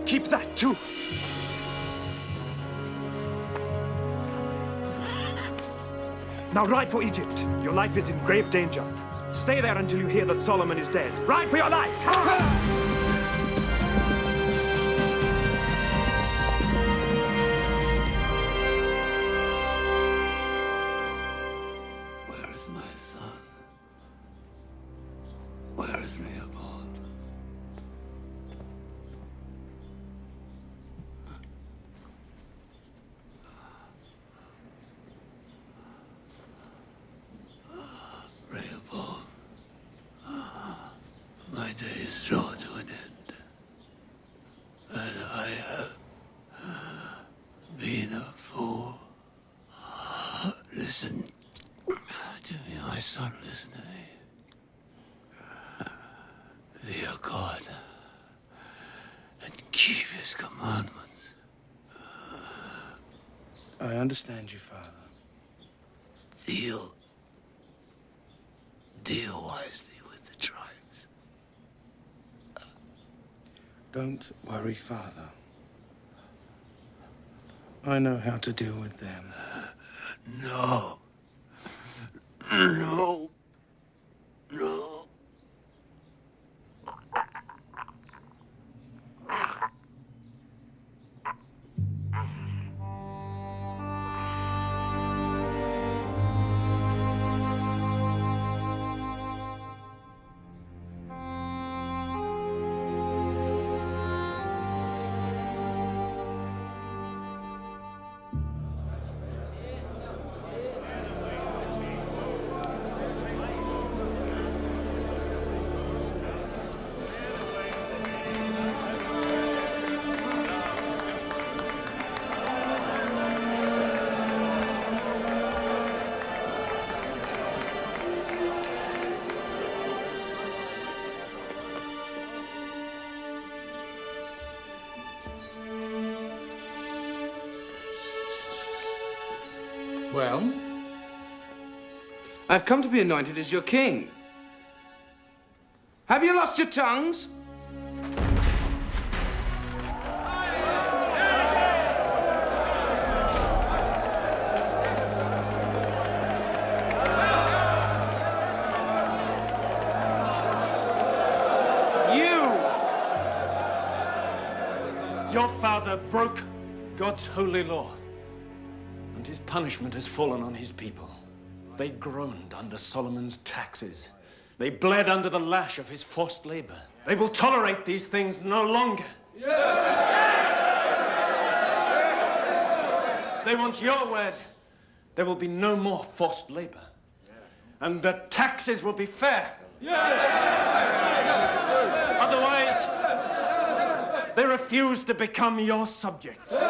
Keep that too. Now ride for Egypt. Your life is in grave danger. Stay there until you hear that Solomon is dead. Ride for your life!
Where is my son? Where is Rehoboam? Rehoboam, my days draw to an end, and I have been a fool. Listen to me, my son, listen to me. Fear God and keep his commandments.
I understand you, Father.
Deal wisely with the tribes.
Don't worry, Father. I know how to deal with them.
No. No. No.
Well, I've come to be anointed as your king. Have you lost your tongues?
Your father broke God's holy law, and his punishment has fallen on his people. They groaned under Solomon's taxes. They bled under the lash of his forced labor. They will tolerate these things no longer. They want your word. There will be no more forced labor. And the taxes will be fair. Otherwise, they refuse to become your subjects.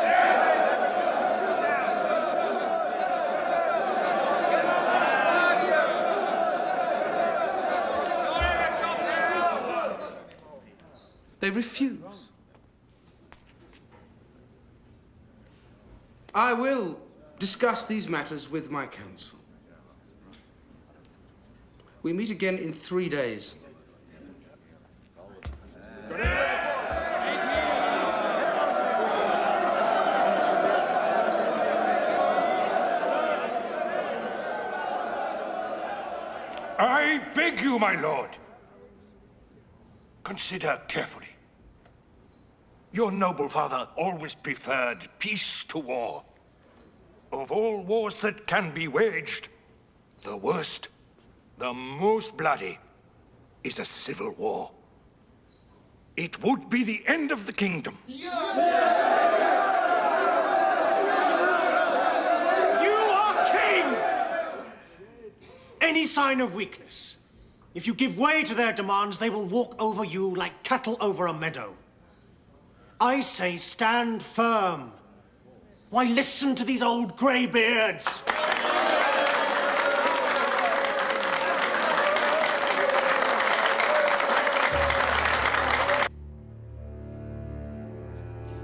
They refuse. I will discuss these matters with my council. We meet again in 3 days.
I beg you, my lord, consider carefully. Your noble father always preferred peace to war. Of all wars that can be waged, the worst, the most bloody, is a civil war. It would be the end of the kingdom.
You are king! Any sign of weakness? If you give way to their demands, they will walk over you like cattle over a meadow. I say stand firm. Why listen to these old greybeards?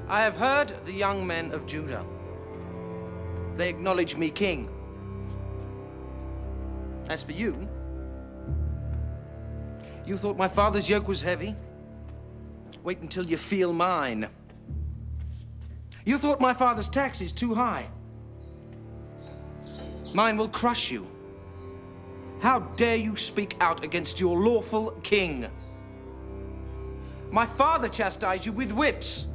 I have heard the young men of Judah. They acknowledge me king. As for you, you thought my father's yoke was heavy? Wait until you feel mine. You thought my father's tax is too high. Mine will crush you. How dare you speak out against your lawful king? My father chastised you with whips.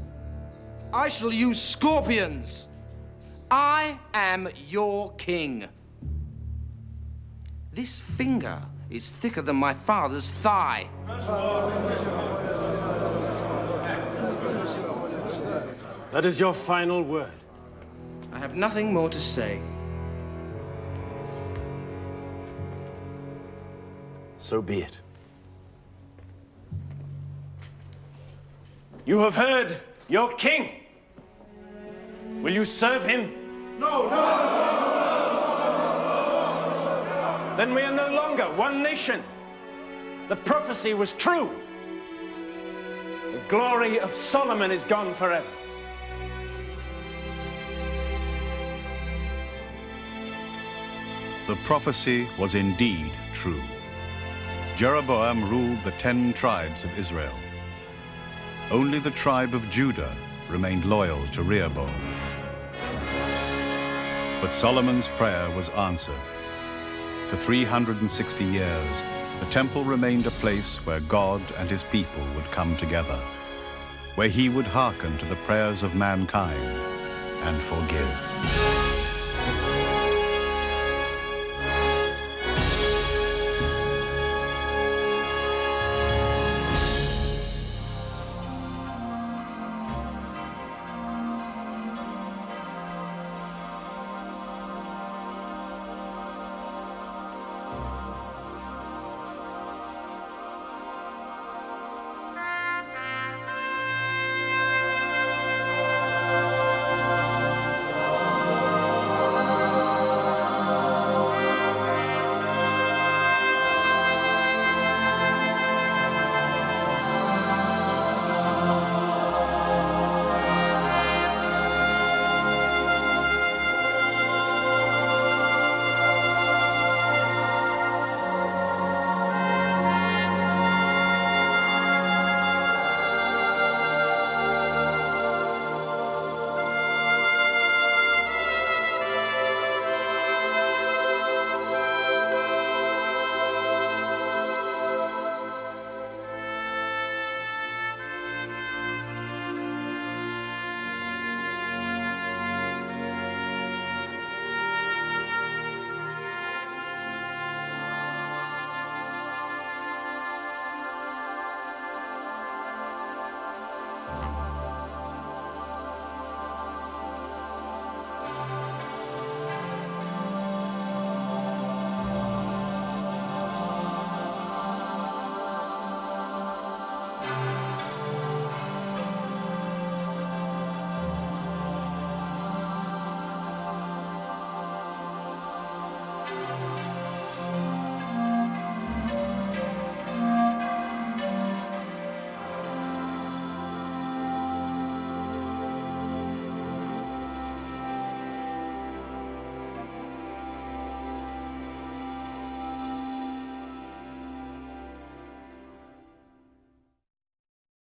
I shall use scorpions. I am your king. This finger is thicker than my father's thigh.
That is your final word.
I have nothing more to say.
So be it. You have heard your king. Will you serve him?
No.
Then we are no longer one nation. The prophecy was true. The glory of Solomon is gone forever.
The prophecy was indeed true. Jeroboam ruled the 10 tribes of Israel. only the tribe of Judah remained loyal to Rehoboam. But Solomon's prayer was answered. For 360 years, the temple remained a place where God and his people would come together, where he would hearken to the prayers of mankind and forgive.